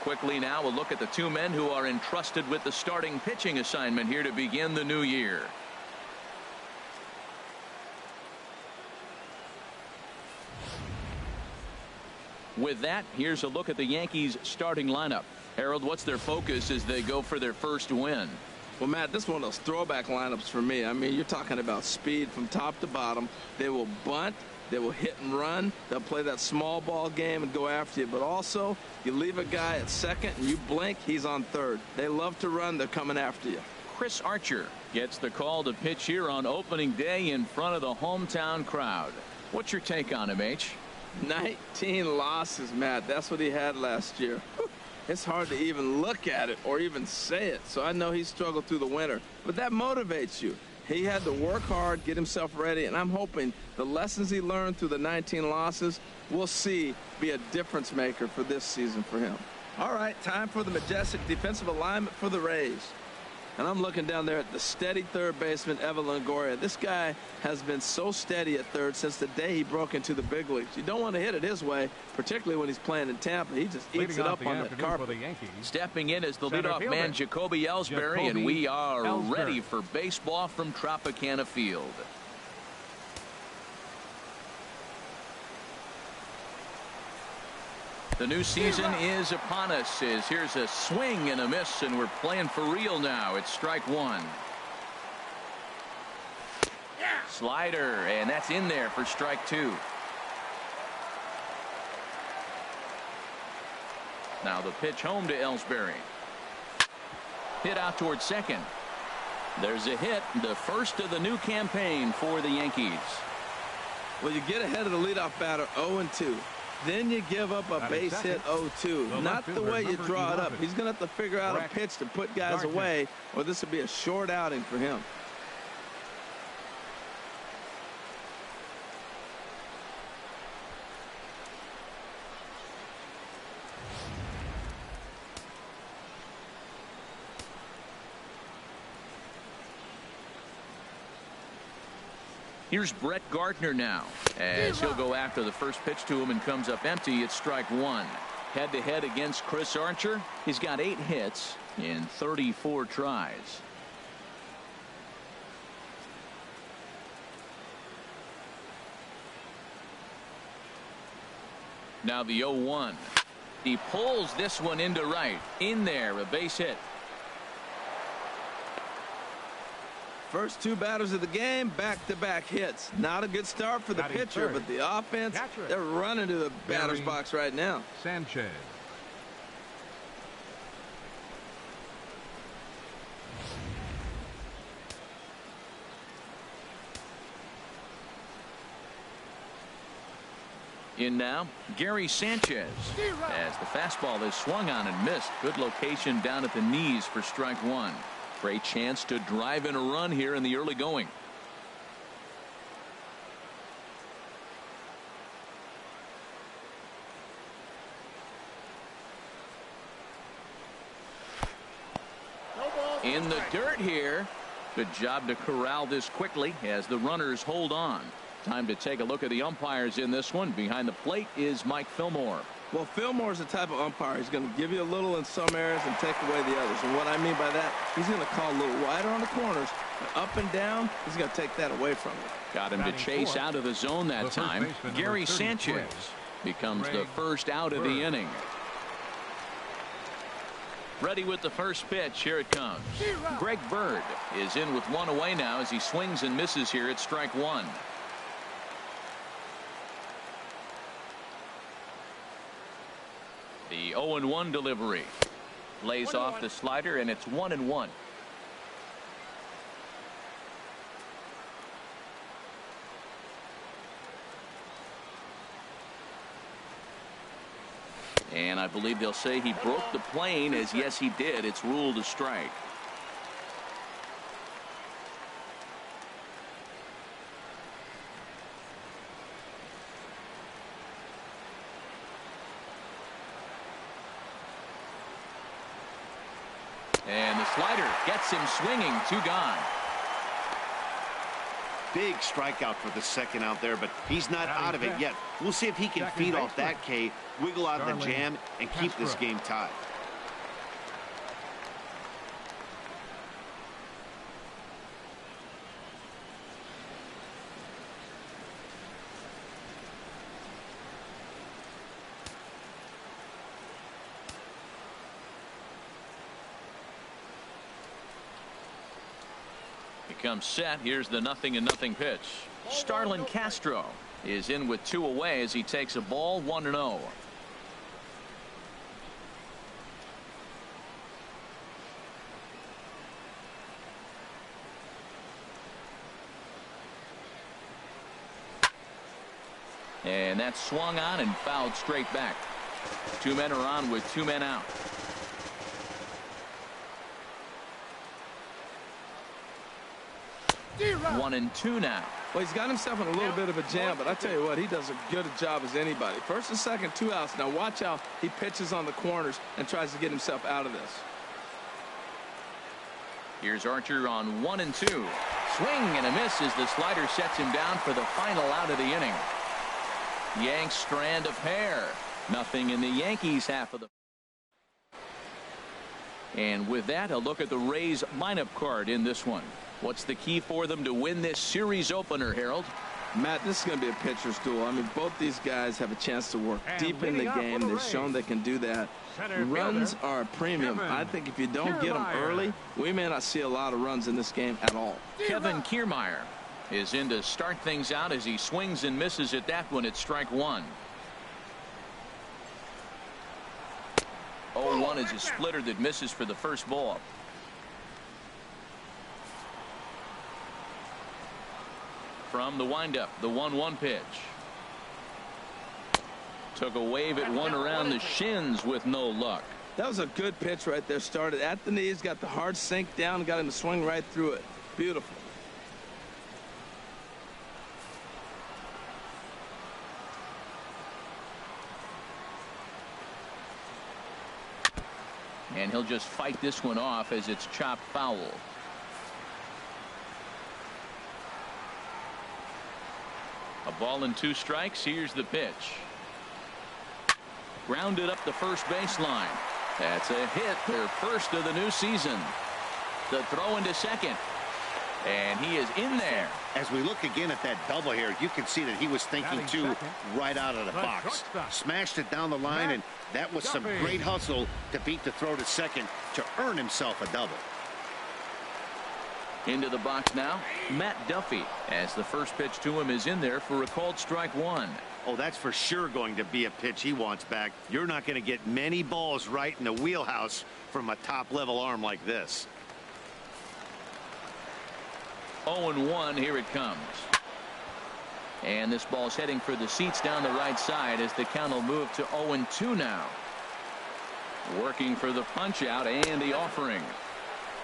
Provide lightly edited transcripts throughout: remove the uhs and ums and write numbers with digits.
Quickly now, a look at the two men who are entrusted with the starting pitching assignment here to begin the new year. With that, here's a look at the Yankees starting lineup. Harold, what's their focus as they go for their first win? Well, Matt, this is one of those throwback lineups for me. I mean, you're talking about speed from top to bottom. They will bunt. They will hit and run. They'll play that small ball game and go after you. But also, you leave a guy at second and you blink, he's on third. They love to run. They're coming after you. Chris Archer gets the call to pitch here on opening day in front of the hometown crowd. What's your take on him, H? 19 losses, Matt. That's what he had last year. It's hard to even look at it or even say it. So I know he struggled through the winter. But that motivates you. He had to work hard, get himself ready, and I'm hoping the lessons he learned through the 19 losses we'll see be a difference maker for this season for him. All right, time for the majestic defensive alignment for the Rays. And I'm looking down there at the steady third baseman, Evan Longoria. This guy has been so steady at third since the day he broke into the big leagues. You don't want to hit it his way, particularly when he's playing in Tampa. He just eats it up on that carpet. Stepping in as the leadoff man, Jacoby Ellsbury, and we are ready for baseball from Tropicana Field. The new season is upon us. Here's a swing and a miss, and we're playing for real now. It's strike one. Slider, and that's in there for strike two. Now the pitch home to Ellsbury. Hit out towards second. There's a hit, the first of the new campaign for the Yankees. Well, you get ahead of the leadoff batter 0-2. Then you give up a base hit 0-2. Not the way you draw it up. He's going to have to figure out a pitch to put guys away, or this will be a short outing for him. Here's Brett Gardner now, as he'll go after the first pitch to him and comes up empty. It's strike one. Head-to-head against Chris Archer. He's got 8 hits in 34 tries. Now the 0-1. He pulls this one into right. In there, a base hit. First 2 batters of the game, back-to-back hits. Not a good start for the pitcher, but the offense, they're running to the batter's box right now. Sanchez. In now, Gary Sanchez, as the fastball is swung on and missed. Good location down at the knees for strike one. Great chance to drive in a run here in the early going. In the dirt here. Good job to corral this quickly as the runners hold on. Time to take a look at the umpires in this one. Behind the plate is Mike Fillmore. Well, Fillmore's the type of umpire. He's going to give you a little in some areas and take away the others. And what I mean by that, he's going to call a little wider on the corners, but up and down, he's going to take that away from you. Got him to chase out of the zone that time. Gary Sanchez becomes the first out of the inning. Ready with the first pitch. Here it comes. Greg Bird is in with one away now as he swings and misses here at strike one. The 0-1 delivery. Lays off the slider, and it's 1-1. And I believe they'll say he broke the plane, as yes he did. It's ruled a strike. And the slider gets him swinging. 2 gone. big strikeout for the second out there, but he's not out of it yet. We'll see if he can feed off that K, wiggle out of the jam, and keep this game tied. Comes set. Here's the 0-0 pitch. Starlin Castro is in with 2 away as he takes a ball 1-0. And that's swung on and fouled straight back. 2 men are on with 2 men out. 1-2 now. Well, he's got himself in a little bit of a jam, but I tell you what, he does as good a job as anybody. First and second, 2 outs. Now watch how he pitches on the corners and tries to get himself out of this. Here's Archer on 1-2. Swing and a miss as the slider sets him down for the final out of the inning. Yanks strand a pair. Nothing in the Yankees half of the. And with that, a look at the Rays lineup card in this one. What's the key for them to win this series opener, Harold? Matt, this is going to be a pitcher's duel. I mean, both these guys have a chance to work deep in the game. They've shown they can do that. Runs are a premium. I think if you don't get them early, we may not see a lot of runs in this game at all. Kevin Kiermaier is in to start things out as he swings and misses at that one at strike 1. 0-1 is a splitter that misses for the first ball. From the windup, the 1-1 pitch. Took a wave at one around the shins with no luck. That was a good pitch right there. Started at the knees, got the hard sink down, got him to swing right through it. Beautiful. And he'll just fight this one off as it's chopped foul. A ball and 2 strikes. Here's the pitch. Grounded up the first baseline. That's a hit, their first of the new season. The throw into second. And he is in there. As we look again at that double here, you can see that he was thinking too right out of the box. Smashed it down the line, and that was some great hustle to beat the throw to second to earn himself a double. Into the box now, Matt Duffy, as the first pitch to him is in there for a called strike 1. Oh, that's for sure going to be a pitch he wants back. You're not going to get many balls right in the wheelhouse from a top-level arm like this. 0-1, here it comes. And this ball's heading for the seats down the right side as the count will move to 0-2 now. Working for the punch out and the offering.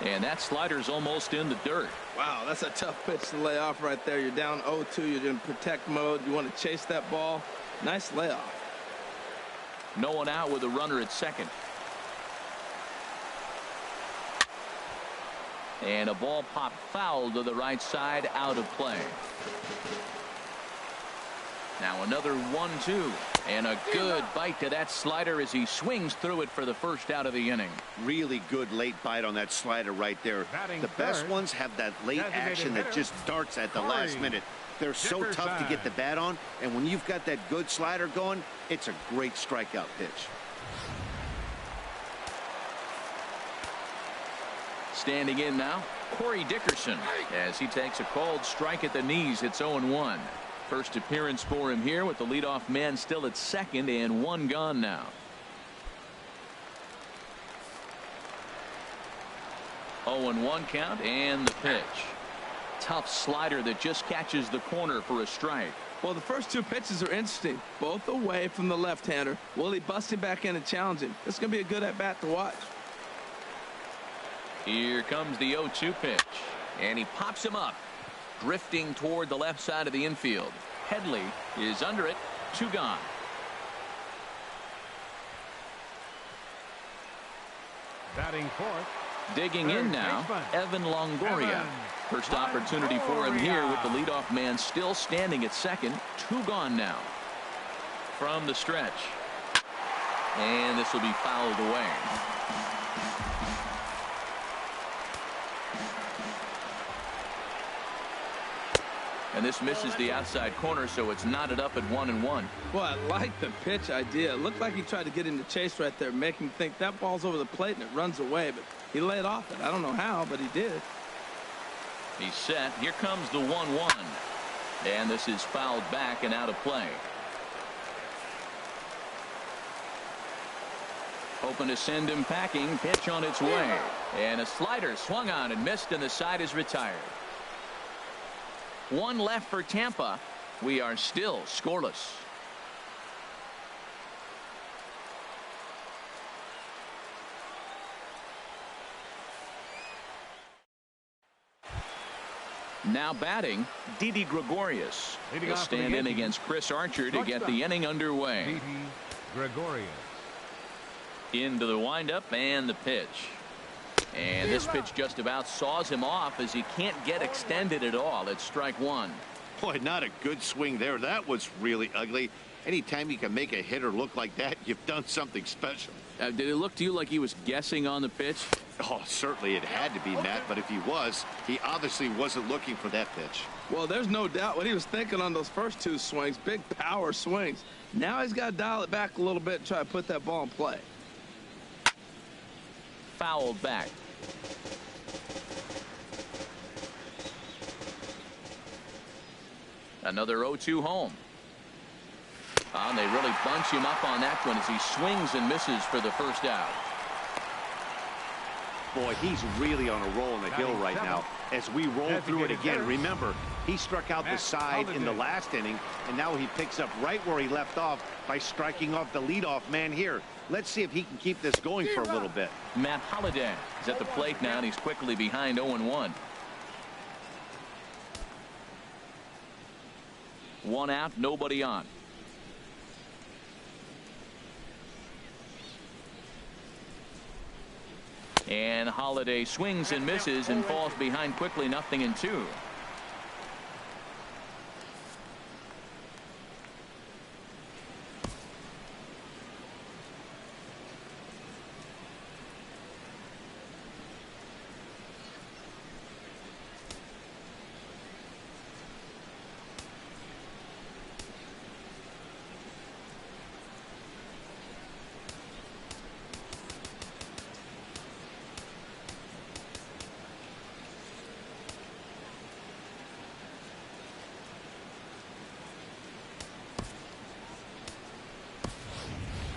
And that slider's almost in the dirt. Wow, that's a tough pitch to lay off right there. You're down 0-2. You're in protect mode. You want to chase that ball. Nice layoff. No one out with a runner at second. And a ball popped foul to the right side, out of play. Now another 1-2. And a good bite to that slider as he swings through it for the first out of the inning. Really good late bite on that slider right there. The best ones have that late action that just darts at the last minute. They're so tough to get the bat on, and when you've got that good slider going, it's a great strikeout pitch. Standing in now, Corey Dickerson, as he takes a called strike at the knees. It's 0-1. First appearance for him here with the leadoff man still at second and 1 gone now. 0-1 count and the pitch. Tough slider that just catches the corner for a strike. Well, the first 2 pitches are interesting, both away from the left-hander. Will he bust him back in and challenge him? This is going to be a good at-bat to watch. Here comes the 0-2 pitch, and he pops him up, drifting toward the left side of the infield. Headley is under it. 2 gone. Batting fourth. Digging in now, Evan Longoria. First opportunity for him here with the leadoff man still standing at second. 2 gone now from the stretch. And this will be fouled away. And this misses the outside corner, so it's knotted up at 1-1. Well, I like the pitch idea. It looked like he tried to get into chase right there, make him think that ball's over the plate and it runs away, but he laid off it. I don't know how, but he did. He's set. Here comes the 1-1. And this is fouled back and out of play. Hoping to send him packing. Pitch on its way. And a slider swung on and missed, and the side is retired. 1 left for Tampa. We are still scoreless. Now batting, Didi Gregorius. He'll stand in against Chris Archer to get the inning underway. Didi Gregorius. Into the windup and the pitch. And this pitch just about saws him off as he can't get extended at all. It's strike 1. Boy, not a good swing there. That was really ugly. Anytime you can make a hitter look like that, you've done something special. Did it look to you like he was guessing on the pitch? Oh, certainly it had to be, Matt, but if he was, he obviously wasn't looking for that pitch. Well, there's no doubt what he was thinking on those first 2 swings. Big power swings. Now he's got to dial it back a little bit and try to put that ball in play. Fouled back. Another 0-2 home. And they really bunch him up on that one as he swings and misses for the first out. Boy, he's really on a roll on the hill right now. As we roll through it again, remember, he struck out the side in the last inning, and now he picks up right where he left off by striking off the leadoff man here. Let's see if he can keep this going for a little bit. Matt Holliday is at the plate now, and he's quickly behind 0-1. 1 out, nobody on. And Holliday swings and misses and falls behind quickly, 0-2.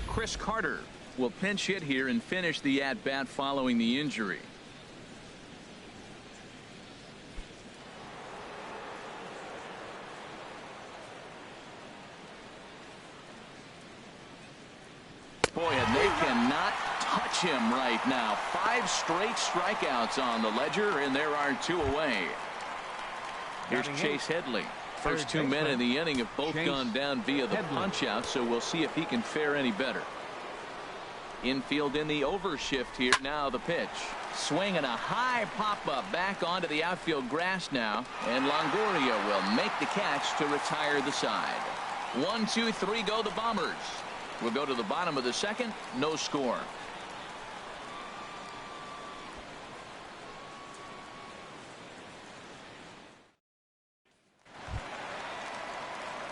Chris Carter will pinch hit here and finish the at-bat following the injury. Boy, and they cannot touch him right now. 5 straight strikeouts on the ledger, and there are 2 away. Here's Chase Headley. First 2 men in the inning have both gone down via the punch-out, so we'll see if he can fare any better. Infield in the overshift here. Now the pitch. Swing and a high pop-up back onto the outfield grass now, and Longoria will make the catch to retire the side. 1, 2, 3 go the Bombers. We'll go to the bottom of the second. No score.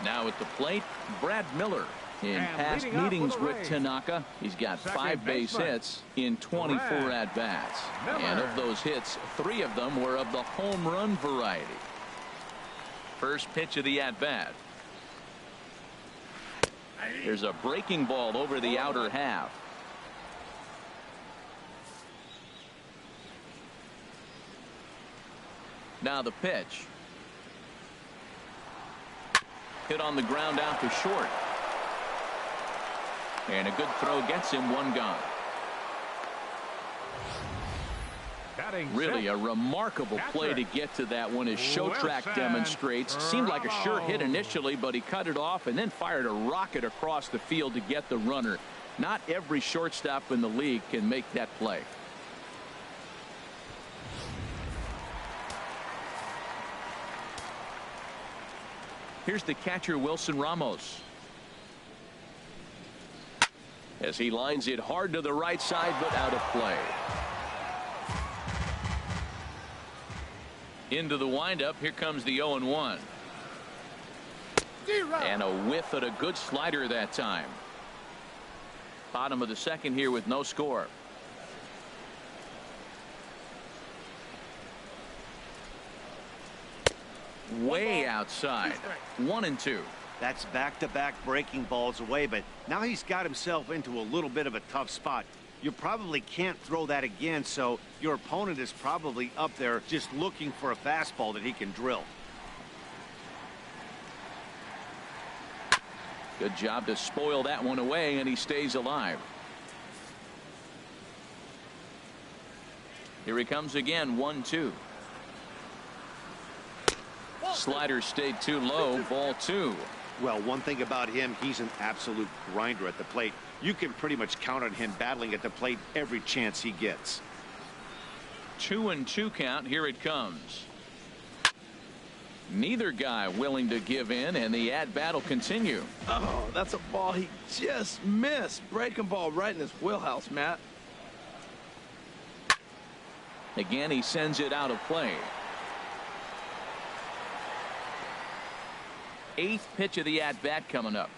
Now at the plate, Brad Miller. In past meetings with Tanaka, he's got 5 base hits in 24 at-bats. And of those hits, 3 of them were of the home run variety. First pitch of the at-bat. There's a breaking ball over the outer half. Now the pitch. Hit on the ground out to short. And a good throw gets him 1 gone. Really a remarkable play to get to that one, as Showtrack demonstrates. Seemed like a sure hit initially, but he cut it off and then fired a rocket across the field to get the runner. Not every shortstop in the league can make that play. Here's the catcher, Wilson Ramos. As he lines it hard to the right side, but out of play. Into the windup. Here comes the 0-1. And a whiff at a good slider that time. Bottom of the second here with no score. Way outside. 1-2. That's back-to-back breaking balls away, but now he's got himself into a little bit of a tough spot. You probably can't throw that again, so your opponent is probably up there just looking for a fastball that he can drill. Good job to spoil that one away, and he stays alive. Here he comes again, 1-2. Slider stayed too low, ball 2. Well, one thing about him, he's an absolute grinder at the plate. You can pretty much count on him battling at the plate every chance he gets. 2-2 count. Here it comes. Neither guy willing to give in, and the at-bat will continue. Oh, that's a ball he just missed. Breaking ball right in his wheelhouse, Matt. Again, he sends it out of play. 8th pitch of the at-bat coming up.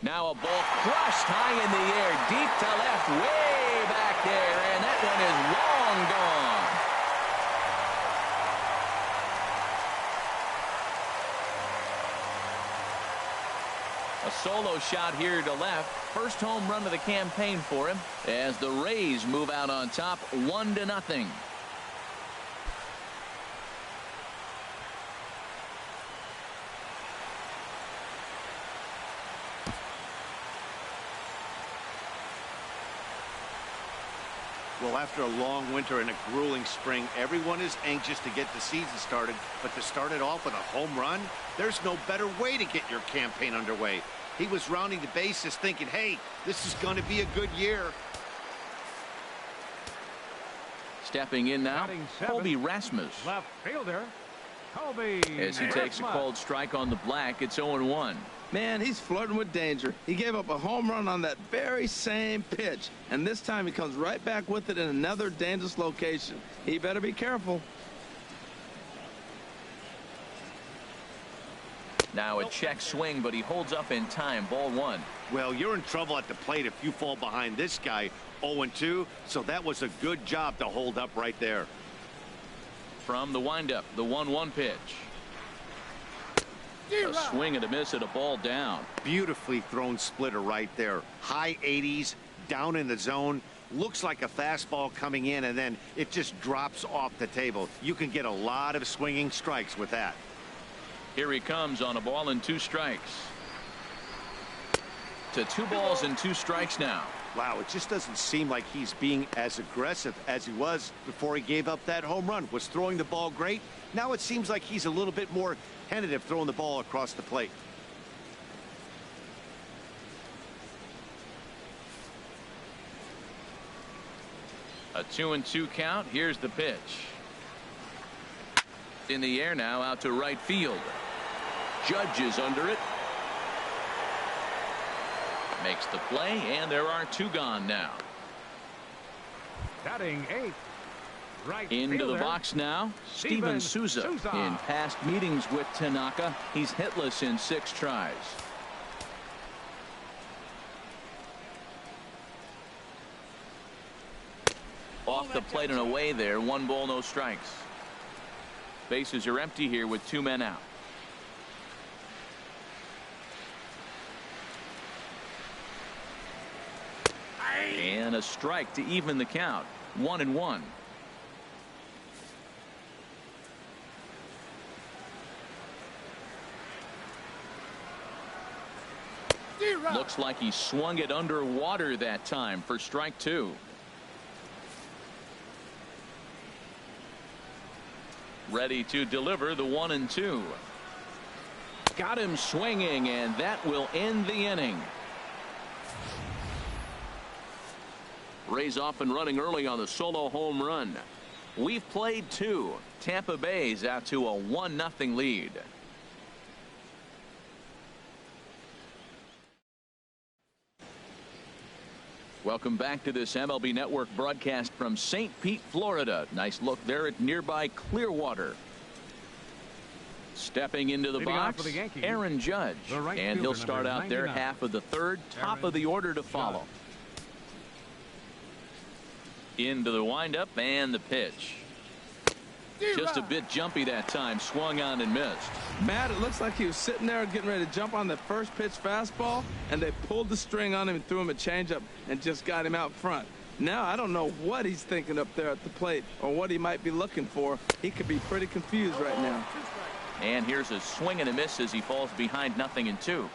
Now a ball crushed high in the air, deep to left, way back there, and that one is long gone. A solo shot here to left. First home run of the campaign for him as the Rays move out on top 1-0. Well, after a long winter and a grueling spring, everyone is anxious to get the season started, but to start it off with a home run, there's no better way to get your campaign underway. He was rounding the bases thinking, hey, this is going to be a good year. Stepping in now, Colby Rasmus. Left fielder, Colby. As he takes a called strike on the black, it's 0-1. Man, he's flirting with danger. He gave up a home run on that very same pitch, and this time he comes right back with it in another dangerous location. He better be careful. Now a check swing, but he holds up in time. Ball 1. Well, you're in trouble at the plate if you fall behind this guy. 0-2, so that was a good job to hold up right there. From the windup, the 1-1 pitch. A swing and a miss at a ball down. Beautifully thrown splitter right there. High 80s, down in the zone. Looks like a fastball coming in, and then it just drops off the table. You can get a lot of swinging strikes with that. Here he comes on a ball and 2 strikes. To 2 balls and 2 strikes now. Wow, it just doesn't seem like he's being as aggressive as he was before he gave up that home run. Was throwing the ball great. Now it seems like he's a little bit more tentative throwing the ball across the plate. A 2-2 count. Here's the pitch. In the air now, out to right field. Judge is under it. Makes the play, and there are 2 gone now. Batting 8th. Right into fielder, the box now, Steven Souza. In past meetings with Tanaka, he's hitless in 6 tries. Off the plate and away there. 1 ball, no strikes. Bases are empty here with 2 men out. And a strike to even the count. 1-1. Looks like he swung it underwater that time for strike 2. Ready to deliver the 1-2. Got him swinging, and that will end the inning. Rays off and running early on the solo home run. We've played 2. Tampa Bay's out to a 1-0 lead. Welcome back to this MLB Network broadcast from St. Pete, Florida. Nice look there at nearby Clearwater. Stepping into the box, Aaron Judge, and he'll start out there half of the third, top of the order to follow. Into the windup and the pitch. Just a bit jumpy that time, swung on and missed. Matt, it looks like he was sitting there getting ready to jump on the first pitch fastball, and they pulled the string on him and threw him a changeup and just got him out front. Now I don't know what he's thinking up there at the plate or what he might be looking for. He could be pretty confused right now. And here's a swing and a miss as he falls behind 0-2.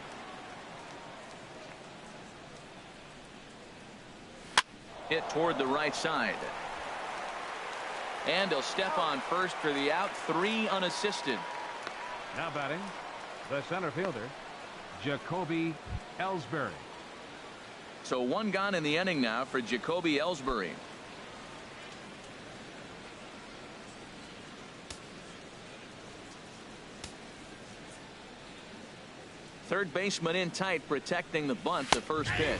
Hit toward the right side. And he'll step on first for the out, 3 unassisted. Now batting, the center fielder, Jacoby Ellsbury. So 1 gone in the inning now for Jacoby Ellsbury. Third baseman in tight, protecting the bunt, the first pitch.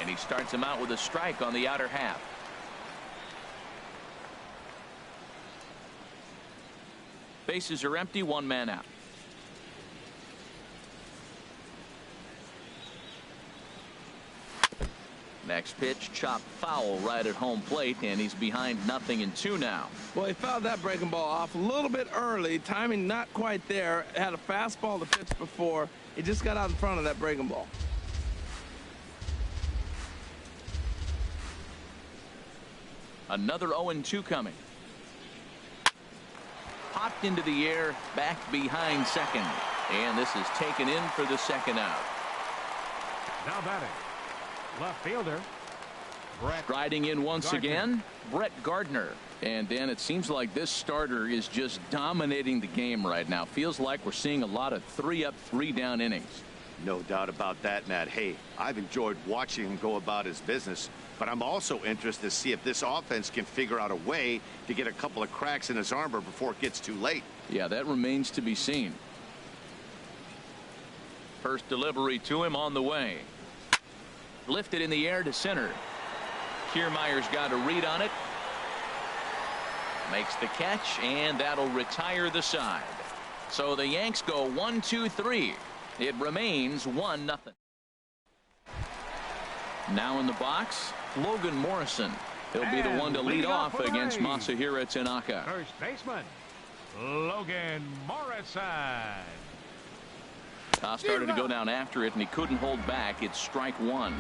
And he starts him out with a strike on the outer half. Bases are empty, 1 man out. Next pitch, chopped foul right at home plate, and he's behind 0-2 now. Well, he fouled that breaking ball off a little bit early. Timing not quite there. Had a fastball to pitch before. He just got out in front of that breaking ball. Another 0-2 coming. Popped into the air, back behind second. And this is taken in for the second out. Now batting, left fielder, Brett Riding in once Gardner. again, Brett Gardner. And Dan, it seems like this starter is just dominating the game right now. Feels like we're seeing a lot of 3-up, 3-down innings. No doubt about that, Matt. Hey, I've enjoyed watching him go about his business, but I'm also interested to see if this offense can figure out a way to get a couple of cracks in his armor before it gets too late. Yeah, that remains to be seen. First delivery to him on the way. Lifted in the air to center. Kiermaier's got a read on it. Makes the catch, and that'll retire the side. So the Yanks go 1-2-3. It remains 1-0. Now in the box, Logan Morrison. He'll be the one to lead off against Masahiro Tanaka. First baseman, Logan Morrison. Toss started to go down after it, and he couldn't hold back. It's strike 1.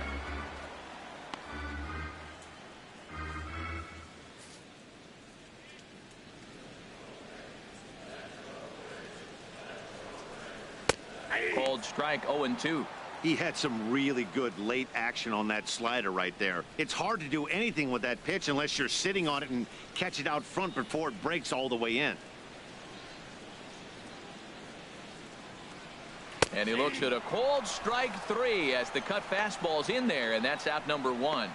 Called strike 0-2. He had some really good late action on that slider right there. It's hard to do anything with that pitch unless you're sitting on it and catch it out front before it breaks all the way in. And he looks at a called strike 3 as the cut fastball's in there, and that's out number 1.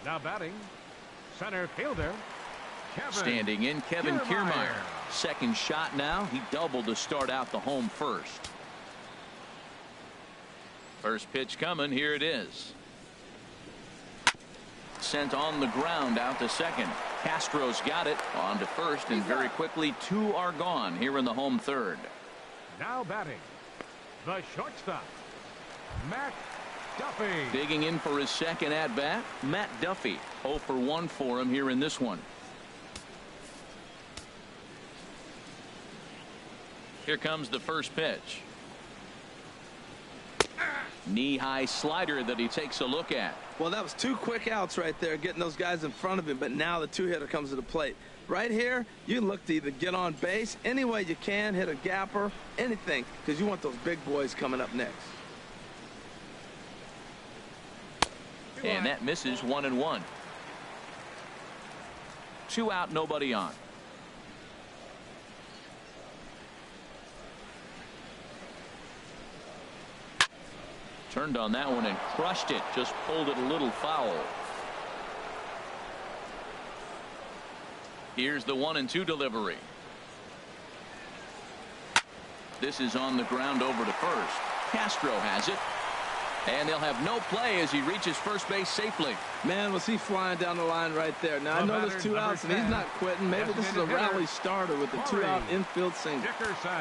Now batting, center fielder, Kevin Standing in, Kevin Kiermaier. Kiermaier. Second shot now. He doubled to start out the home first. First pitch coming. Here it is. Sent on the ground out to second. Castro's got it on to first, and very quickly 2 are gone here in the home third. Now batting, the shortstop, Matt Duffy. Digging in for his second at bat, Matt Duffy. 0 for 1 for him here in this one. Here comes the first pitch. Knee-high slider that he takes a look at. Well, that was 2 quick outs right there, getting those guys in front of him, but now the 2-hitter comes to the plate. Right here, you look to either get on base any way you can, hit a gapper, anything, because you want those big boys coming up next. And that misses 1-1. 2 out, nobody on. Turned on that one and crushed it. Just pulled it a little foul. Here's the 1-2 delivery. This is on the ground over to first. Castro has it. And they'll have no play as he reaches first base safely. Man, was he flying down the line right there. Now, I know there's 2 outs, and he's not quitting. Maybe this is a rally starter with the 2-out infield single. Dickerson.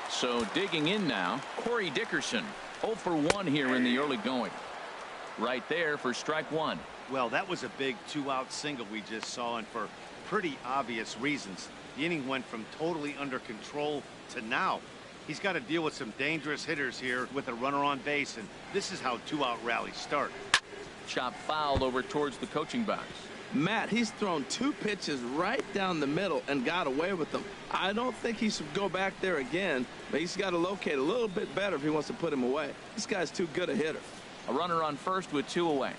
So digging in now, Corey Dickerson. 0 for 1 here in the early going. Right there for strike 1. Well, that was a big 2-out single we just saw, and for pretty obvious reasons. The inning went from totally under control to now. He's got to deal with some dangerous hitters here with a runner on base, and this is how 2-out rallies start. Chop foul over towards the coaching box. Matt, he's thrown 2 pitches right down the middle and got away with them. I don't think he should go back there again, but he's got to locate a little bit better if he wants to put him away. This guy's too good a hitter. A runner on first with 2 away.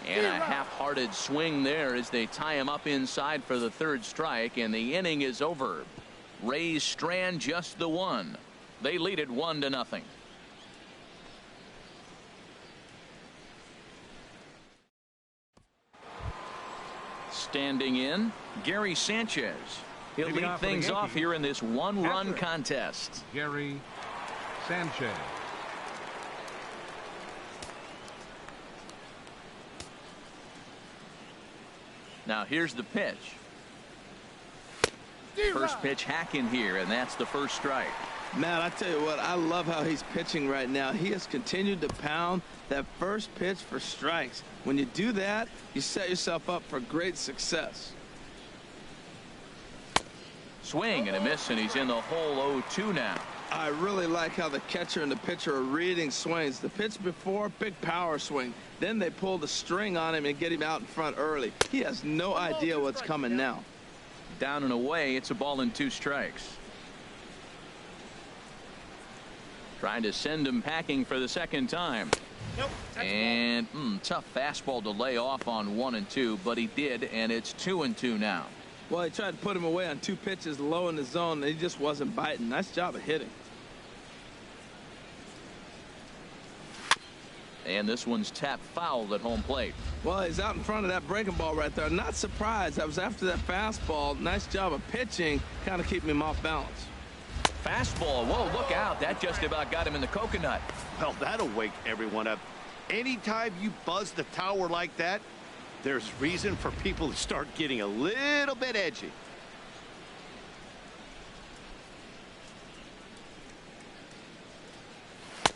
And a half-hearted swing there as they tie him up inside for the 3rd strike, and the inning is over. Rays strand just the 1. They lead it 1-0. Standing in, Gary Sanchez. He'll lead things off here in this 1-run contest. Gary Sanchez. Now here's the pitch. First pitch hack in here, and that's the 1st strike. Matt, I tell you what, I love how he's pitching right now. He has continued to pound that first pitch for strikes. When you do that, you set yourself up for great success. Swing and a miss, and he's in the hole 0-2 now. I really like how the catcher and the pitcher are reading swings. The pitch before, big power swing. Then they pull the string on him and get him out in front early. He has no idea what's coming now. Down and away, it's a ball and 2 strikes. Trying to send him packing for the 2nd time. Nope, and tough fastball to lay off on 1 and 2, but he did, and it's 2 and 2 now. Well, he tried to put him away on 2 pitches low in the zone, and he just wasn't biting. Nice job of hitting. And this one's tapped foul at home plate. Well, he's out in front of that breaking ball right there. Not surprised. That was after that fastball. Nice job of pitching, kind of keeping him off balance. Fastball. Whoa, look out. That just about got him in the coconut. Well, that'll wake everyone up. Anytime you buzz the tower like that, there's reason for people to start getting a little bit edgy.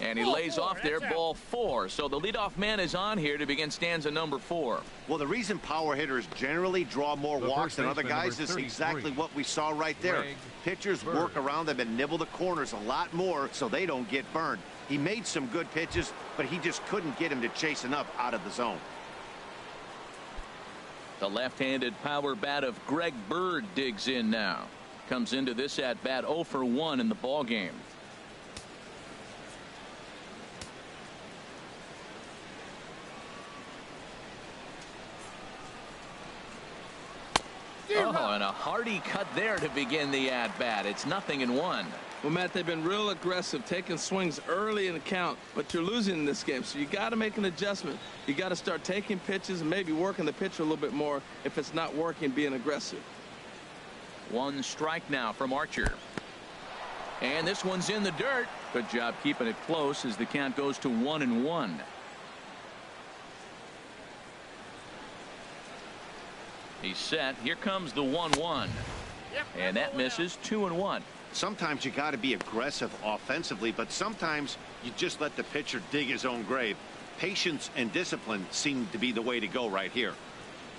And he lays off there, ball 4. So the leadoff man is on here to begin stanza number 4. Well, the reason power hitters generally draw more walks than other guys is exactly what we saw right there. Pitchers work around them and nibble the corners a lot more so they don't get burned. He made some good pitches, but he just couldn't get him to chase enough out of the zone. The left-handed power bat of Greg Bird digs in now. Comes into this at bat 0 for 1 in the ball game. Oh, and a hearty cut there to begin the at-bat. It's 0-1. Well, Matt, they've been real aggressive, taking swings early in the count, but you're losing in this game, so you got to make an adjustment. You got to start taking pitches and maybe working the pitcher a little bit more if it's not working, being aggressive. 1 strike now from Archer. And this one's in the dirt. Good job keeping it close as the count goes to 1-1. He's set. Here comes the 1-1. And that misses. 2-1. Sometimes you got to be aggressive offensively, but sometimes you just let the pitcher dig his own grave. Patience and discipline seem to be the way to go right here.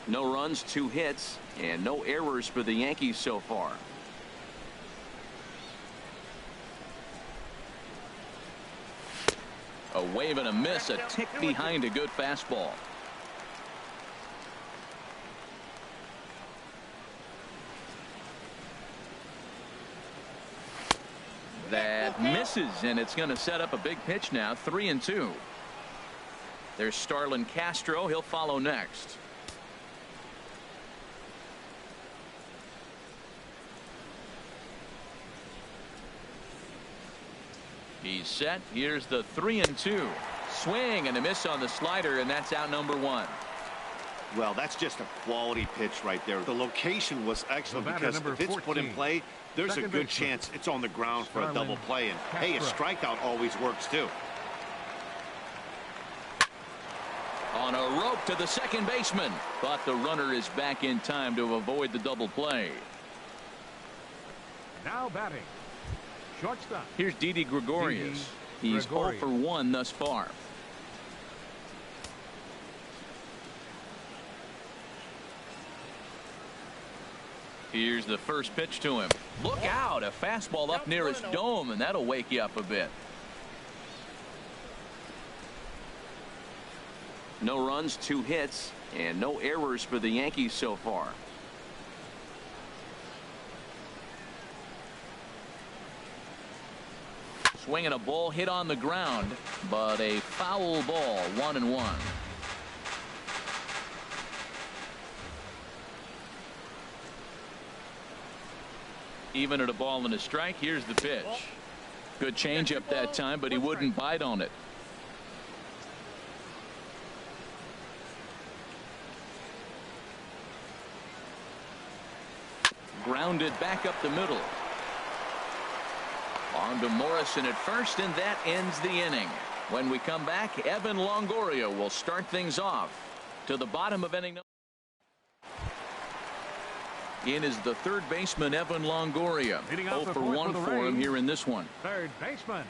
No runs, 2 hits, and no errors for the Yankees so far. A wave and a miss, a tick behind a good fastball. That misses, and it's going to set up a big pitch now. 3-2. There's Starlin Castro. He'll follow next. He's set. Here's the 3-2. Swing and a miss on the slider, and that's out number 1. Well, that's just a quality pitch right there. The location was excellent because if it's put in play, there's a good chance it's on the ground for a double play. And, hey, a strikeout always works, too. On a rope to the second baseman, but the runner is back in time to avoid the double play. Now batting. Shortstop. Here's Didi Gregorius. He's 0 for 1 thus far. Here's the first pitch to him. Look out, a fastball up near his dome, and that'll wake you up a bit. No runs, 2 hits, and no errors for the Yankees so far. Swinging a ball hit on the ground, but a foul ball, 1-1. Even at a ball and a strike, here's the pitch. Good changeup that time, but he wouldn't bite on it. Grounded back up the middle. On to Morrison at first, and that ends the inning. When we come back, Evan Longoria will start things off. To the bottom of inning. In is the third baseman, Evan Longoria. 0 for 1 for him here in this one. Third baseman,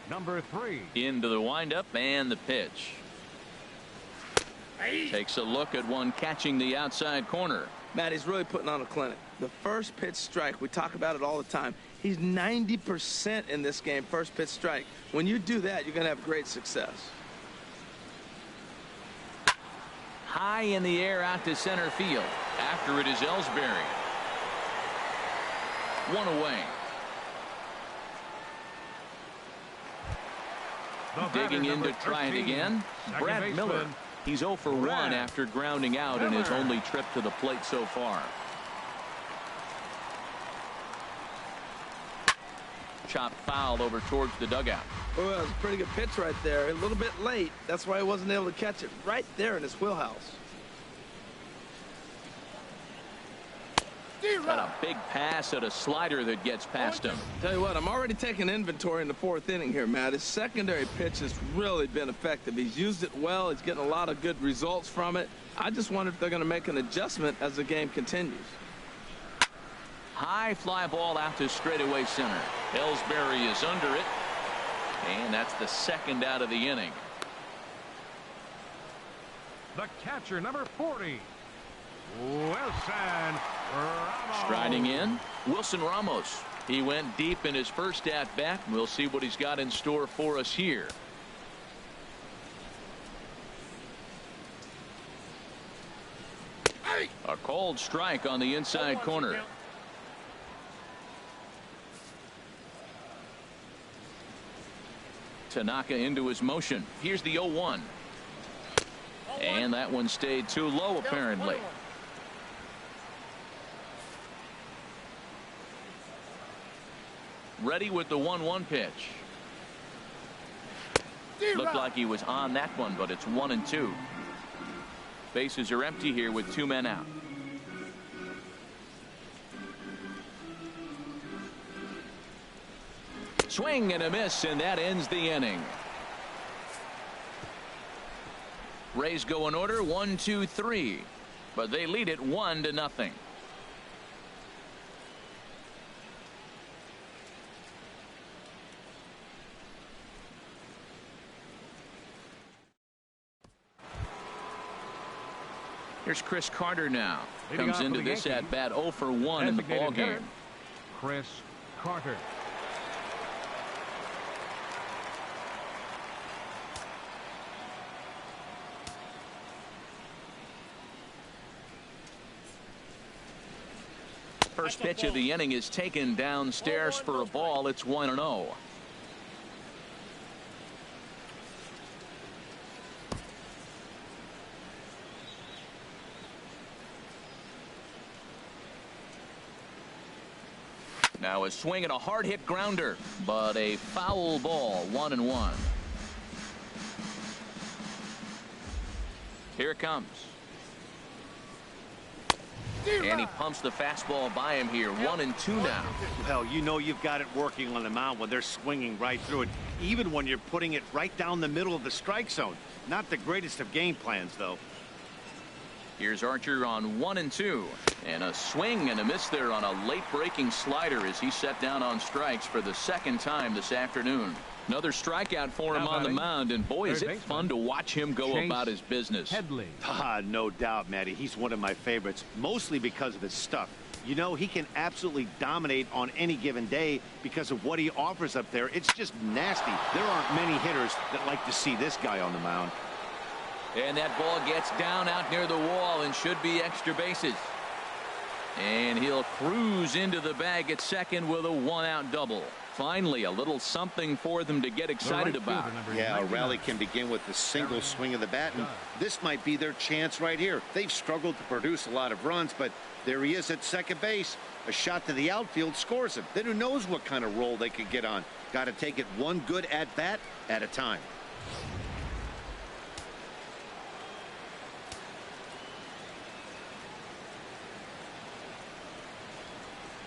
number 3. Into the windup and the pitch. Takes a look at one catching the outside corner. Matt, he's really putting on a clinic. The first pitch strike, we talk about it all the time. He's 90% in this game, first pitch strike. When you do that, you're going to have great success. High in the air out to center field. After it is Ellsbury. 1 away. Digging in to try it again. Brad Miller. He's 0 for 1 after grounding out in his only trip to the plate so far. Chopped foul over towards the dugout. Oh, that was a pretty good pitch right there. A little bit late. That's why he wasn't able to catch it right there in his wheelhouse. Got a big pass at a slider that gets past him. Tell you what, I'm already taking inventory in the 4th inning here, Matt. His secondary pitch has really been effective. He's used it well. He's getting a lot of good results from it. I just wonder if they're going to make an adjustment as the game continues. High fly ball out to straightaway center. Ellsbury is under it. And that's the second out of the inning. The catcher, number 40. Wilson Ramos. Striding in, Wilson Ramos. He went deep in his first at-bat. We'll see what he's got in store for us here. A cold strike on the inside corner. Tanaka into his motion. Here's the 0-1. And that one stayed too low, apparently. Ready with the 1-1 pitch. Looked like he was on that one, but it's 1-2. Bases are empty here with 2 men out. Swing and a miss, and that ends the inning. Rays go in order 1, 2, 3, but they lead it 1-0. Here's Chris Carter now. Comes into this at bat 0 for 1 in the ball game. Chris Carter. First pitch of the inning is taken downstairs for a ball. It's 1-0. Now a swing and a hard hit grounder, but a foul ball. 1-1. Here it comes. And he pumps the fastball by him here. 1-2 now. Well, you know you've got it working on the mound when they're swinging right through it, even when you're putting it right down the middle of the strike zone. Not the greatest of game plans, though. Here's Archer on 1-2. And a swing and a miss there on a late breaking slider as he set down on strikes for the second time this afternoon. Another strikeout for him on the mound, and boy, is it fun to watch him go about his business. No doubt, Matty. He's one of my favorites, mostly because of his stuff. You know, he can absolutely dominate on any given day because of what he offers up there. It's just nasty. There aren't many hitters that like to see this guy on the mound. And that ball gets down out near the wall and should be extra bases. And he'll cruise into the bag at second with a one-out double. Finally, a little something for them to get excited about. Yeah, a rally can begin with a single swing of the bat, and this might be their chance right here. They've struggled to produce a lot of runs, but there he is at second base. A shot to the outfield scores him. Then who knows what kind of roll they could get on. Got to take it one good at-bat at a time.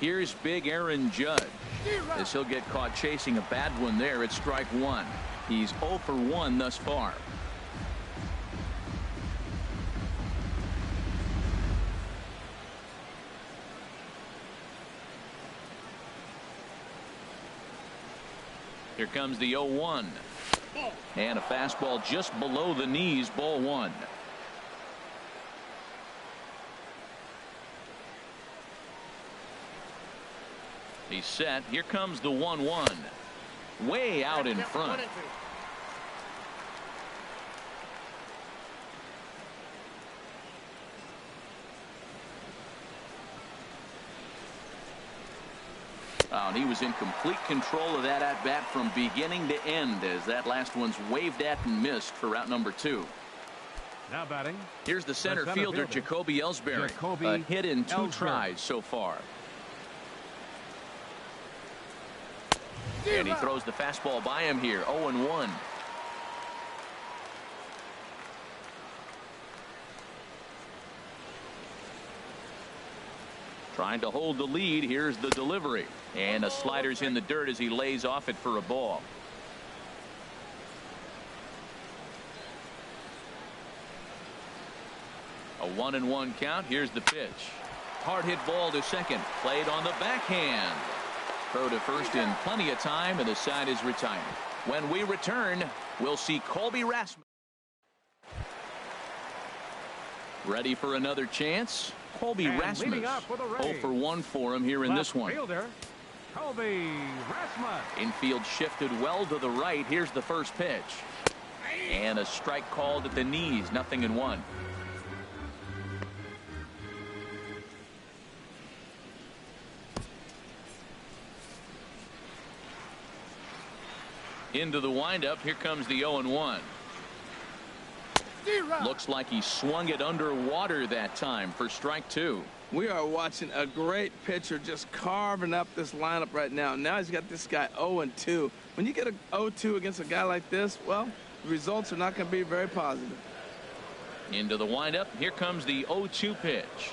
Here's big Aaron Judge as he'll get caught chasing a bad one there at strike one. He's 0 for 1 thus far. Here comes the 0-1. And a fastball just below the knees, ball one. He's set. Here comes the 1-1. Way out in front. And he was in complete control of that at bat from beginning to end as that last one's waved at and missed for route number 2. Now batting. Here's the center fielder, Jacoby Ellsbury. A hit in 2 tries so far. And he throws the fastball by him here. 0-1. Trying to hold the lead. Here's the delivery. And a slider's in the dirt as he lays off it for a ball. A 1-1 count. Here's the pitch. Hard hit ball to second. Played on the backhand. Throw to first in plenty of time, and the side is retired. When we return, we'll see Colby Rasmussen. Ready for another chance? Colby Rasmussen. 0 for 1 for him here in this one. Colby Rasmussen. Infield shifted well to the right. Here's the first pitch. And a strike called at the knees. 0-1. Into the windup. Here comes the 0-1. Looks like he swung it underwater that time for strike 2. We are watching a great pitcher just carving up this lineup right now. Now he's got this guy 0-2. When you get a 0-2 against a guy like this, well, the results are not going to be very positive. Into the windup. Here comes the 0-2 pitch.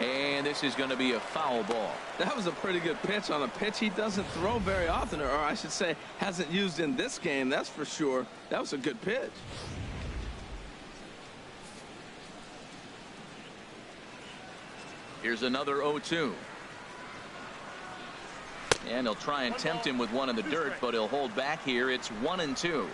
And this is going to be a foul ball. That was a pretty good pitch on a pitch he doesn't throw very often, or I should say hasn't used in this game, that's for sure. That was a good pitch. Here's another 0-2. And he'll try and tempt him with one in the dirt, but he'll hold back here. It's 1-2.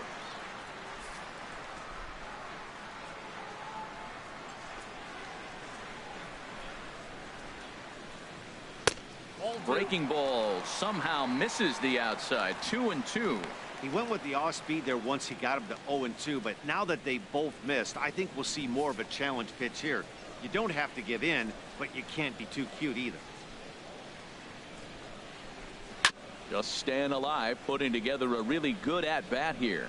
Breaking ball somehow misses the outside. 2-2. He went with the off speed there once he got him to 0-2, but now that they both missed, I think we'll see more of a challenge pitch here. You don't have to give in, but you can't be too cute either. Just staying alive, putting together a really good at bat here.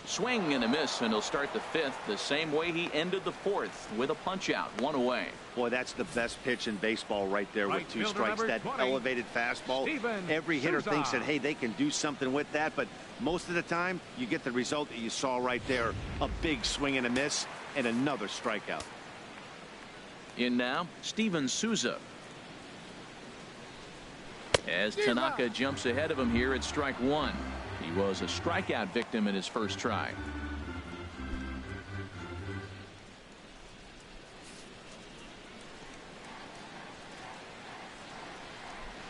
Swing and a miss, and he'll start the 5th the same way he ended the 4th with a punch out. 1 away. Boy, that's the best pitch in baseball right there with 2 strikes. That elevated fastball. Every hitter thinks that, hey, they can do something with that, but Most of the time, you get the result that you saw right there, a big swing and a miss, and another strikeout. In now, Steven Souza. As Tanaka jumps ahead of him here at strike one. He was a strikeout victim in his first try.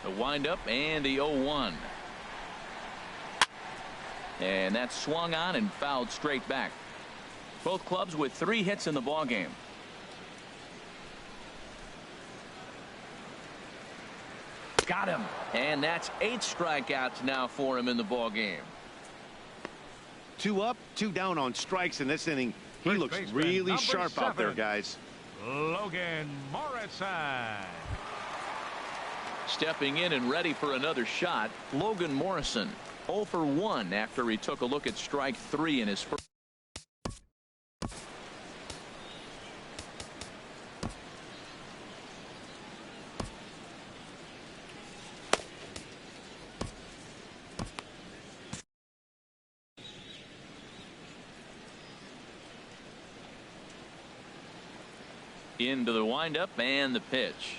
The windup and the 0-1. And that's swung on and fouled straight back. Both clubs with 3 hits in the ballgame. Got him. And that's 8 strikeouts now for him in the ballgame. 2 up, 2 down on strikes in this inning. He First looks baseman, really number sharp 7, out there, guys. Logan Morrison. Stepping in and ready for another shot, Logan Morrison. 0 for 1 after he took a look at strike 3 in his first. Into the windup and the pitch.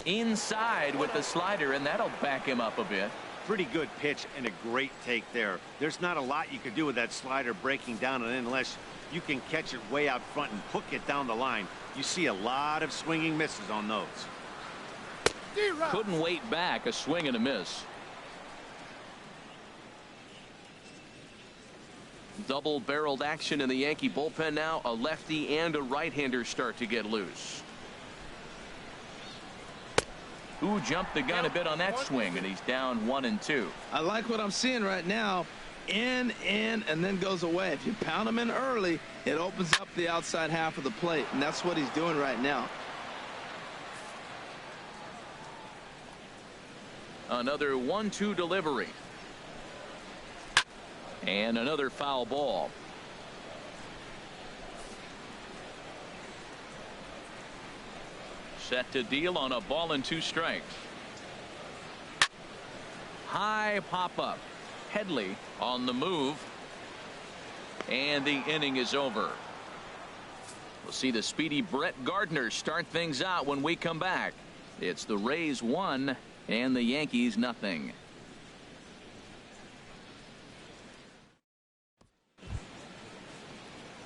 Inside with the slider, and that'll back him up a bit. Pretty good pitch and a great take there. There's not a lot you could do with that slider breaking down, and unless you can catch it way out front and hook it down the line, you see a lot of swinging misses on those. Couldn't wait back. A swing and a miss. Double-barreled action in the Yankee bullpen now. A lefty and a right-hander start to get loose. Who jumped the gun a bit on that swing, and he's down 1-2. I like what I'm seeing right now. In, and then goes away. If you pound him in early, it opens up the outside half of the plate, and that's what he's doing right now. Another 1-2 delivery. And another foul ball. Set to deal on a ball and 2 strikes. High pop up. Headley on the move. And the inning is over. We'll see the speedy Brett Gardner start things out when we come back. It's the Rays 1 and the Yankees nothing.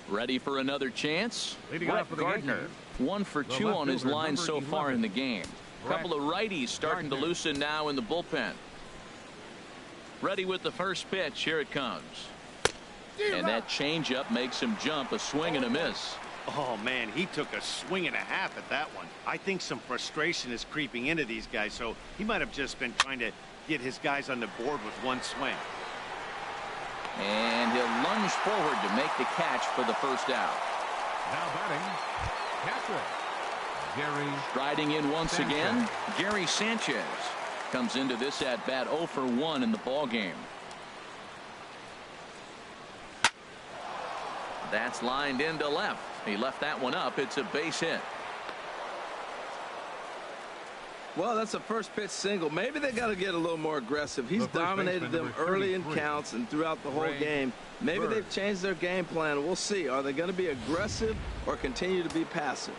Ready for another chance? Brett Gardner, 1 for 2 on his line so far in the game. Couple of righties starting to loosen now in the bullpen. Ready with the first pitch. Here it comes. And that changeup makes him jump. A swing and a miss. Oh, man, he took a swing and a half at that one. I think some frustration is creeping into these guys, so he might have just been trying to get his guys on the board with 1 swing. And he'll lunge forward to make the catch for the first out. Now batting, catcher, Gary. Striding in once again, Gary Sanchez comes into this at bat 0 for 1 in the ball game. That's lined into left. He left that one up. It's a base hit. Well, that's a first pitch single. Maybe they got to get a little more aggressive. He's dominated them early in counts and throughout the whole game. Maybe they've changed their game plan. We'll see. Are they going to be aggressive or continue to be passive?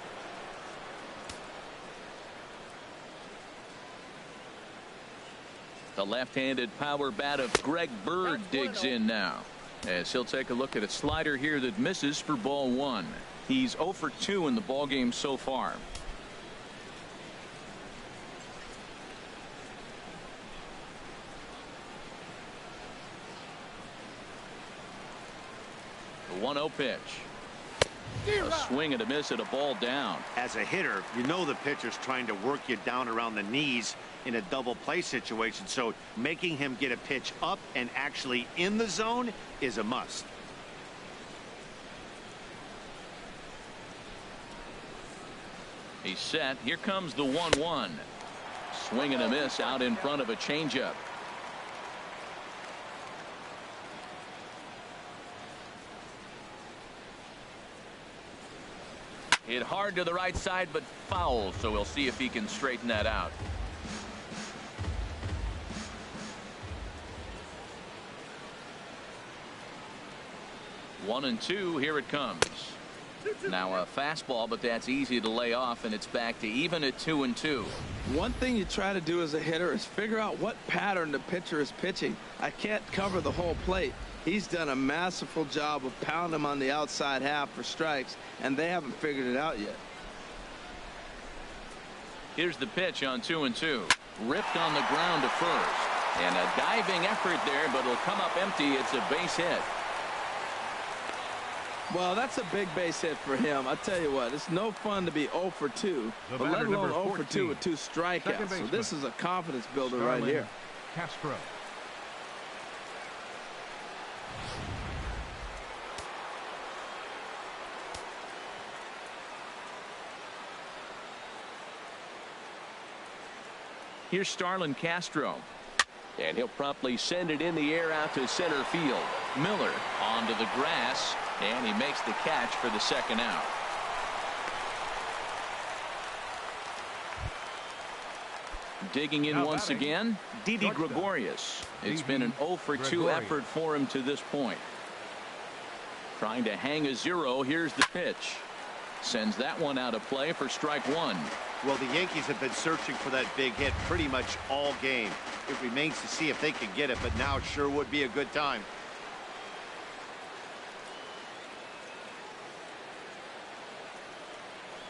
The left-handed power bat of Greg Bird digs in now, as he'll take a look at a slider here that misses for ball 1. He's 0 for 2 in the ball game so far. The 1-0 pitch. A swing and a miss at a ball down. As a hitter, you know the pitcher's trying to work you down around the knees in a double play situation, so making him get a pitch up and actually in the zone is a must. He's set. Here comes the 1-1. Swing and a miss out in front of a changeup. Hit hard to the right side, but foul, so we'll see if he can straighten that out. 1-2. Here it comes. Now a fastball, but that's easy to lay off, and it's back to even at 2-2. One thing you try to do as a hitter is figure out what pattern the pitcher is pitching. I can't cover the whole plate. He's done a masterful job of pounding him on the outside half for strikes, and they haven't figured it out yet. Here's the pitch on 2-2. Ripped on the ground to first. And a diving effort there, but it'll come up empty. It's a base hit. Well, that's a big base hit for him. I tell you what, it's no fun to be 0 for 2, but let alone 0 for 2 with 2 strikeouts. So this is a confidence builder right here. Castro. Here's Starlin Castro. And he'll promptly send it in the air out to center field. Miller onto the grass, and he makes the catch for the second out. Digging in once again, Didi Gregorius. It's been an 0 for 2 effort for him to this point. Trying to hang a 0. Here's the pitch. Sends that one out of play for strike 1. Well, the Yankees have been searching for that big hit pretty much all game. It remains to see if they can get it, but now it sure would be a good time.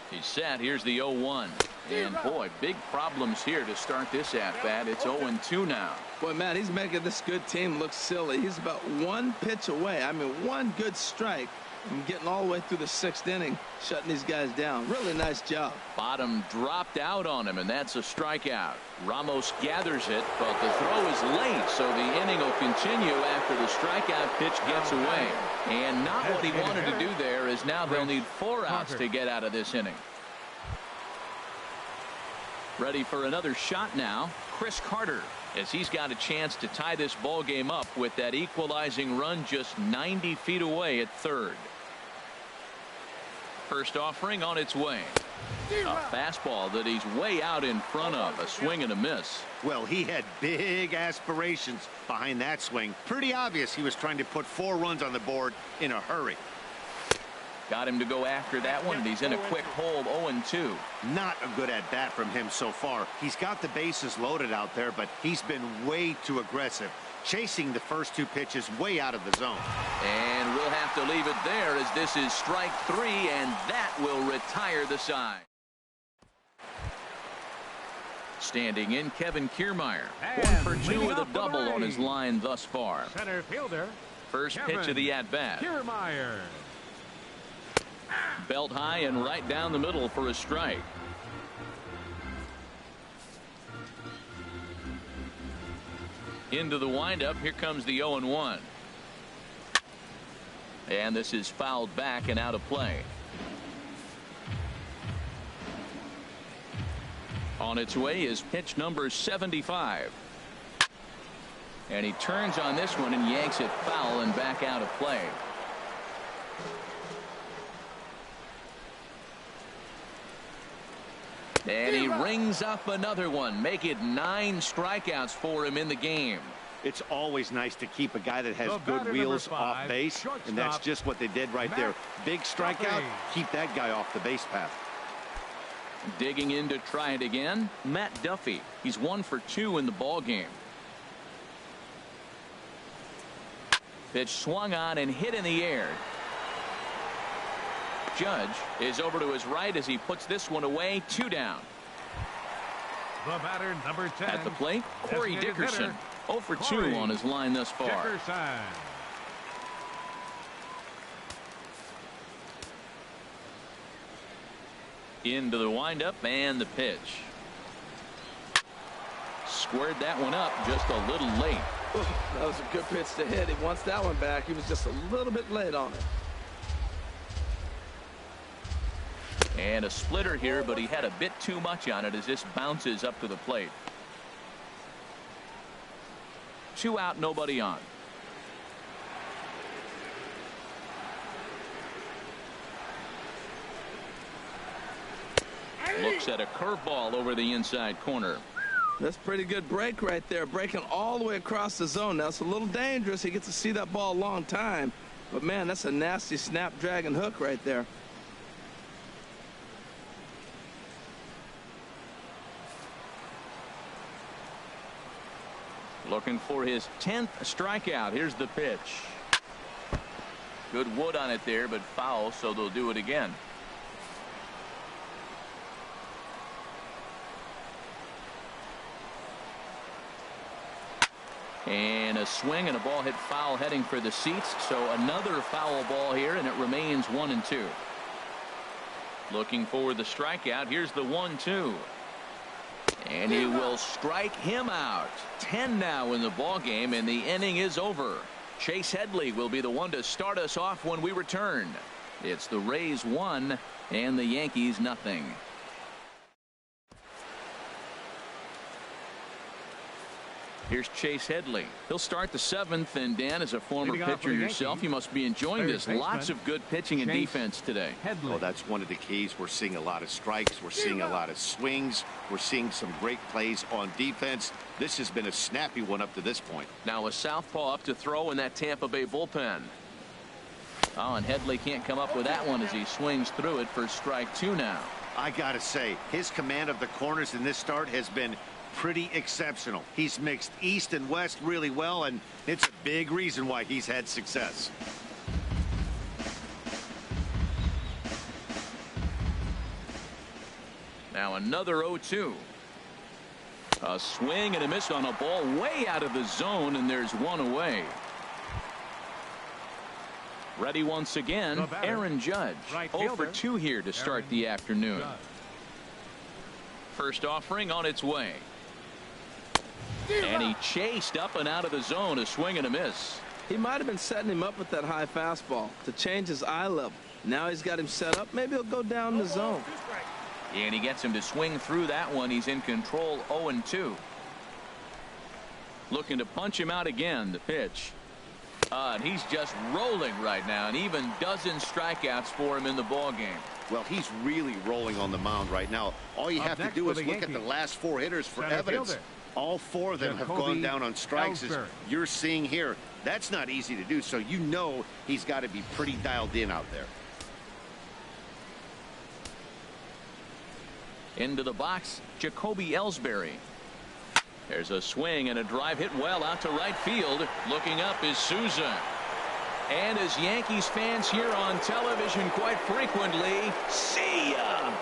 He's set. Here's the 0-1. And boy, big problems here to start this at-bat. It's 0-2 now. Boy, man, he's making this good team look silly. He's about 1 pitch away. I mean, 1 good strike from getting all the way through the 6th inning, shutting these guys down. Really nice job. Bottom dropped out on him, and that's a strikeout. Ramos gathers it, but the throw is late, so the inning will continue after the strikeout pitch gets away. And not what he wanted to do there, is now they'll need 4 outs to get out of this inning. Ready for another shot now, Chris Carter, as he's got a chance to tie this ball game up with that equalizing run just 90 feet away at third. First offering on its way. A fastball that he's way out in front of. A swing and a miss. Well, he had big aspirations behind that swing. Pretty obvious he was trying to put 4 runs on the board in a hurry. Got him to go after that one, and he's in a quick hold. 0-2. Not a good at bat from him so far. He's got the bases loaded out there, but he's been way too aggressive, chasing the first 2 pitches way out of the zone. And we'll have to leave it there, as this is strike 3, and that will retire the side. Standing in, Kevin Kiermaier. 1 for 2 with a double on his line thus far. Center fielder. First pitch of the at-bat. Kiermaier. Belt high and right down the middle for a strike. Into the windup. Here comes the 0-1. And this is fouled back and out of play. On its way is pitch number 75. And he turns on this one and yanks it foul and back out of play. And he rings up another one. Make it 9 strikeouts for him in the game. It's always nice to keep a guy that has good wheels off base, and that's just what they did right there. Big strikeout, keep that guy off the base path. Digging in to try it again, Matt Duffy. He's 1 for 2 in the ball game. Pitch swung on and hit in the air. Judge is over to his right as he puts this one away. 2 down. The batter, number 10. At the plate, Corey Dickerson. 0 for 2 on his line thus far. Dickerson. Into the windup and the pitch. Squared that one up just a little late. That was a good pitch to hit. He wants that one back. He was just a little bit late on it. And a splitter here, but he had a bit too much on it as this bounces up to the plate. 2 out, nobody on. Looks at a curveball over the inside corner. That's pretty good break right there, breaking all the way across the zone. Now it's a little dangerous. He gets to see that ball a long time, But, man, that's a nasty snapdragon hook right there. Looking for his 10th strikeout. Here's the pitch. Good wood on it there, but foul, so they'll do it again. And a swing and a ball hit foul heading for the seats. So another foul ball here, and it remains 1-2. Looking for the strikeout. Here's the 1-2. And he will strike him out. 10 now in the ball game, and the inning is over. Chase Headley will be the one to start us off when we return. It's the Rays 1 and the Yankees nothing. Here's Chase Headley. He'll start the 7th, and Dan, as a former pitcher yourself, you must be enjoying this. Lots of good pitching and defense today. Well, that's one of the keys. We're seeing a lot of strikes. We're seeing a lot of swings. We're seeing some great plays on defense. This has been a snappy one up to this point. Now a southpaw up to throw in that Tampa Bay bullpen. Oh, and Headley can't come up with that one as he swings through it for strike 2 now. I gotta say, his command of the corners in this start has been pretty exceptional. He's mixed east and west really well, and it's a big reason why he's had success. Now another 0-2. A swing and a miss on a ball way out of the zone, and there's one away. Ready once again, Aaron Judge. 0 for 2 here to start the afternoon. First offering on its way. And he chased up and out of the zone, a swing and a miss. He might have been setting him up with that high fastball to change his eye level. Now he's got him set up. Maybe he'll go down the zone. And he gets him to swing through that one. He's in control, 0-2. Looking to punch him out again. The pitch. And he's just rolling right now, and even dozens strikeouts for him in the ball game. Well, he's really rolling on the mound right now. All you have to do is look at the last 4 hitters for evidence. All 4 of them have gone down on strikes, as you're seeing here. That's not easy to do, so you know he's got to be pretty dialed in out there. Into the box, Jacoby Ellsbury. There's a swing and a drive hit well out to right field. Looking up is Souza. And as Yankees fans here on television quite frequently, see ya!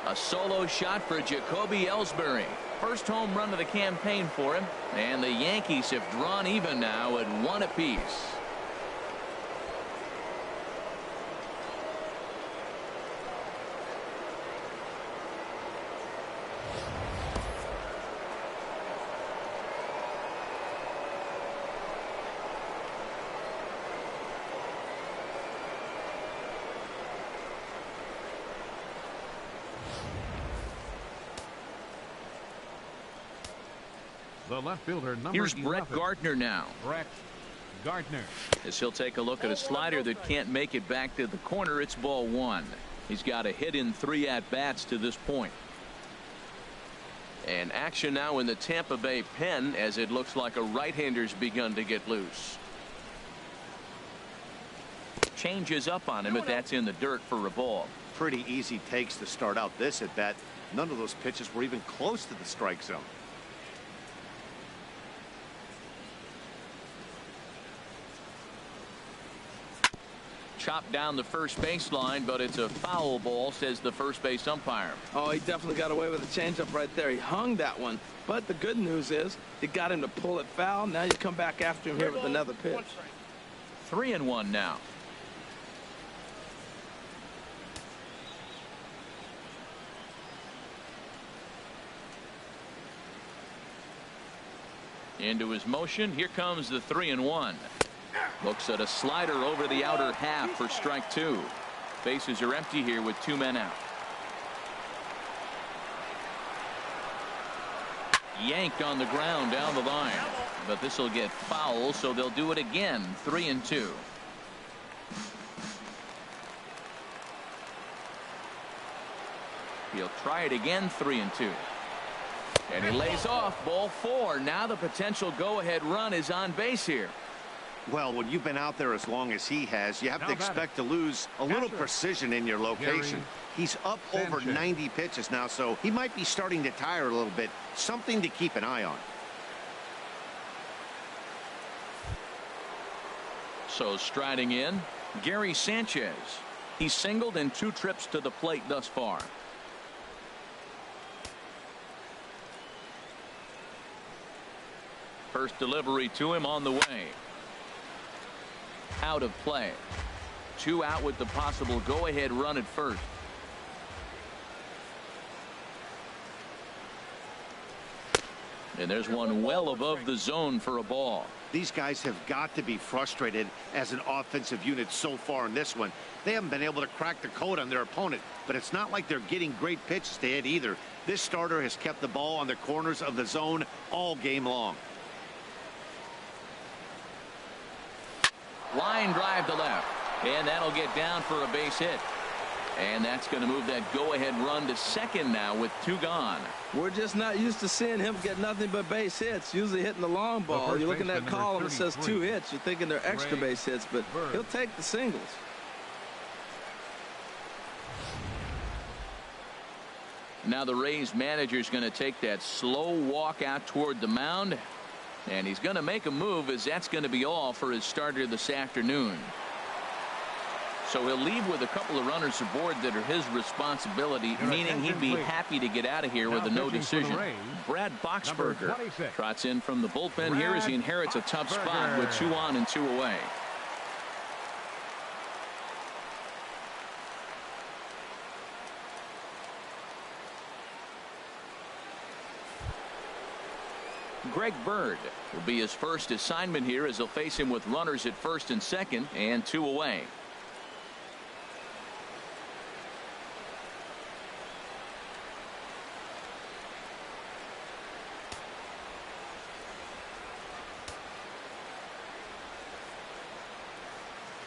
A solo shot for Jacoby Ellsbury. First home run of the campaign for him. And the Yankees have drawn even now at 1 apiece. The left fielder, here's Brett Gardner now. Brett Gardner. As he'll take a look at a slider that can't make it back to the corner. It's ball 1. He's got a hit in 3 at-bats to this point. And action now in the Tampa Bay pen, as it looks like a right-hander's begun to get loose. Changes up on him, but that's in the dirt for a ball. Pretty easy takes to start out this at-bat. None of those pitches were even close to the strike zone. Chopped down the first baseline, but it's a foul ball, says the first base umpire. Oh, he definitely got away with a changeup right there. He hung that one. But the good news is it got him to pull it foul. Now you come back after him here with another pitch. 3-1 now. Into his motion. Here comes the 3-1. Looks at a slider over the outer half for strike 2. Bases are empty here with 2 men out. Yanked on the ground down the line, but this will get foul, so they'll do it again. 3-2. He'll try it again. 3-2. And he lays off ball 4. Now the potential go-ahead run is on base here. Well, when you've been out there as long as he has, you have to expect to lose a little precision in your location. He's up over 90 pitches now, so he might be starting to tire a little bit. Something to keep an eye on. So striding in, Gary Sanchez. He's singled in 2 trips to the plate thus far. First delivery to him on the way. Out of play. 2 out with the possible go-ahead run at first. And there's one well above the zone for a ball. These guys have got to be frustrated as an offensive unit so far in this one. They haven't been able to crack the code on their opponent, but it's not like they're getting great pitches to hit either. This starter has kept the ball on the corners of the zone all game long. Line drive to left, and that'll get down for a base hit. And that's going to move that go-ahead run to second now with 2 gone. We're just not used to seeing him get nothing but base hits, usually hitting the long ball. You look in that column, it says 2 hits. You're thinking they're extra base hits, but he'll take the singles. Now the Rays manager is going to take that slow walk out toward the mound. And he's going to make a move, as that's going to be all for his starter this afternoon. So he'll leave with a couple of runners aboard that are his responsibility, meaning he'd be happy to get out of here with a no decision. Brad Boxberger trots in from the bullpen here as he inherits a tough spot with 2 on and 2 away. Greg Bird will be his first assignment here as they'll face him with runners at first and second and 2 away.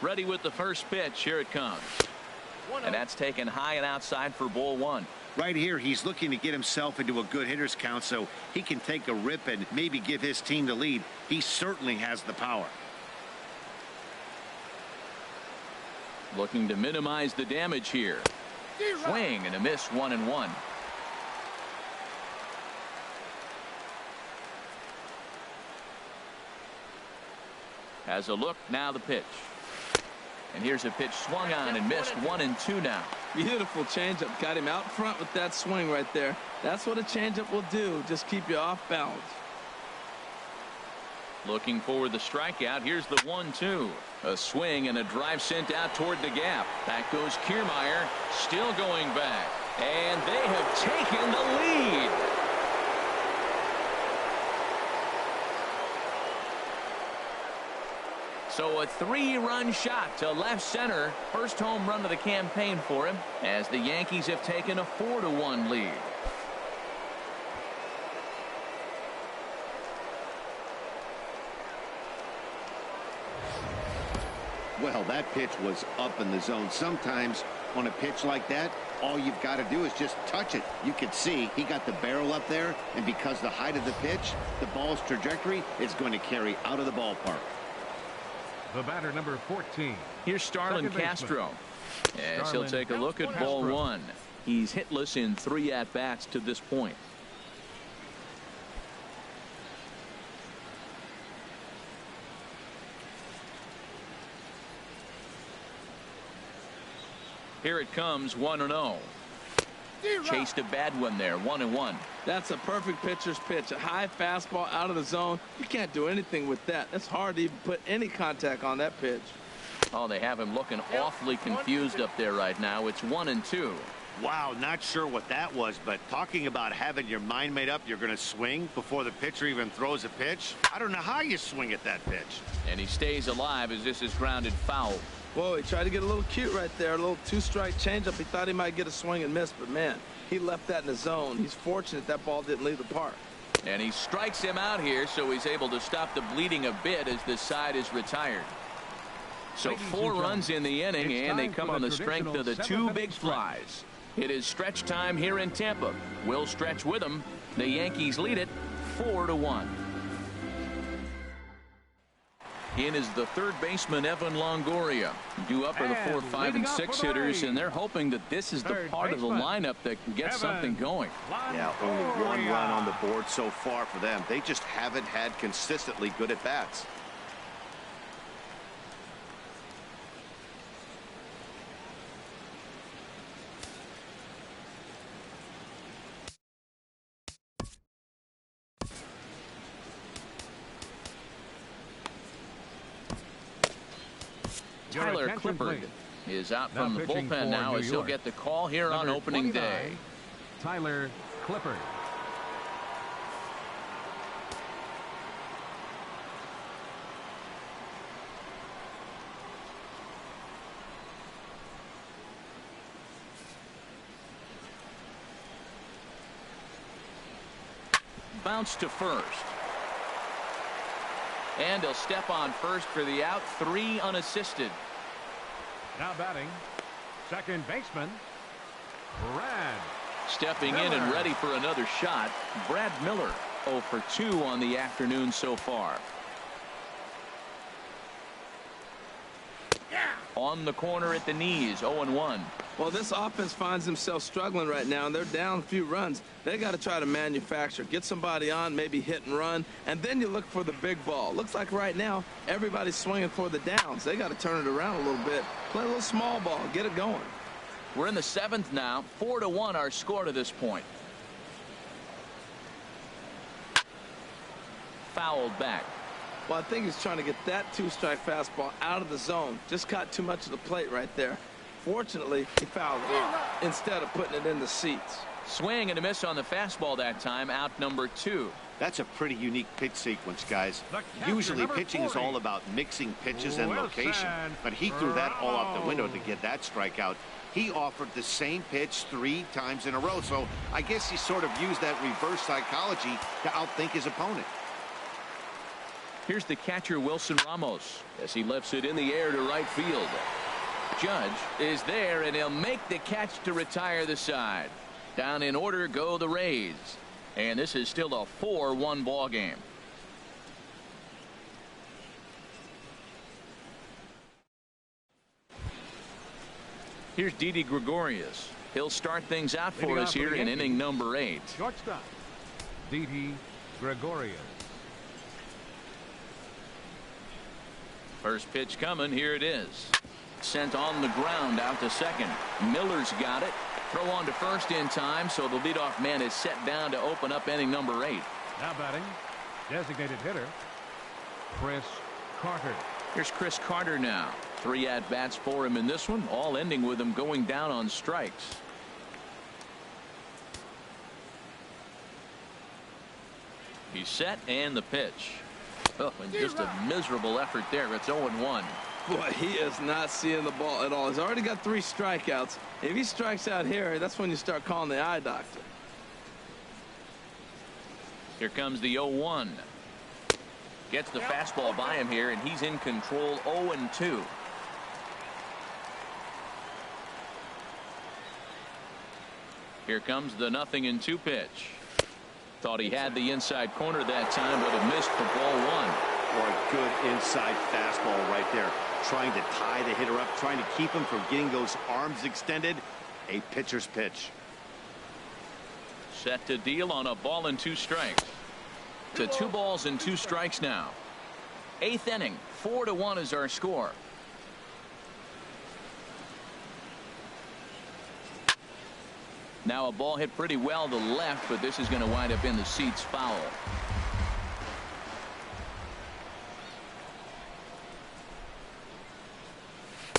Ready with the first pitch. Here it comes. And that's taken high and outside for ball 1. Right here, he's looking to get himself into a good hitter's count so he can take a rip and maybe give his team the lead. He certainly has the power. Looking to minimize the damage here. Swing and a miss, 1-1. Has a look, now the pitch. And here's a pitch swung on and missed, 1-2 now. Beautiful changeup. Got him out front with that swing right there. That's what a changeup will do. Just keep you off balance. Looking for the strikeout. Here's the 1-2. A swing and a drive sent out toward the gap. Back goes Kiermaier. Still going back. And they have taken the lead. So a 3-run shot to left center. First home run of the campaign for him as the Yankees have taken a 4-1 lead. Well, that pitch was up in the zone. Sometimes on a pitch like that, all you've got to do is just touch it. You could see he got the barrel up there, and because the height of the pitch, the ball's trajectory is going to carry out of the ballpark. The batter, number 14. Here's Starlin Castro as he'll take a look at ball 1. He's hitless in 3 at-bats to this point. Here it comes, 1-0. Chased a bad one there, 1-1. That's a perfect pitcher's pitch. A high fastball out of the zone. You can't do anything with that. It's hard to even put any contact on that pitch. Oh, they have him looking awfully confused up there right now. It's 1-2. Wow, not sure what that was, but talking about having your mind made up, you're going to swing before the pitcher even throws a pitch. I don't know how you swing at that pitch. And he stays alive as this is grounded foul. Whoa, he tried to get a little cute right there. A little 2-strike changeup. He thought he might get a swing and miss, but man, he left that in the zone. He's fortunate that ball didn't leave the park. And he strikes him out here, so he's able to stop the bleeding a bit as this side is retired. So 4 runs in the inning, and they come on the strength of the 2 big flies. It is stretch time here in Tampa. We'll stretch with them. The Yankees lead it 4-1. In is the third baseman, Evan Longoria. Due up are the 4, 5, and 6 hitters, and they're hoping that this is the part of the lineup that can get something going. Yeah, only 1 run on the board so far for them. They just haven't had consistently good at-bats. Tyler Clippard is out from the bullpen now as he'll get the call here on opening day. Tyler Clippard. Bounce to first. And he'll step on first for the out. 3 unassisted. Now batting, second baseman, Brad. Stepping in and ready for another shot, Brad Miller. 0 for 2 on the afternoon so far. On the corner at the knees, 0-1. Well, this offense finds themselves struggling right now, and they're down a few runs. They got to try to manufacture, get somebody on, maybe hit and run, and then you look for the big ball. Looks like right now everybody's swinging for the downs. They got to turn it around a little bit, play a little small ball, get it going. We're in the 7th now. 4-1 our score to this point. Fouled back. Well, I think he's trying to get that 2-strike fastball out of the zone. Just caught too much of the plate right there. Fortunately, he fouled it off instead of putting it in the seats. Swing and a miss on the fastball that time. Out number 2. That's a pretty unique pitch sequence, guys. Usually pitching is all about mixing pitches and location, but he threw that all out the window to get that strikeout. He offered the same pitch 3 times in a row, so I guess he sort of used that reverse psychology to outthink his opponent. Here's the catcher, Wilson Ramos, as he lifts it in the air to right field. Judge is there, and he'll make the catch to retire the side. Down in order go the Rays. And this is still a 4-1 ball game. Here's Didi Gregorius. He'll start things out for us here in inning number 8. Shortstop, Didi Gregorius. First pitch coming. Here it is. Sent on the ground out to second. Miller's got it. Throw on to first in time, so the leadoff man is set down to open up inning number 8. Now batting, designated hitter, Chris Carter. Here's Chris Carter now. 3 at-bats for him in this one, all ending with him going down on strikes. He's set, and the pitch. Oh, and just a miserable effort there. It's 0-1. Boy, he is not seeing the ball at all. He's already got 3 strikeouts. If he strikes out here, that's when you start calling the eye doctor. Here comes the 0-1. Gets the fastball by him here, and he's in control. 0-2. Here comes the 0-2 pitch. Thought he had the inside corner that time, but it missed for ball 1. Or a good inside fastball right there. Trying to tie the hitter up, trying to keep him from getting those arms extended. A pitcher's pitch. Set to deal on a ball and 2 strikes. To 2 balls and 2 strikes now. 8th inning. 4-1 is our score. Now a ball hit pretty well to left, but this is going to wind up in the seats foul.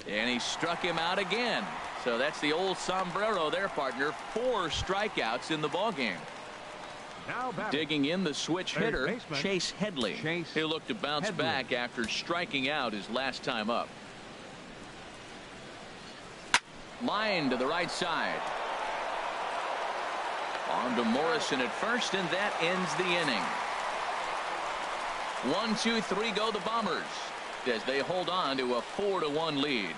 And he struck him out again. So that's the old sombrero there, partner. 4 strikeouts in the ballgame. Now digging in the switch hitter, Chase Headley. He'll look to bounce back after striking out his last time up. Line to the right side. On to Morrison at first, and that ends the inning. 1, 2, 3 go the Bombers as they hold on to a 4-1 lead.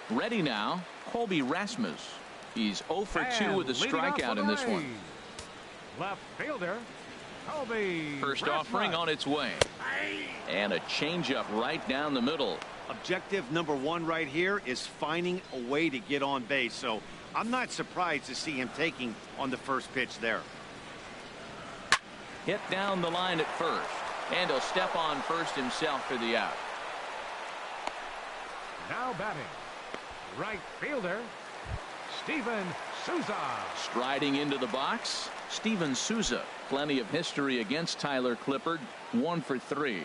Ready now, Colby Rasmus. He's 0 for 2 with a strikeout in this one. Left fielder, Colby First Rasmus. offering on its way. And a changeup right down the middle. Objective number one right here is finding a way to get on base. So I'm not surprised to see him taking on the first pitch there. Hit down the line at first. And he'll step on first himself for the out. Now batting, right fielder, Steven Souza. Striding into the box, Steven Souza. Plenty of history against Tyler Clippard. 1 for 3.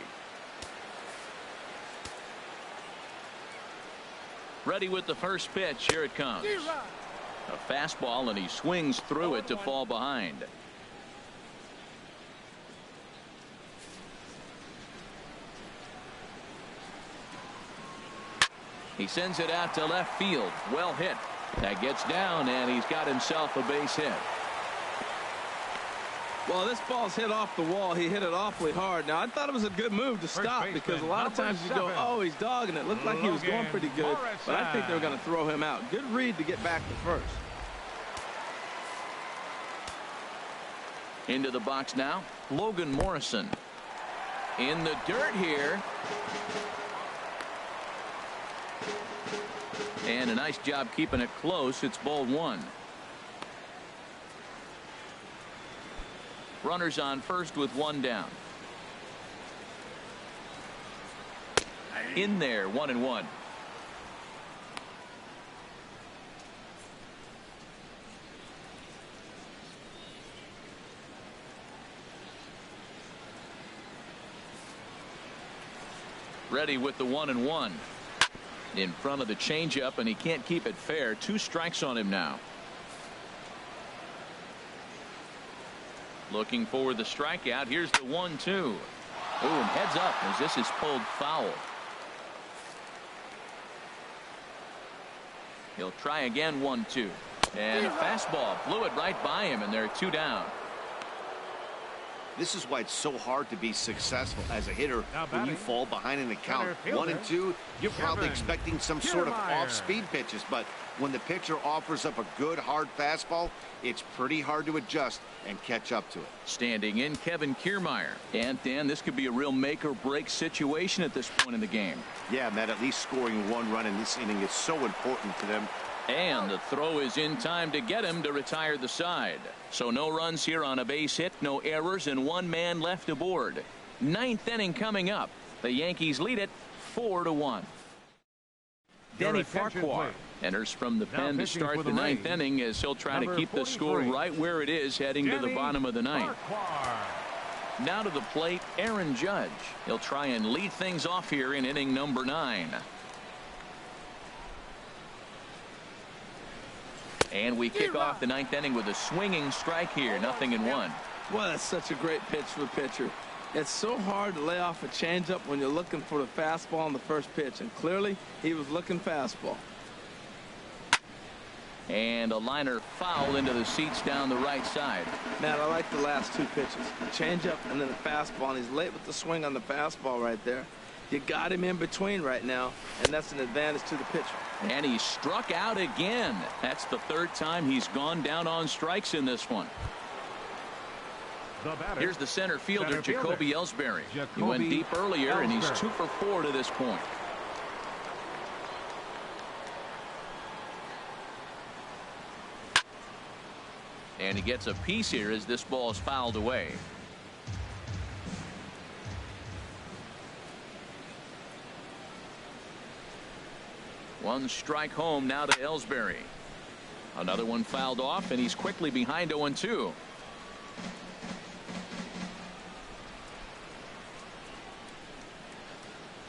Ready with the first pitch. Here it comes. A fastball, and he swings through it to fall behind. He sends it out to left field. Well hit. That gets down, and he's got himself a base hit. Well, this ball's hit off the wall. He hit it awfully hard. Now, I thought it was a good move to stop because a lot of times you go, oh, he's dogging it. Looked like he was going pretty good, but I think they're going to throw him out. Good read to get back to first. Into the box now, Logan Morrison. In the dirt here. And a nice job keeping it close. It's ball 1. Runners on first with 1 down. In there, 1-1. Ready with the 1-1. In front of the changeup, and he can't keep it fair. 2 strikes on him now. Looking for the strikeout. Here's the 1-2. Oh, and heads up as this is pulled foul. He'll try again. 1-2. And a fastball blew it right by him, and they're 2 down. This is why it's so hard to be successful as a hitter when you fall behind in the count. 1 and 2, you're probably expecting some sort of off-speed pitches, but when the pitcher offers up a good hard fastball, it's pretty hard to adjust and catch up to it. Standing in, Kevin Kiermaier. And Dan, this could be a real make or break situation at this point in the game. Yeah, Matt, at least scoring 1 run in this inning is so important to them. And the throw is in time to get him to retire the side. So no runs here on a base hit, no errors, and 1 man left aboard. 9th inning coming up. The Yankees lead it 4-1. Denny Farquhar enters from the pen to start the 9th inning as he'll try to keep the score right where it is heading to the bottom of the 9th. Now to the plate, Aaron Judge. He'll try and lead things off here in inning number 9. And we kick off the 9th inning with a swinging strike here. 0-1. Well, that's such a great pitch for the pitcher. It's so hard to lay off a changeup when you're looking for the fastball on the first pitch, and clearly he was looking fastball. And a liner foul into the seats down the right side. Matt, I like the last 2 pitches. The changeup and then the fastball, and he's late with the swing on the fastball right there. You got him in between right now, and that's an advantage to the pitcher. And he struck out again. That's the 3rd time he's gone down on strikes in this one. Here's the center fielder, Jacoby Ellsbury. He went deep earlier, and he's 2 for 4 to this point. And he gets a piece here as this ball is fouled away. One strike home now to Ellsbury. Another one fouled off, and he's quickly behind 0-2.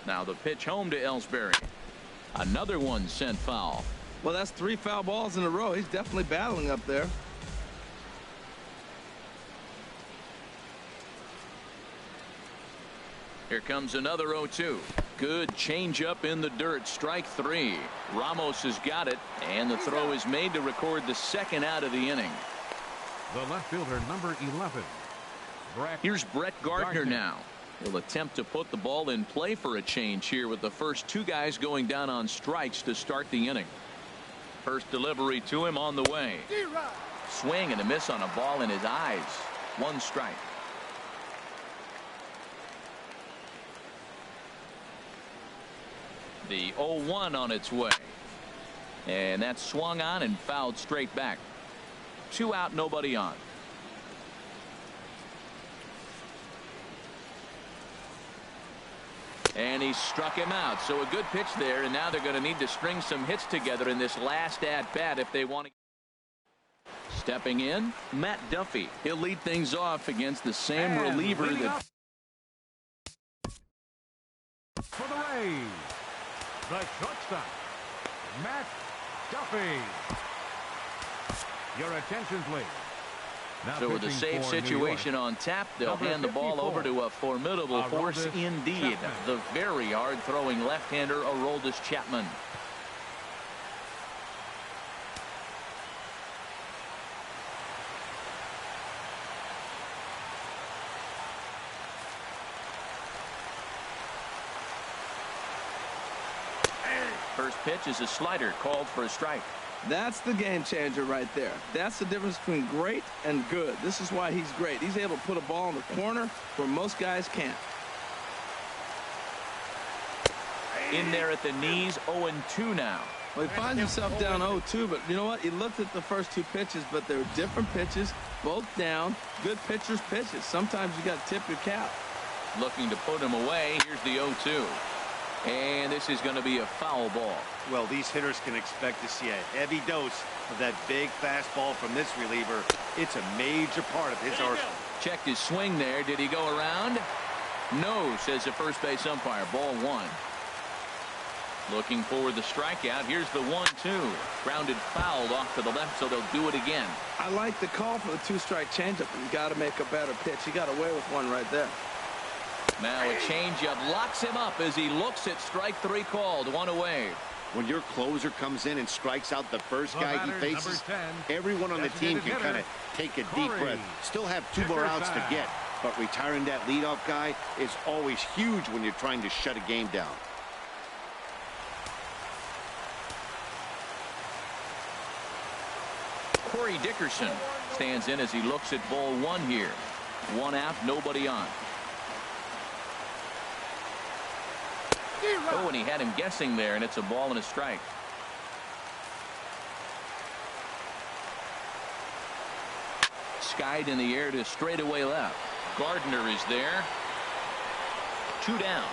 Now the pitch home to Ellsbury. Another one sent foul. Well, that's 3 foul balls in a row. He's definitely battling up there. Here comes another 0-2. Good changeup in the dirt. Strike 3. Ramos has got it, and the throw is made to record the 2nd out of the inning. The left fielder, number 11. Here's Brett Gardner now. He'll attempt to put the ball in play for a change here with the first two guys going down on strikes to start the inning. First delivery to him on the way. Swing and a miss on a ball in his eyes. One strike. The 0-1 on its way. And that's swung on and fouled straight back. 2 out, nobody on. And he struck him out. So a good pitch there, and now they're going to need to string some hits together in this last at-bat if they want to. Stepping in, Matt Duffy. He'll lead things off against the same reliever that. For the Rays, the shortstop, Matt Duffy. Your attention, please. Now so with a safe situation on tap, they'll hand the ball over to a formidable force indeed. The very hard-throwing left-hander, Aroldis Chapman. First pitch is a slider called for a strike. That's the game changer right there. That's the difference between great and good. This is why he's great. He's able to put a ball in the corner where most guys can't. In there at the knees, 0-2 now. Well, he finds himself down 0-2, but you know what? He looked at the first two pitches, but they were different pitches, both down. Good pitchers' pitches. Sometimes you got to tip your cap. Looking to put him away. Here's the 0-2. And this is going to be a foul ball. Well, these hitters can expect to see a heavy dose of that big fastball from this reliever. It's a major part of his arsenal. Checked his swing there. Did he go around? No, says the first base umpire. Ball 1. Looking for the strikeout. Here's the 1-2. Grounded foul off to the left, so they'll do it again. I like the call for the 2-strike changeup. You got to make a better pitch. He got away with one right there. Now a changeup locks him up as he looks at strike 3 called. 1 away. When your closer comes in and strikes out the first guy he faces, everyone on the team can kind of take a deep breath. Still have 2 more outs to get, but retiring that leadoff guy is always huge when you're trying to shut a game down. Corey Dickerson stands in as he looks at ball 1 here. 1 out, nobody on. Oh, and he had him guessing there, and it's a ball and a strike. Skied in the air to straightaway left. Gardner is there. 2 down.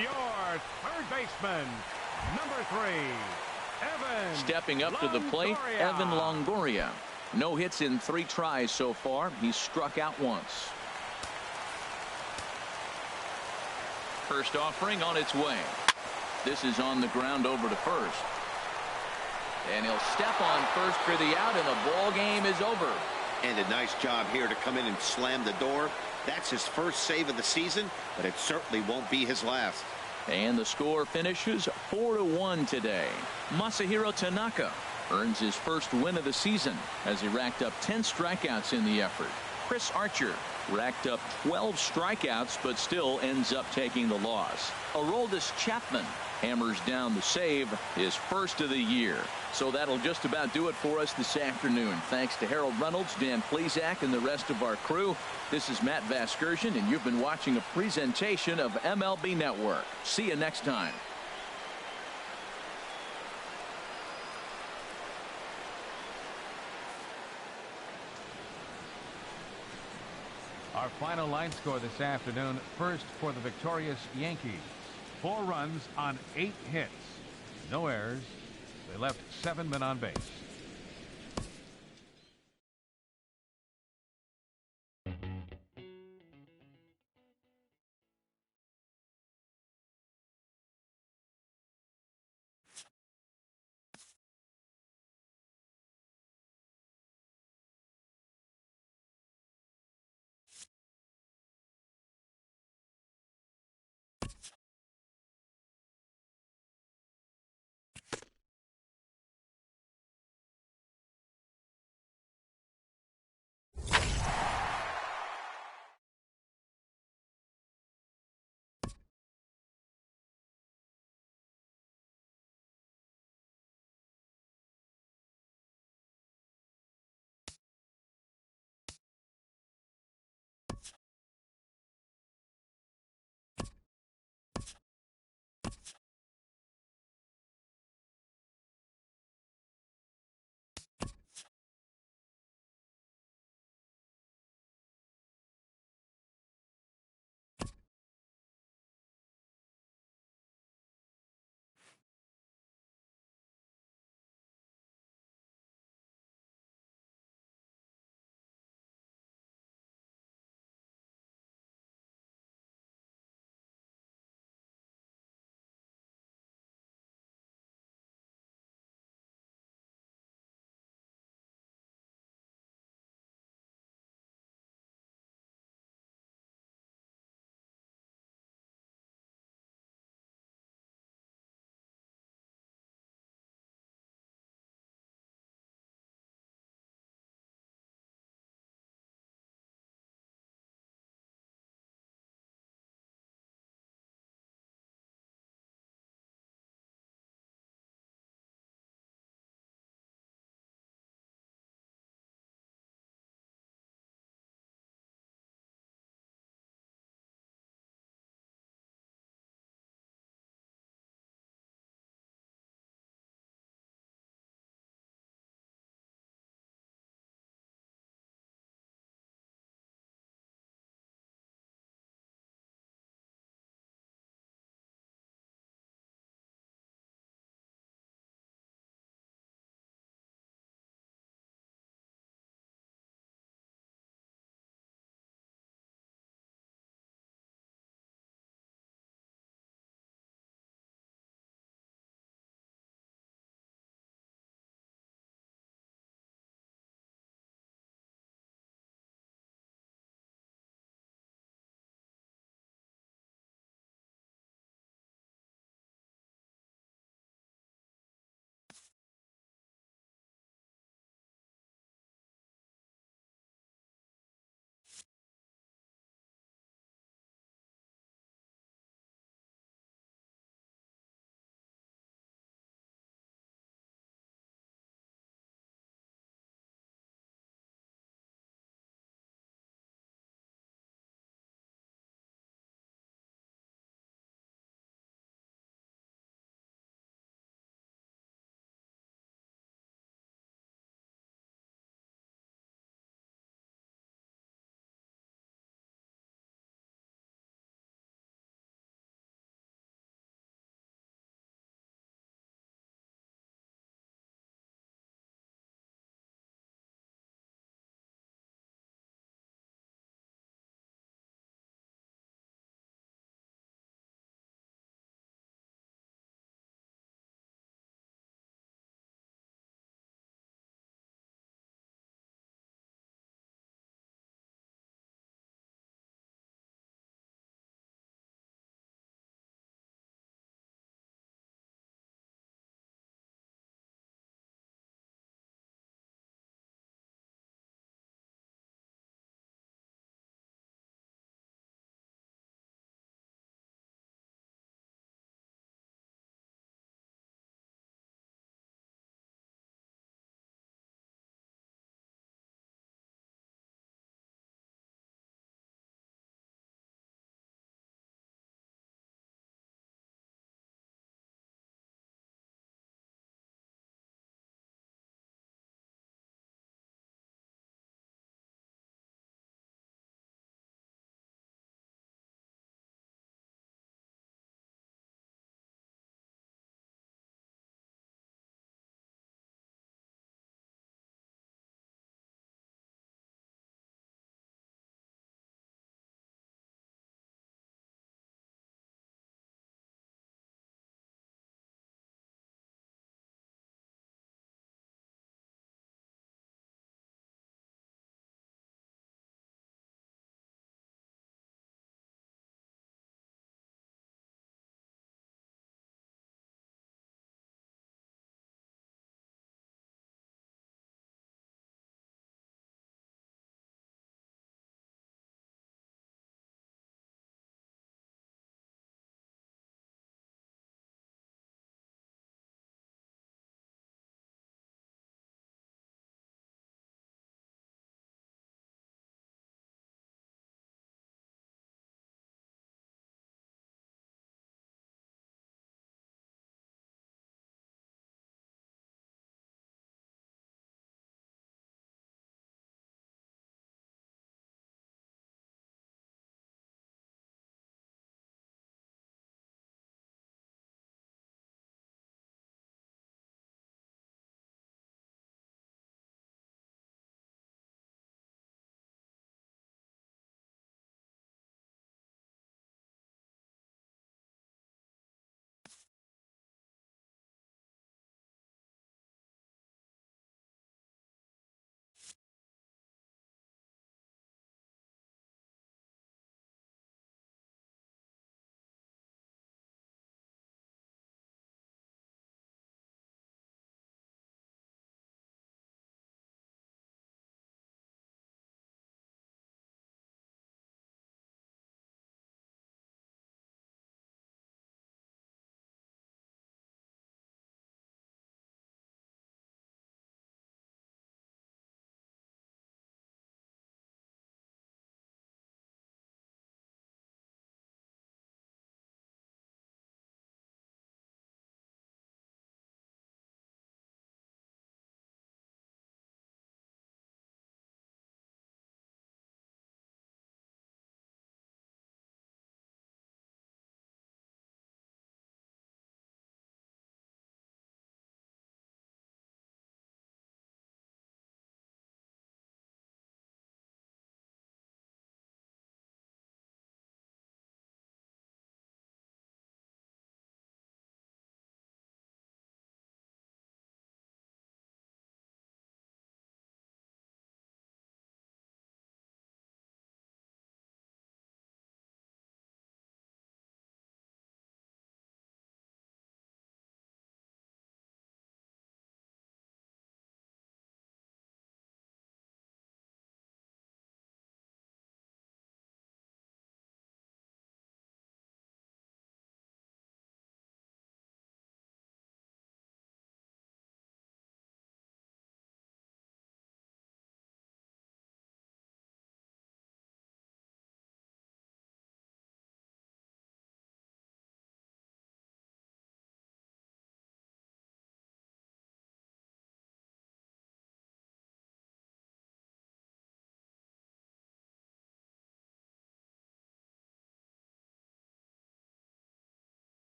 Your third baseman, number 3, Evan. Stepping up to the plate, Evan Longoria. No hits in 3 tries so far. He's struck out once. First offering on its way. This is on the ground over to first. And he'll step on first for the out, and the ball game is over. And a nice job here to come in and slam the door. That's his first save of the season, but it certainly won't be his last. And the score finishes 4-1 today. Masahiro Tanaka earns his first win of the season as he racked up 10 strikeouts in the effort. Chris Archer racked up 12 strikeouts, but still ends up taking the loss. Aroldis Chapman hammers down the save, his first of the year. So that'll just about do it for us this afternoon. Thanks to Harold Reynolds, Dan Plesac, and the rest of our crew. This is Matt Vasgersian, and you've been watching a presentation of MLB Network. See you next time. Our final line score this afternoon. First for the victorious Yankees. 4 runs on 8 hits. No errors. They left 7 men on base.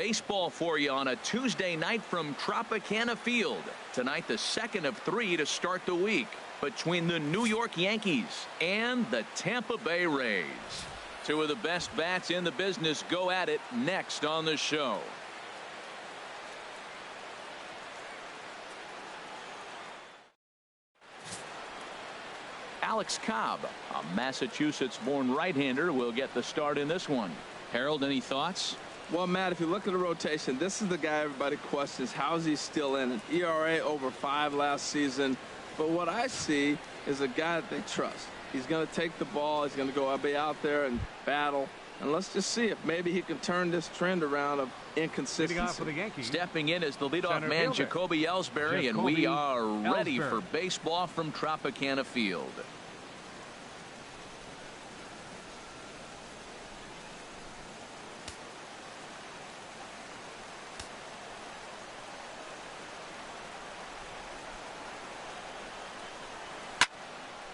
baseball for you on a Tuesday night from Tropicana Field. Tonight, the second of 3 to start the week between the New York Yankees and the Tampa Bay Rays. Two of the best bats in the business go at it next on the show. Alex Cobb, a Massachusetts-born right-hander, will get the start in this one. Harold, any thoughts? Well, Matt, if you look at the rotation, this is the guy everybody questions. How is he still in it? ERA over 5 last season. But what I see is a guy that they trust. He's going to take the ball. He's going to go be out there and battle. And let's just see if maybe he can turn this trend around of inconsistency. For the Yankees, stepping in as the leadoff man, Jacoby Ellsbury, and we are ready for baseball from Tropicana Field.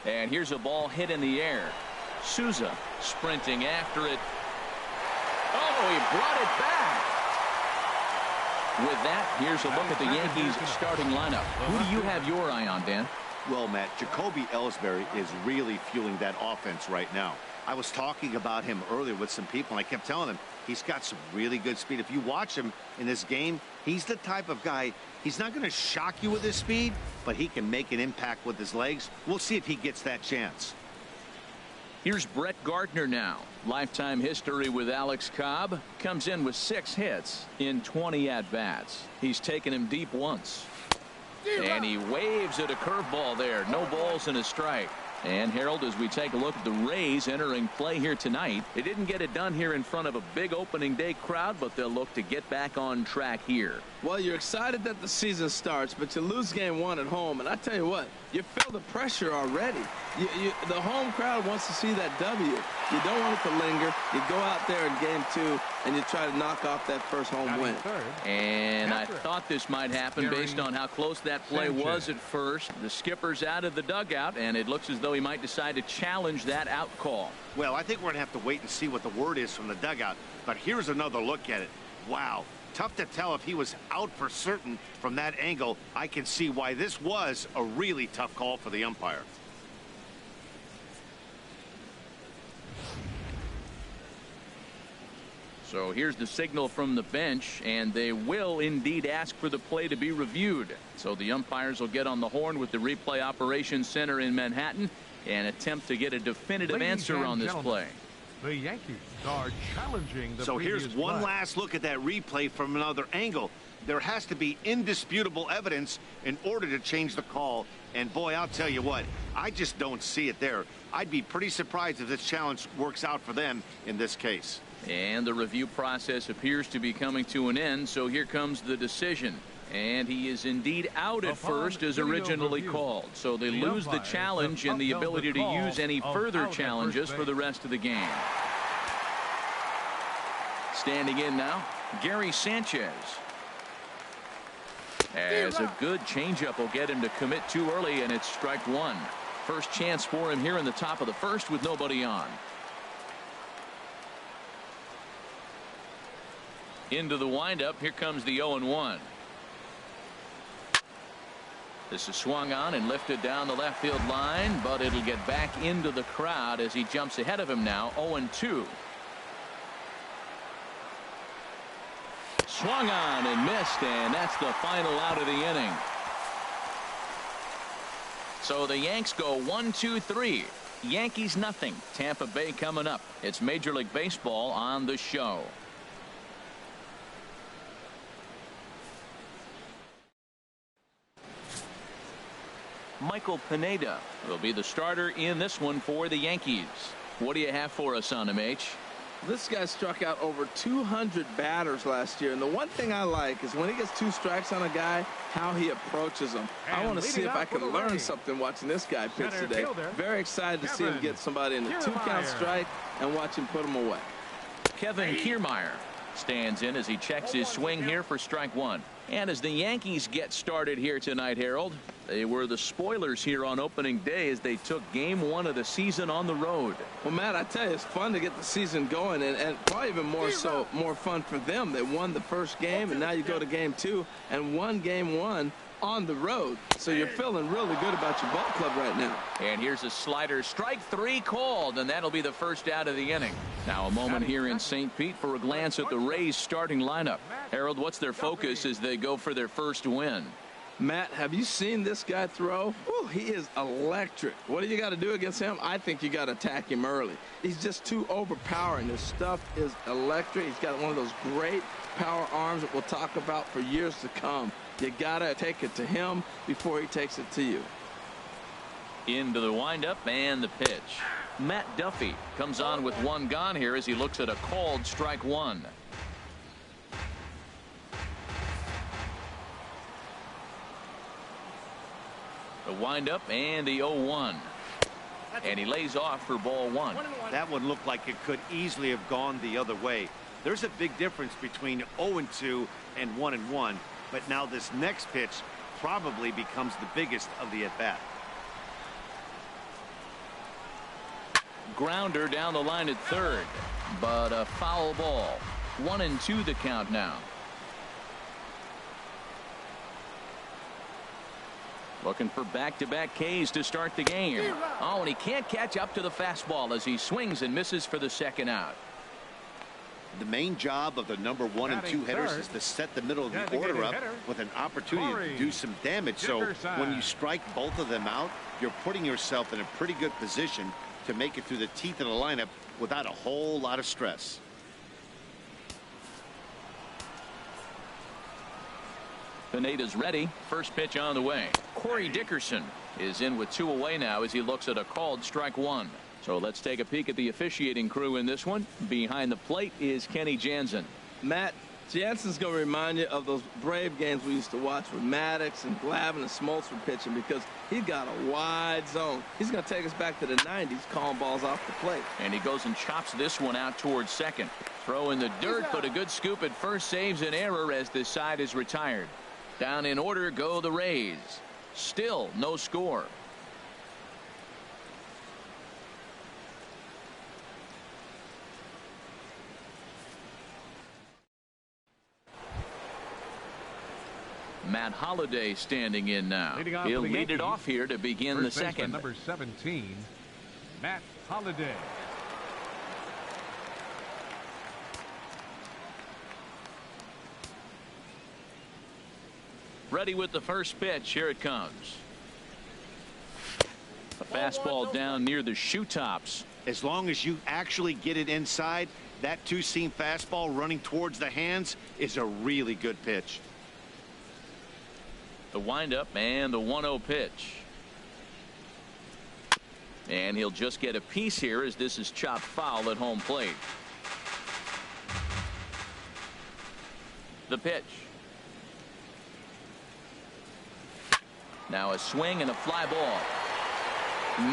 And here's a ball hit in the air. Souza sprinting after it. Oh, he brought it back. With that, here's a look at the Yankees starting lineup. Who do you have your eye on, Dan? Well, Matt, Jacoby Ellsbury is really fueling that offense right now. I was talking about him earlier with some people, and I kept telling them he's got some really good speed. If you watch him in this game, he's the type of guy, he's not going to shock you with his speed, but he can make an impact with his legs. We'll see if he gets that chance. Here's Brett Gardner now. Lifetime history with Alex Cobb. Comes in with 6 hits in 20 at-bats. He's taken him deep once. And he waves at a curveball there. No balls and a strike. And Harold, as we take a look at the Rays entering play here tonight, they didn't get it done here in front of a big opening day crowd, but they'll look to get back on track here. Well, you're excited that the season starts, but you lose game 1 at home. And I tell you what, you feel the pressure already. The home crowd wants to see that W. You don't want it to linger. You go out there in game 2 and you try to knock off that first home win. And I thought this might happen based on how close that play was at first. The skipper's out of the dugout, and it looks as though he might decide to challenge that out call. Well, I think we're going to have to wait and see what the word is from the dugout. But here's another look at it. Wow. Tough to tell if he was out for certain from that angle. I can see why this was a really tough call for the umpire. So here's the signal from the bench, and they will indeed ask for the play to be reviewed. So the umpires will get on the horn with the replay operations center in Manhattan and attempt to get a definitive answer on this play. The Yankees are challenging the So here's one last look at that replay from another angle. There has to be indisputable evidence in order to change the call. And boy, I'll tell you what, I just don't see it there. I'd be pretty surprised if this challenge works out for them in this case. And the review process appears to be coming to an end, so here comes the decision. And he is indeed out at first as originally called. So they lose the challenge and the ability to use any further challenges for the rest of the game. Standing in now, Gary Sanchez. As a good changeup will get him to commit too early, and it's strike 1. First chance for him here in the top of the first with nobody on. Into the windup. Here comes the 0-1. This is swung on and lifted down the left field line, but it'll get back into the crowd as he jumps ahead of him now. 0-2. Swung on and missed, and that's the final out of the inning. So the Yanks go 1-2-3. Yankees nothing. Tampa Bay coming up. It's Major League Baseball on the show. Michael Pineda will be the starter in this one for the Yankees. What do you have for us on him, H? This guy struck out over 200 batters last year, and the one thing I like is when he gets 2 strikes on a guy, how he approaches them. I want to see if I can learn something watching this guy pitch today. Very excited to see him get somebody in a 2-count strike and watch him put them away. Kevin Kiermaier stands in as he checks his swing here for strike 1. And as the Yankees get started here tonight, Harold, they were the spoilers here on opening day as they took game 1 of the season on the road. Well, Matt, I tell you, it's fun to get the season going, and probably even more fun for them. They won the first game, and now you go to game 2 and won game 1 on the road. So you're feeling really good about your ball club right now. And here's a slider, strike 3 called, and that'll be the first out of the inning. Now a moment here in St. Pete for a glance at the Rays starting lineup. Harold, what's their focus as they go for their first win? Matt, have you seen this guy throw? Whew, he is electric. What do you got to do against him? I think you got to attack him early. He's just too overpowering. His stuff is electric. He's got one of those great power arms that we'll talk about for years to come. You got to take it to him before he takes it to you. Into the windup and the pitch. Matt Duffy comes on with 1 gone here as he looks at a called strike 1. The windup and the 0-1. And he lays off for ball 1. That one looked like it could easily have gone the other way. There's a big difference between 0-2 and 1-1. But now this next pitch probably becomes the biggest of the at-bat. Grounder down the line at third, but a foul ball. 1-2 the count now. Looking for back-to-back Ks to start the game. Oh, and he can't catch up to the fastball as he swings and misses for the second out. The main job of the number 1 and 2 hitters is to set the middle of the order up with an opportunity to do some damage. So when you strike both of them out, you're putting yourself in a pretty good position to make it through the teeth of the lineup without a whole lot of stress. Pineda's ready. First pitch on the way. Corey Dickerson is in with 2 away now as he looks at a called strike 1. So let's take a peek at the officiating crew in this one. Behind the plate is Kenny Jansen. Matt, Jansen's going to remind you of those Brave games we used to watch with Maddox and Glavine and Smoltz were pitching because he's got a wide zone. He's going to take us back to the 90s calling balls off the plate. And he goes and chops this one out towards second. Throw in the dirt, but a good scoop at first saves an error as this side is retired. Down in order go the Rays. Still no score. Matt Holliday standing in now. He'll lead it off here to begin the second. Number 17, Matt Holliday. Ready with the first pitch. Here it comes. A fastball down near the shoe tops. As long as you actually get it inside, that 2-seam fastball running towards the hands is a really good pitch. The windup and the 1-0 pitch. And he'll just get a piece here as this is chopped foul at home plate. The pitch. Now a swing and a fly ball.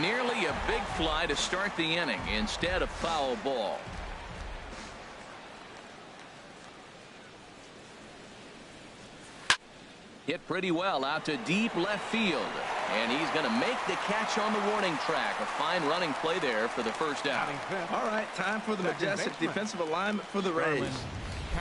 Nearly a big fly to start the inning instead of foul ball. Hit pretty well out to deep left field. And he's going to make the catch on the warning track. A fine running play there for the first out. All right, time for the majestic defensive alignment for the Rays.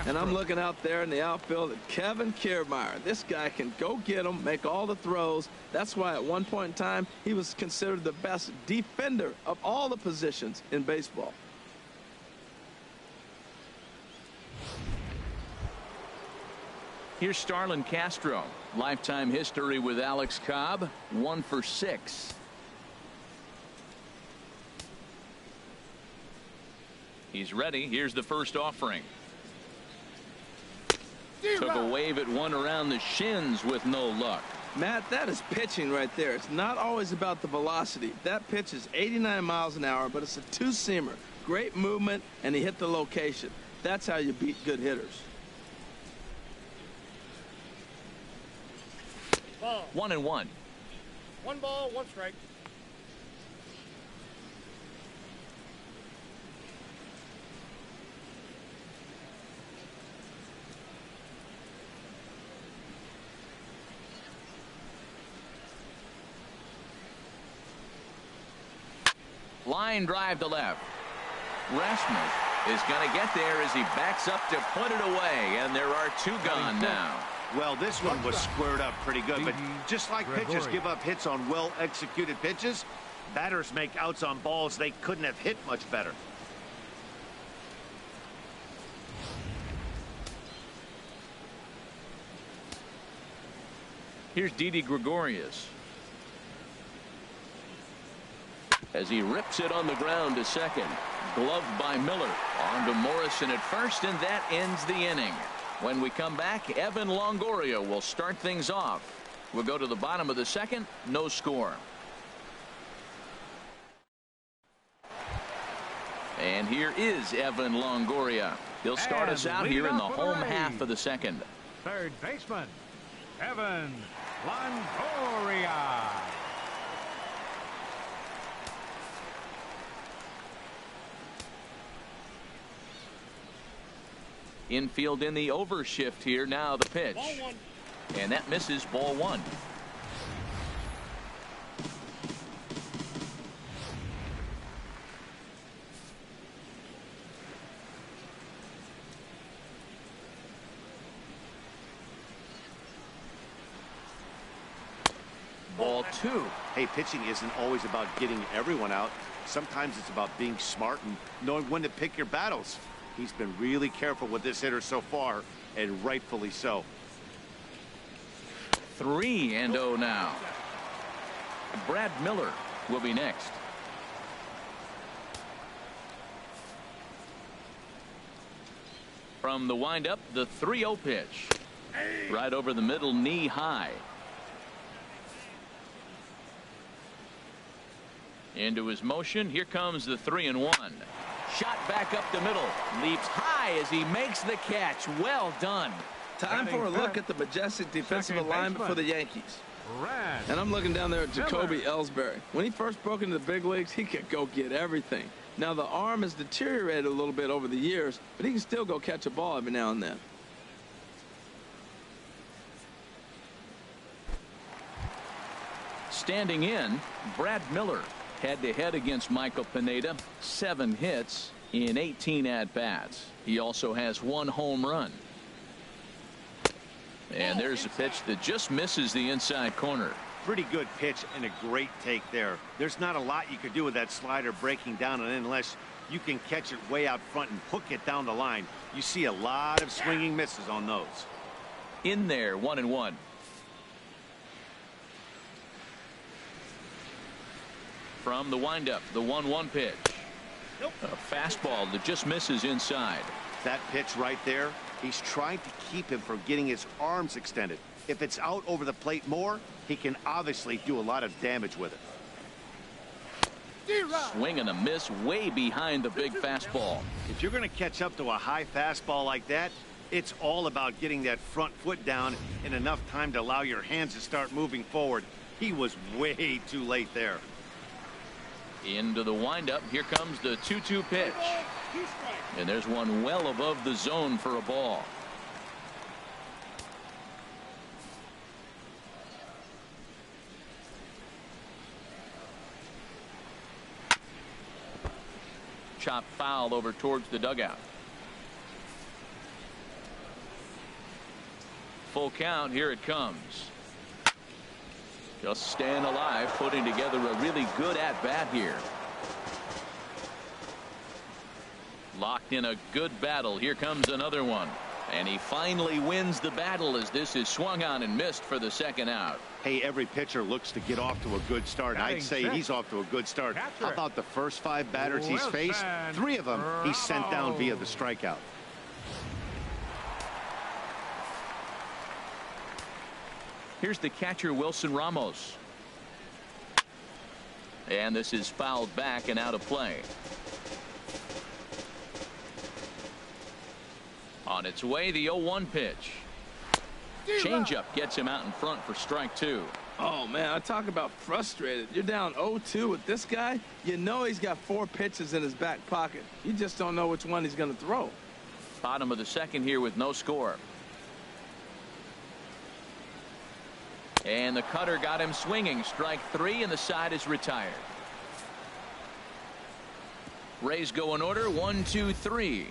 And I'm looking out there in the outfield at Kevin Kiermaier. This guy can go get them, make all the throws. That's why at one point in time he was considered the best defender of all the positions in baseball. Here's Starlin Castro. Lifetime history with Alex Cobb. 1 for 6. He's ready. Here's the first offering. Took a wave at one around the shins with no luck. Matt, that is pitching right there. It's not always about the velocity. That pitch is 89 miles an hour, but it's a 2-seamer. Great movement, and he hit the location. That's how you beat good hitters. 1-1. 1 ball, 1 strike. Line drive to left. Rasmus is going to get there as he backs up to put it away, and there are two gone now. Well, this one was squared up pretty good, but just like pitchers give up hits on well-executed pitches, batters make outs on balls they couldn't have hit much better. Here's Didi Gregorius as he rips it on the ground to second. Gloved by Miller. On to Morrison at first, and that ends the inning. When we come back, Evan Longoria will start things off. We'll go to the bottom of the second. No score. And here is Evan Longoria. He'll start us out here in the home half of the second. Third baseman, Evan Longoria. Infield in the overshift here. Now the pitch. And that misses. Ball one. Ball two. Hey, pitching isn't always about getting everyone out. Sometimes it's about being smart and knowing when to pick your battles. He's been really careful with this hitter so far, and rightfully so. 3-0 now. Brad Miller will be next. From the windup, the 3-0 pitch. Right over the middle, knee high. Into his motion. Here comes the 3-1. Shot back up the middle. Leaps high as he makes the catch. Well done. Time for a look at the majestic defensive alignment for the Yankees. And I'm looking down there at Jacoby Ellsbury. When he first broke into the big leagues, he could go get everything. Now the arm has deteriorated a little bit over the years, but he can still go catch a ball every now and then. Standing in, Brad Miller. Head-to-head against Michael Pineda. 7 hits in 18 at-bats. He also has 1 home run. And there's a pitch that just misses the inside corner. Pretty good pitch and a great take there. There's not a lot you could do with that slider breaking down, and unless you can catch it way out front and hook it down the line, you see a lot of swinging misses on those. In there, 1-1. From the windup, the 1-1 pitch. A fastball that just misses inside. That pitch right there, he's trying to keep him from getting his arms extended. If it's out over the plate more, he can obviously do a lot of damage with it. Swing and a miss way behind the big fastball. If you're going to catch up to a high fastball like that, it's all about getting that front foot down in enough time to allow your hands to start moving forward. He was way too late there. Into the windup. Here comes the 2-2 pitch. And there's one well above the zone for a ball. Chop foul over towards the dugout. Full count. Here it comes. Just staying alive, putting together a really good at-bat here. Locked in a good battle. Here comes another one. And he finally wins the battle as this is swung on and missed for the second out. Hey, every pitcher looks to get off to a good start. I'd say he's off to a good start. How about the first 5 batters he's faced? 3 of them he's sent down via the strikeout. Here's the catcher, Wilson Ramos. And this is fouled back and out of play. On its way, the 0-1 pitch. Changeup gets him out in front for strike 2. Oh, man, I talk about frustrated. You're down 0-2 with this guy. You know he's got 4 pitches in his back pocket. You just don't know which one he's going to throw. Bottom of the second here with no score. And the cutter got him swinging. Strike 3, and the side is retired. Rays go in order 1, 2, 3.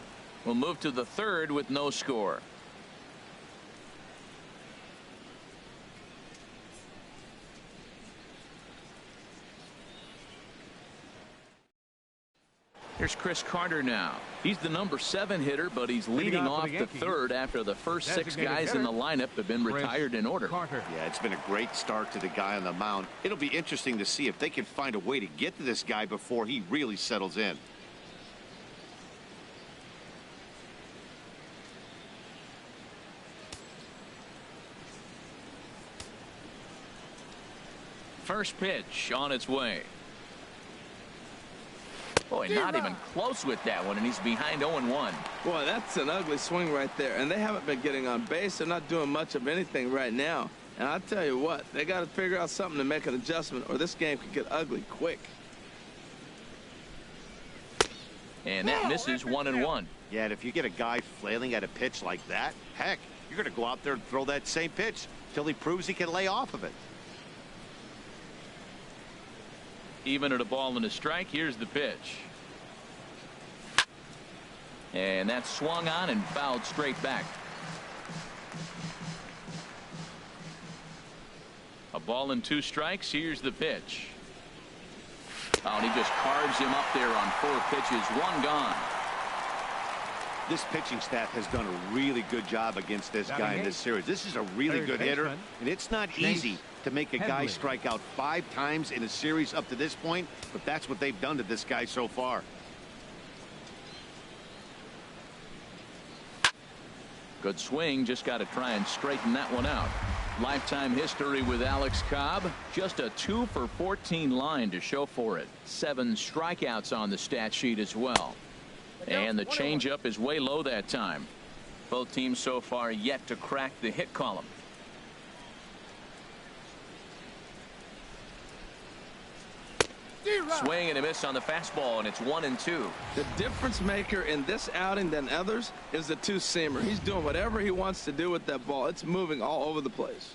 We'll move to the third with no score. Here's Chris Carter now. He's the number 7 hitter, but he's leading off the third after the first 6 guys in the lineup have been retired in order. Yeah, it's been a great start to the guy on the mound. It'll be interesting to see if they can find a way to get to this guy before he really settles in. First pitch on its way. Boy, not even close with that one, and he's behind 0-1. Boy, that's an ugly swing right there, and they haven't been getting on base. They're not doing much of anything right now. And I'll tell you what, they got to figure out something to make an adjustment, or this game could get ugly quick. And that misses 1-1. Yeah, and if you get a guy flailing at a pitch like that, heck, you're going to go out there and throw that same pitch till he proves he can lay off of it. Even at a ball and a strike, here's the pitch. And that's swung on and fouled straight back. A ball and 2 strikes. Here's the pitch. Oh, and he just carves him up there on 4 pitches. 1 gone. This pitching staff has done a really good job against this guy in this series. This is a really good hitter, and it's not easy to make a guy strike out 5 times in a series up to this point, but that's what they've done to this guy so far. Good swing, just got to try and straighten that one out. Lifetime history with Alex Cobb, just a 2 for 14 line to show for it. 7 strikeouts on the stat sheet as well. And the changeup is way low that time. Both teams so far yet to crack the hit column. Swing and a miss on the fastball, and it's 1-2. The difference maker in this outing than others is the 2-seamer. He's doing whatever he wants to do with that ball. It's moving all over the place.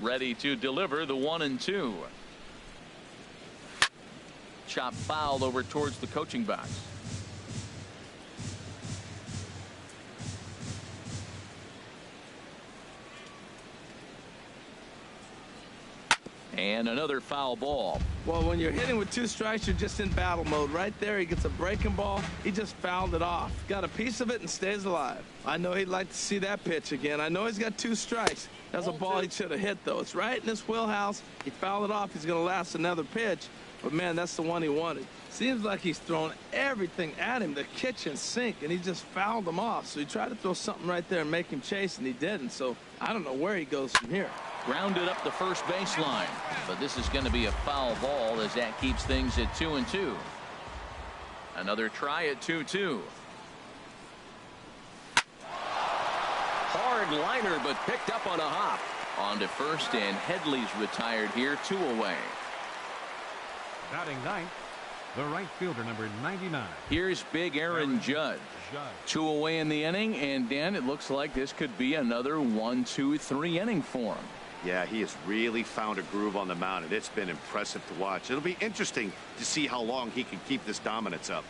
Ready to deliver the 1-2. Chop foul over towards the coaching box. And another foul ball. Well, when you're hitting with 2 strikes, you're just in battle mode. Right there, he gets a breaking ball. He just fouled it off. Got a piece of it and stays alive. I know he'd like to see that pitch again. I know he's got 2 strikes. That's a ball he should have hit, though. It's right in his wheelhouse. He fouled it off. He's going to last another pitch. But, man, that's the one he wanted. Seems like he's thrown everything at him, the kitchen sink, and he just fouled them off. So he tried to throw something right there and make him chase, and he didn't. So I don't know where he goes from here. Grounded up the first baseline, but this is going to be a foul ball as that keeps things at 2-2. Another try at 2-2. Hard liner, but picked up on a hop. On to first, and Headley's retired here, 2 away. Batting 9th, the right fielder, number 99. Here's big Aaron Judge. 2 away in the inning, and Dan, it looks like this could be another 1, 2, 3 inning for him. Yeah, he has really found a groove on the mound, and it's been impressive to watch. It'll be interesting to see how long he can keep this dominance up.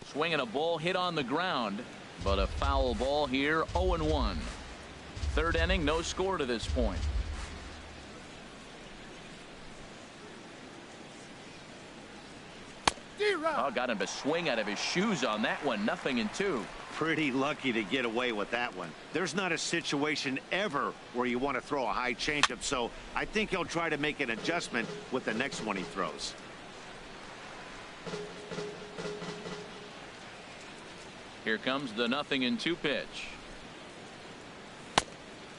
Swinging a ball hit on the ground, but a foul ball here. 0-1. Third inning, no score to this point. Oh, got him to swing out of his shoes on that one. 0-2. Pretty lucky to get away with that one. There's not a situation ever where you want to throw a high changeup, so I think he'll try to make an adjustment with the next one he throws. Here comes the 0-2 pitch.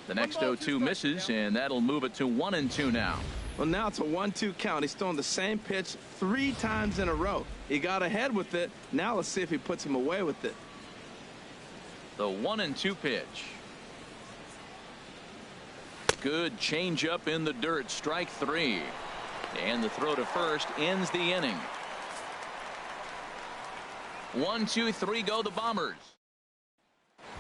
The next 0-2 misses, and that'll move it to 1-2 now. Well, now it's a 1-2 count. He's throwing the same pitch 3 times in a row. He got ahead with it. Now let's see if he puts him away with it. The 1-2 pitch. Good changeup in the dirt. Strike 3. And the throw to first ends the inning. 1, 2, 3 go the Bombers.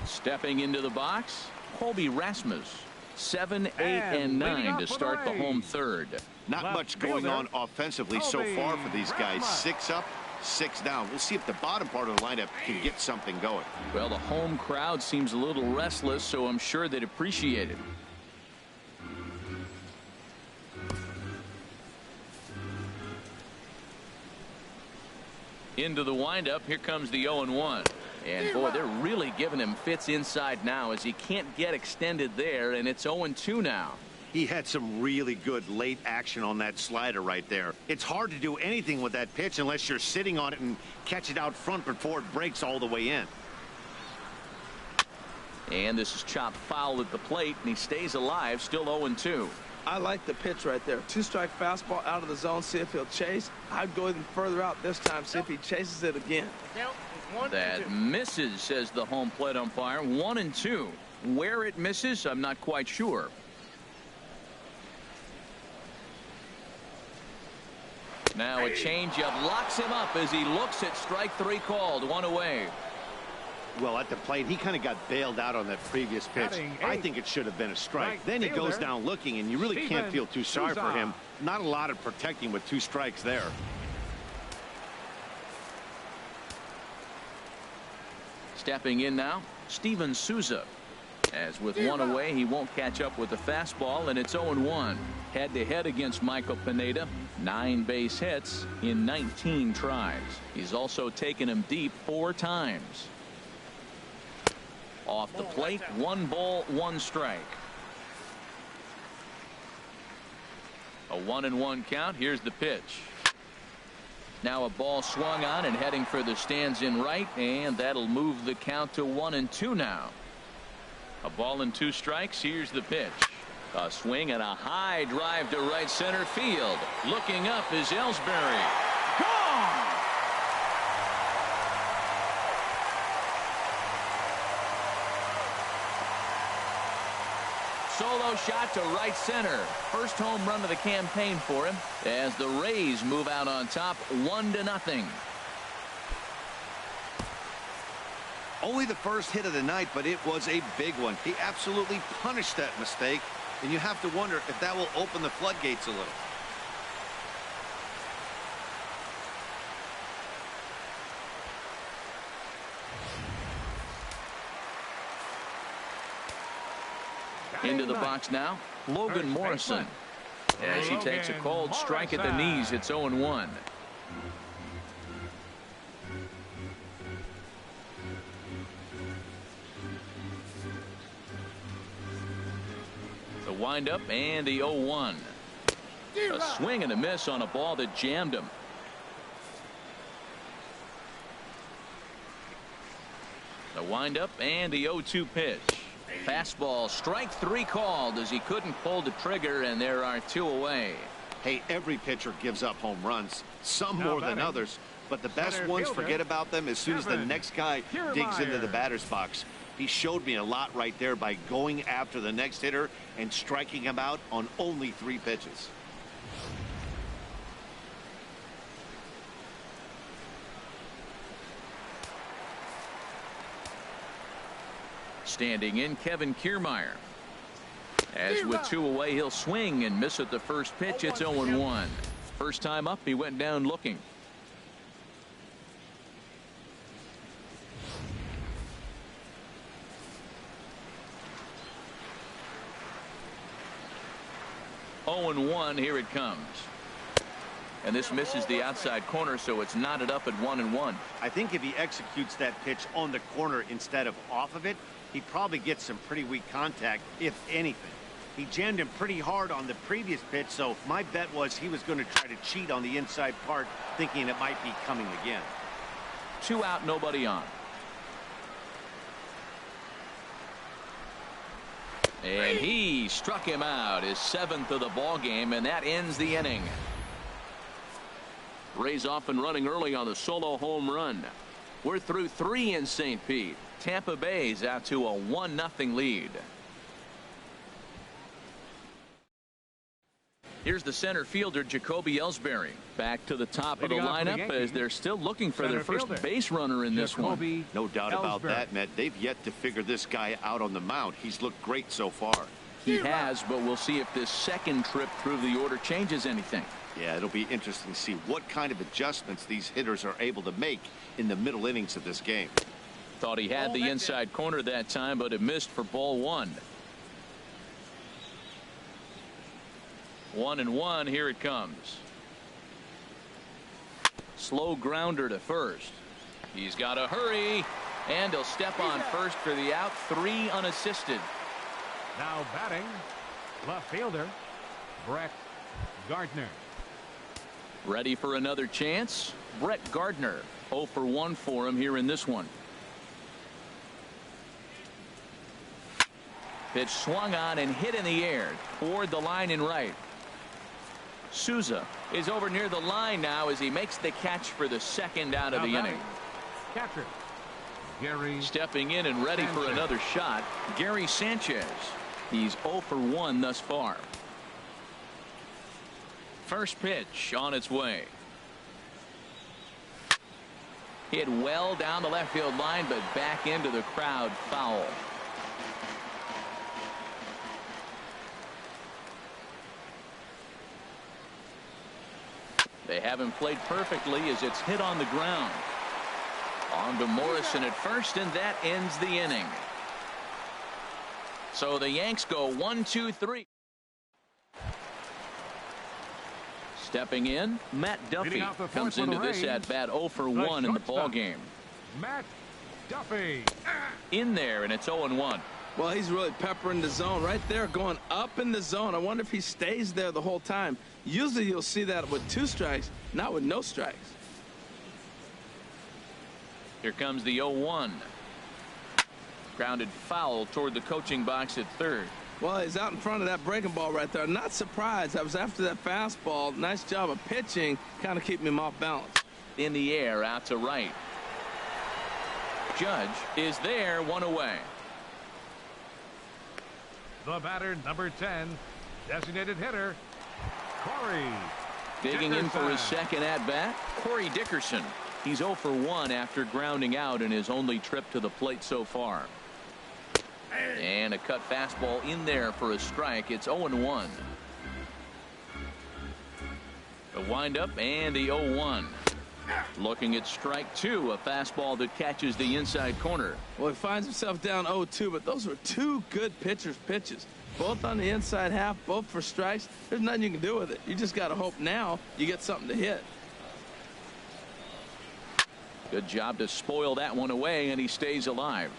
Stepping into the box, Colby Rasmus. 7, 8, and 9 to start the home third. Not much going on offensively so far for these guys. 6 up, 6 down. We'll see if the bottom part of the lineup can get something going. Well, the home crowd seems a little restless, so I'm sure they'd appreciate it. Into the windup. Here comes the 0-1. And boy, they're really giving him fits inside now as he can't get extended there, and it's 0-2 now. He had some really good late action on that slider right there. It's hard to do anything with that pitch unless you're sitting on it and catch it out front before it breaks all the way in. And this is chopped foul at the plate, and he stays alive, still 0-2. I like the pitch right there. 2-strike fastball out of the zone, see if he'll chase. I'd go even further out this time, see if he chases it again. That misses, says the home plate umpire. 1-2. Where it misses, I'm not quite sure. Now a changeup locks him up as he looks at strike 3 called. 1 away. Well, at the plate, he kind of got bailed out on that previous pitch. I think it should have been a strike. Then he goes down looking, and you really can't feel too sorry for him. Not a lot of protecting with 2 strikes there. Stepping in now, Steven Souza. As with 1 away, he won't catch up with the fastball, and it's 0-1. Head-to-head against Michael Pineda. 9 base hits in 19 tries. He's also taken him deep 4 times. Off the plate, 1 ball, 1 strike. A 1-1 count. Here's the pitch. Now a ball swung on and heading for the stands in right, and that'll move the count to 1-2 now. A ball and 2 strikes. Here's the pitch. A swing and a high drive to right center field. Looking up is Ellsbury. Gone! Solo shot to right center. First home run of the campaign for him as the Rays move out on top 1-0. Only the first hit of the night, but it was a big one. He absolutely punished that mistake, and you have to wonder if that will open the floodgates a little. Into the box now, Logan Morrison. As he takes a cold strike at the knees, it's 0-1. The windup and the 0-1. A swing and a miss on a ball that jammed him. The windup and the 0-2 pitch. Fastball, strike 3 called as he couldn't pull the trigger, and there are 2 away. Hey, every pitcher gives up home runs, some more than others, but the best ones forget about them as soon as the next guy digs into the batter's box. He showed me a lot right there by going after the next hitter and striking him out on only 3 pitches. Standing in, Kevin Kiermaier. As with 2 away, he'll swing and miss at the first pitch. It's 0-1. First time up, he went down looking. Oh and 1. Here it comes. And this misses the outside corner, so it's knotted up at 1-1. I think if he executes that pitch on the corner instead of off of it, he probably gets some pretty weak contact, if anything. He jammed him pretty hard on the previous pitch, so my bet was he was going to try to cheat on the inside part, thinking it might be coming again. 2 out, nobody on. And he struck him out, his 7th of the ball game, and that ends the inning. Rays off and running early on the solo home run. We're through 3 in St. Pete. Tampa Bay's out to a 1-0 lead. Here's the center fielder, Jacoby Ellsbury. Back to the top of the Leading off for the lineup as they're still looking for their first fielder, base runner in this one. Jacoby No doubt about Ellsbury. that, Matt. They've yet to figure this guy out on the mound. He's looked great so far. He has, but we'll see if this second trip through the order changes anything. Yeah, it'll be interesting to see what kind of adjustments these hitters are able to make in the middle innings of this game. Thought he had the inside corner that time, but it missed for ball one. 1-1. Here it comes. Slow grounder to first. He's got to hurry, and he'll step on first for the out. 3 unassisted. Now batting, left fielder, Brett Gardner. Ready for another chance. Brett Gardner. 0 for 1 for him here in this one. Pitch swung on and hit in the air toward the line and right. Souza is over near the line now as he makes the catch for the second out of the inning. Catcher Gary stepping in and ready for another shot. Gary Sanchez. He's 0 for 1 thus far. First pitch on its way. Hit well down the left field line, but back into the crowd, foul. They haven't played perfectly as it's hit on the ground. On to Morrison at first, and that ends the inning. So the Yanks go 1-2-3. Stepping in, Matt Duffy comes into this at bat 0 for 1 in the ball game. Matt Duffy in there, and it's 0-1. Well, he's really peppering the zone right there, going up in the zone. I wonder if he stays there the whole time. Usually you'll see that with 2 strikes, not with no strikes. Here comes the 0-1. Grounded foul toward the coaching box at third. Well, he's out in front of that breaking ball right there. Not surprised. I was after that fastball. Nice job of pitching, kind of keeping him off balance. In the air, out to right. Judge is there, 1 away. The batter, number 10, designated hitter, Corey Digging in for his second at bat, Corey Dickerson. He's 0 for 1 after grounding out in his only trip to the plate so far. And a cut fastball in there for a strike. It's 0-1. A windup and the 0-1. Looking at strike 2, a fastball that catches the inside corner. Well, he finds himself down 0-2, but those were 2 good pitchers' pitches. Both on the inside half, both for strikes. There's nothing you can do with it. You just got to hope now you get something to hit. Good job to spoil that one away, and he stays alive.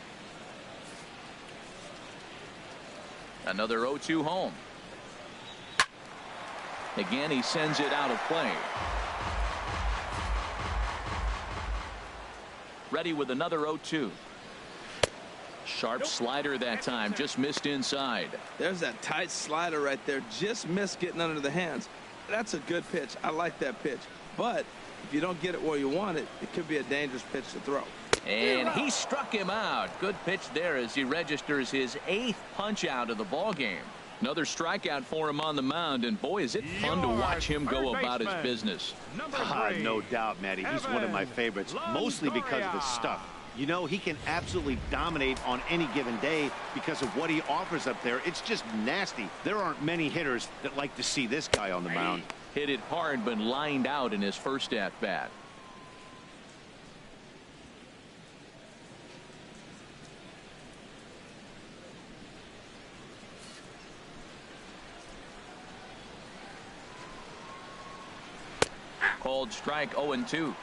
Another 0-2 home. Again, he sends it out of play. Ready with another 0-2. Sharp slider that time, just missed inside. There's that tight slider right there, just missed getting under the hands. That's a good pitch. I like that pitch. But if you don't get it where you want it, it could be a dangerous pitch to throw. And he struck him out. Good pitch there as he registers his 8th punch out of the ball game. Another strikeout for him on the mound, and boy, is it fun to watch him go about his business. No doubt, Matty. He's one of my favorites, mostly because of his stuff. You know, he can absolutely dominate on any given day because of what he offers up there. It's just nasty. There aren't many hitters that like to see this guy on the mound. Hit it hard, but lined out in his first at bat. Called strike 0-2.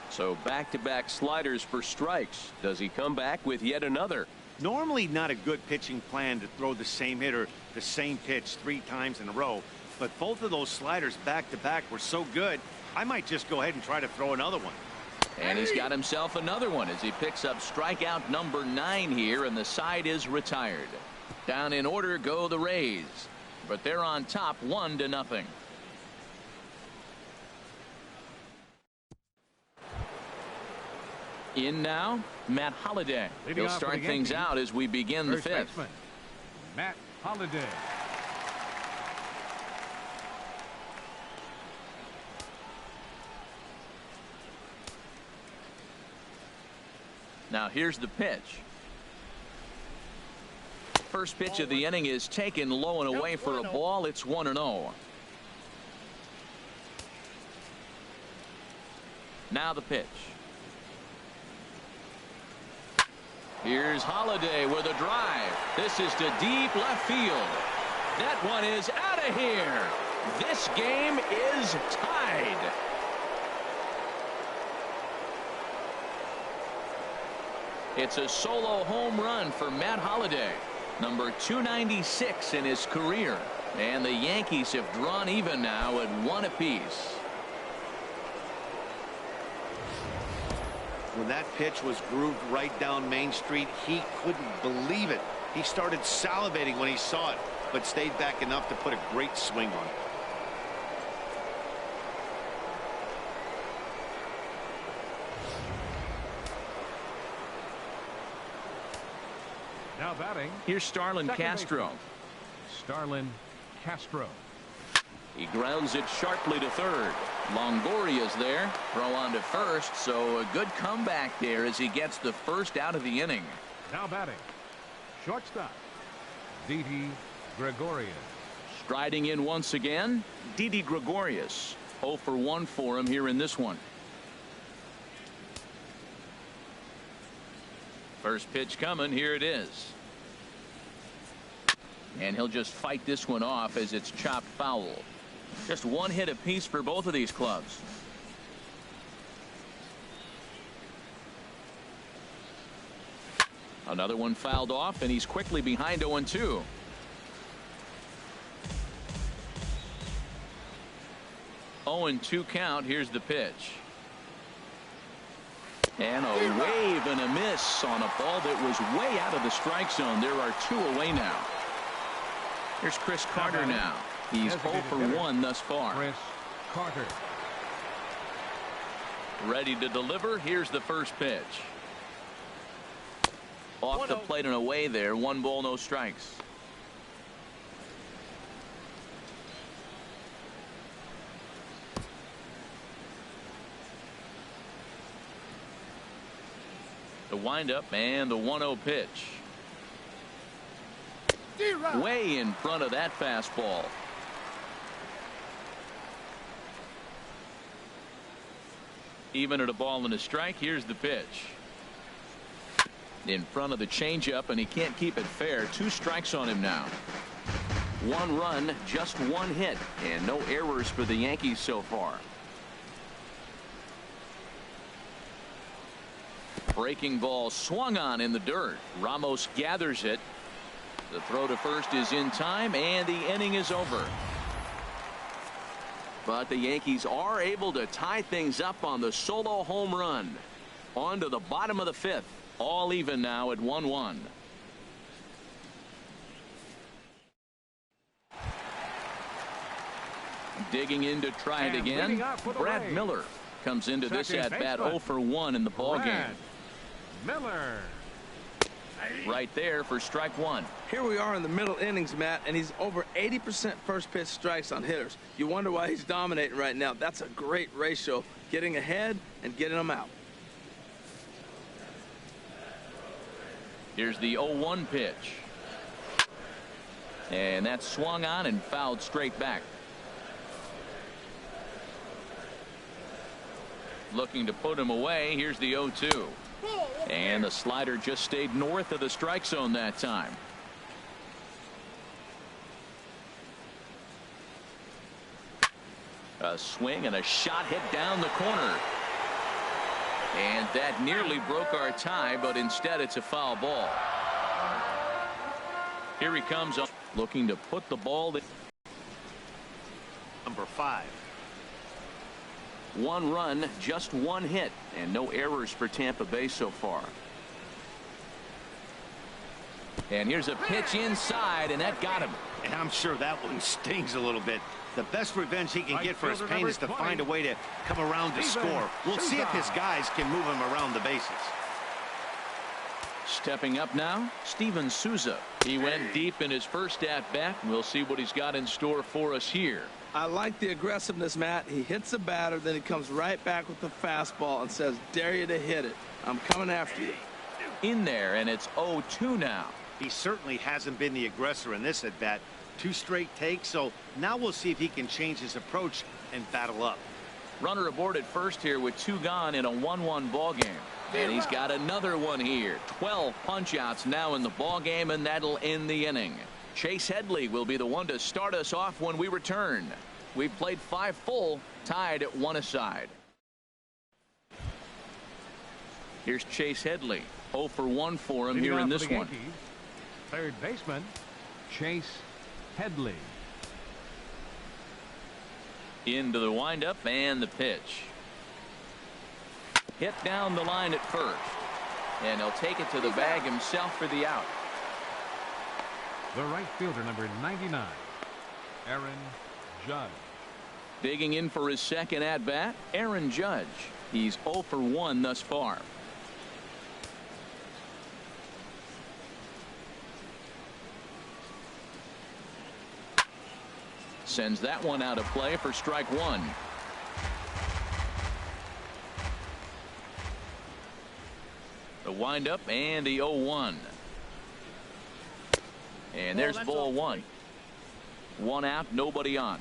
So back-to-back sliders for strikes. Does he come back with yet another? Normally not a good pitching plan to throw the same hitter the same pitch 3 times in a row, but both of those sliders back-to-back were so good, I might just go ahead and try to throw another one. And he's got himself another one as he picks up strikeout number 9 here, and the side is retired. Down in order go the Rays, but they're on top 1-0. In now, Matt Holliday. He'll start things out as we begin the 5th. Matt Holliday. Now here's the pitch. First pitch of the inning is taken low and away for a ball. It's 1-0. Now the pitch. Here's Holiday with a drive. This is to deep left field. That one is out of here. This game is tied. It's a solo home run for Matt Holiday, number 296 in his career. And the Yankees have drawn even now at 1 apiece. When that pitch was grooved right down Main Street, he couldn't believe it. He started salivating when he saw it, but stayed back enough to put a great swing on it. Now batting. Here's Starlin Castro. Starlin Castro. He grounds it sharply to third. Longoria's there. Throw on to first, so a good comeback there as he gets the first out of the inning. Now batting. Shortstop. Didi Gregorius. Striding in once again, Didi Gregorius. 0 for 1 for him here in this one. First pitch coming. Here it is. And he'll just fight this one off as it's chopped foul. Just one hit apiece for both of these clubs. Another one fouled off, and he's quickly behind 0-2. Oh, 0-2 count. Here's the pitch. And a wave and a miss on a ball that was way out of the strike zone. There are 2 away now. Here's Chris Carter now. He's 0 for 1 thus far. Chris Carter. Ready to deliver. Here's the first pitch. Off the plate and away there. 1 ball, no strikes. The windup and the 1-0 pitch. Way in front of that fastball. Even at a ball and a strike. Here's the pitch. In front of the changeup, and he can't keep it fair. 2 strikes on him now. 1 run, just 1 hit, and no errors for the Yankees so far. Breaking ball swung on in the dirt. Ramos gathers it. The throw to first is in time, and the inning is over. But the Yankees are able to tie things up on the solo home run. On to the bottom of the 5th. All even now at 1-1. Digging in to try it again. Brad Miller comes into this at bat 0 for 1 in the ball game. Miller. Right there for strike 1. Here we are in the middle innings, Matt, and he's over 80% first pitch strikes on hitters. You wonder why he's dominating right now. That's a great ratio, getting ahead and getting them out. Here's the 0-1 pitch. And that swung on and fouled straight back. Looking to put him away. Here's the 0-2. And the slider just stayed north of the strike zone that time. A swing and a shot hit down the corner. And that nearly broke our tie, but instead it's a foul ball. Here he comes up looking to put the ball. Number 5. 1 run, just 1 hit, and no errors for Tampa Bay so far. And here's a pitch inside, and that got him. And I'm sure that one stings a little bit. The best revenge he can get for his pain is to find a way to come around to score. We'll see if his guys can move him around the bases. Stepping up now, Steven Souza. He went deep in his first at-bat. We'll see what he's got in store for us here. I like the aggressiveness, Matt. He hits the batter, then he comes right back with the fastball and says, dare you to hit it. I'm coming after you. in there, and it's 0-2 now. He certainly hasn't been the aggressor in this at bat. 2 straight takes, so now we'll see if he can change his approach and battle up. Runner aboard at first here with 2 gone in a 1-1 ball game. And he's got another one here. 12 punch-outs now in the ball game, and that'll end the inning. Chase Headley will be the one to start us off when we return. We've played 5 full, tied at 1 aside. Here's Chase Headley. 0 for 1 for him here in this one. Third baseman, Chase Headley. Into the windup and the pitch. Hit down the line at first. And he'll take it to the bag himself for the out. The right fielder, number 99, Aaron Judge. Digging in for his second at-bat, Aaron Judge. He's 0 for 1 thus far. Sends that one out of play for strike 1. The windup and the 0-1. And there's ball 1. 1 out, nobody on.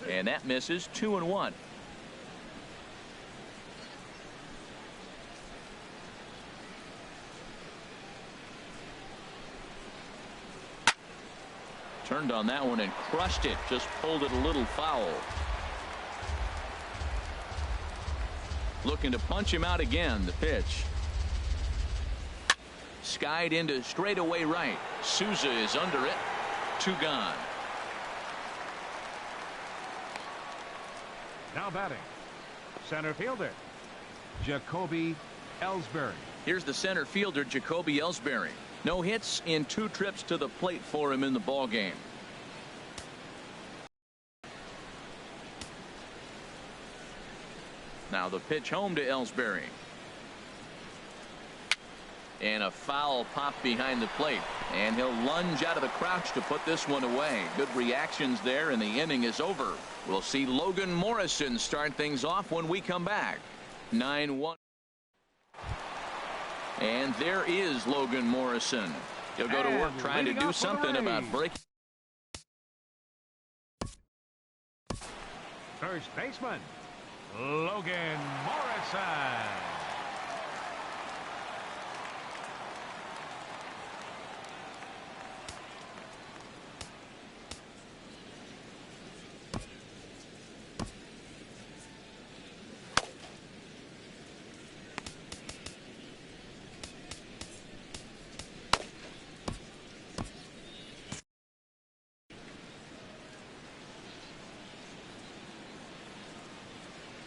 And that misses. 2-1. Turned on that one and crushed it. Just pulled it a little foul. Looking to punch him out again. The pitch. Skied into straightaway right. Souza is under it. 2 gone. Now batting, center fielder, Jacoby Ellsbury. Here's the center fielder, Jacoby Ellsbury. No hits in 2 trips to the plate for him in the ball game. Now the pitch home to Ellsbury. And a foul pop behind the plate. And he'll lunge out of the crouch to put this one away. Good reactions there, and the inning is over. We'll see Logan Morrison start things off when we come back. 9-1. And there is Logan Morrison. He'll go to work trying to do something about breaking. First baseman, Logan Morrison.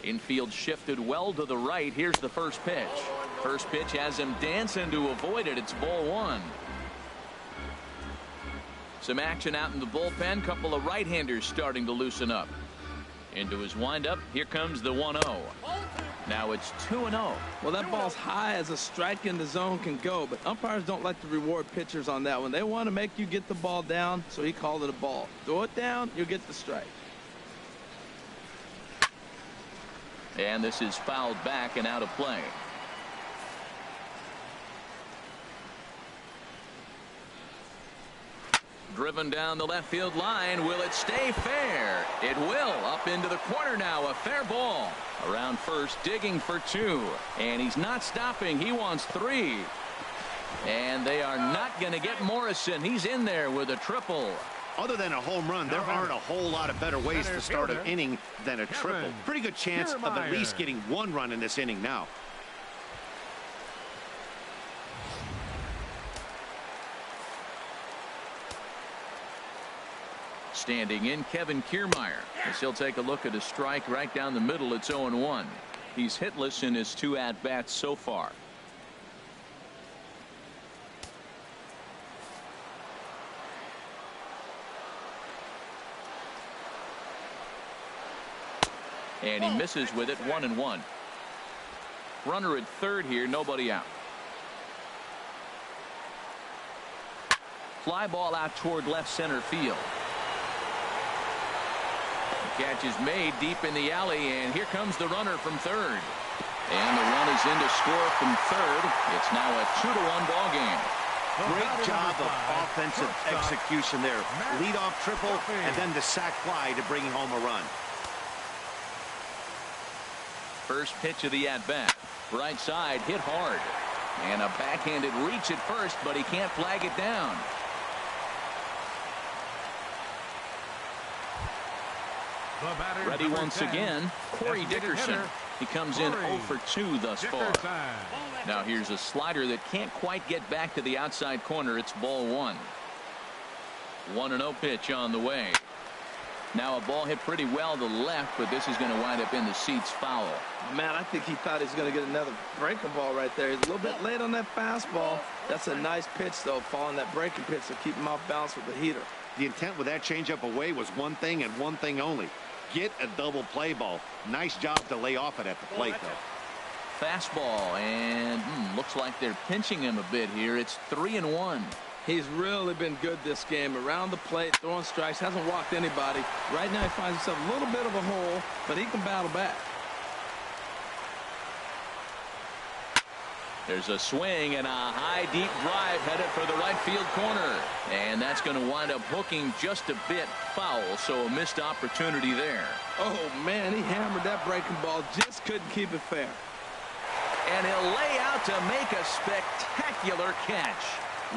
Infield shifted well to the right. Here's the first pitch. First pitch has him dancing to avoid it. It's ball 1. Some action out in the bullpen. Couple of right-handers starting to loosen up. Into his windup. Here comes the 1-0. Now it's 2-0. Well, that ball's high as a strike in the zone can go, but umpires don't like to reward pitchers on that one. They want to make you get the ball down, so he called it a ball. Throw it down, you'll get the strike. And this is fouled back and out of play. Driven down the left field line. Will it stay fair? It will. Up into the corner now. A fair ball. Around first, digging for 2. And he's not stopping. He wants 3. And they are not going to get Morrison. He's in there with a triple. Other than a home run, there aren't a whole lot of better ways to start an inning than a triple. Pretty good chance of at least getting 1 run in this inning now. Standing in, Kevin Kiermaier, as he'll take a look at a strike right down the middle. It's 0-1. He's hitless in his 2 at-bats so far. And he misses with it. 1-1. Runner at third here, nobody out. Fly ball out toward left center field. Catch is made deep in the alley, and here comes the runner from third. And the run is in to score from third. It's now a 2-1 ball game. Great job of offensive execution there. Leadoff triple, and then the sac fly to bring home a run. First pitch of the at-bat. Right side, hit hard. And a backhanded reach at first, but he can't flag it down. Ready once again, Corey Dickerson. He comes in 0 for 2 thus far. Now here's a slider that can't quite get back to the outside corner. It's ball 1. 1-0 pitch on the way. Now a ball hit pretty well to left, but this is going to wind up in the seats foul. Man, I think he thought he was going to get another breaking ball right there. He's a little bit late on that fastball. That's a nice pitch, though, following that breaking pitch to keep him off balance with the heater. The intent with that changeup away was one thing and one thing only. Get a double play ball. Nice job to lay off it at the plate, though. Fastball, and looks like they're pinching him a bit here. It's 3-1. He's really been good this game. Around the plate, throwing strikes, hasn't walked anybody. Right now he finds himself a little bit of a hole, but he can battle back. There's a swing and a high deep drive headed for the right field corner. And that's going to wind up hooking just a bit foul, so a missed opportunity there. Oh, man, he hammered that breaking ball. Just couldn't keep it fair. And he'll lay out to make a spectacular catch.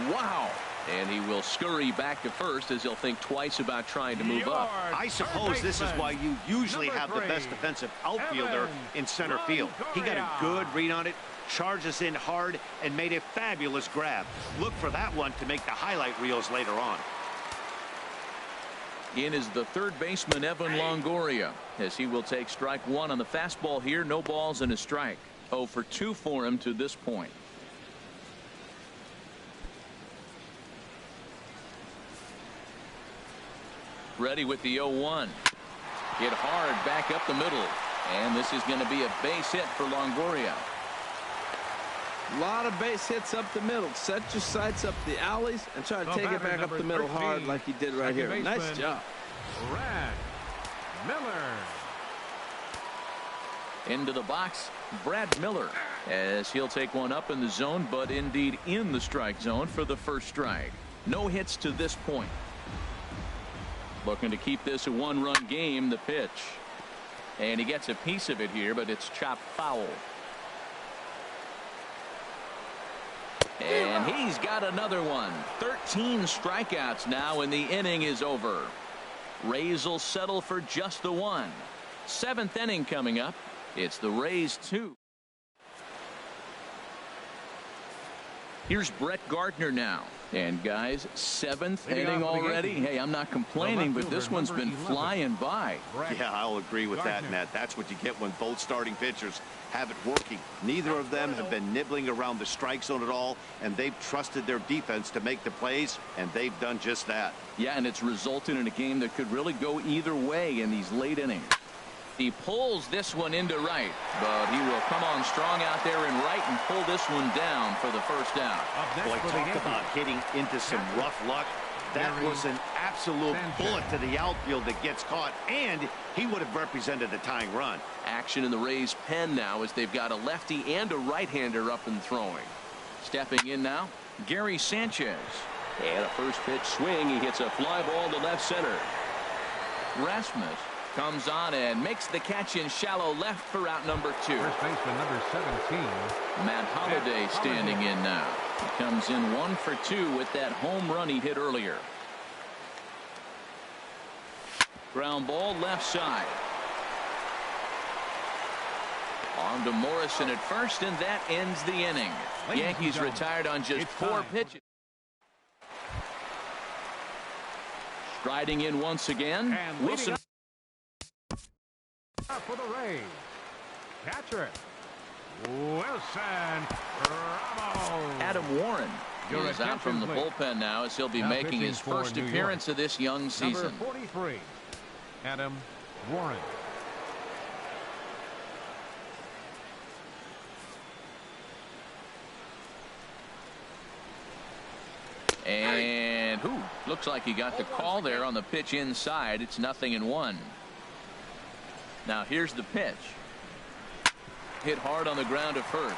Wow. And he will scurry back to first as he'll think twice about trying to move up. I suppose this is why you usually have the best defensive outfielder in center field. He got a good read on it, charges in hard, and made a fabulous grab. Look for that one to make the highlight reels later on. In is the third baseman, Evan Longoria, as he will take strike 1 on the fastball here. No balls and a strike. 0 for 2 for him to this point. Ready with the 0-1. Hit hard back up the middle. And this is going to be a base hit for Longoria. A lot of base hits up the middle. Set your sights up the alleys and try to take it back up the middle hard like he did right here. Nice job. Brad Miller. Into the box, Brad Miller, as he'll take one up in the zone, but indeed in the strike zone for the first strike. No hits to this point. Looking to keep this a 1-run game. The pitch, and he gets a piece of it here, but it's chopped foul. And he's got another one. 13 strikeouts now, and the inning is over. Rays will settle for just the one. 7th inning coming up. It's the Rays 2. Here's Brett Gardner now. And guys, 7th inning already. Hey, I'm not complaining, but this one's been flying by. Yeah, I'll agree with that, Nat. That's what you get when both starting pitchers have it working. Neither of them have been nibbling around the strike zone at all, and they've trusted their defense to make the plays, and they've done just that. Yeah, and it's resulted in a game that could really go either way in these late innings. He pulls this one into right, but he will come on strong out there in right and pull this one down for the first out. Boy, talk about hitting into some rough luck. That was an absolute bullet to the outfield that gets caught, and he would have represented the tying run. Action in the Rays' pen now as they've got a lefty and a right-hander up and throwing. Stepping in now, Gary Sanchez. And a first pitch swing. He hits a fly ball to left center. Rasmus comes on and makes the catch in shallow left for out number 2. First baseman number 17. Matt Holliday standing in now. He comes in 1 for 2 with that home run he hit earlier. Ground ball left side. On to Morrison at first, and that ends the inning. Yankees retired on just 4 pitches. Striding in once again, Wilson. For the Rays, catcher Wilson Ramos. Adam Warren is out from the bullpen now, as he'll be making his first appearance of this young season. Number 43, Adam Warren. And looks like he got the call there on the pitch inside. It's 0-1. Now here's the pitch. Hit hard on the ground to first.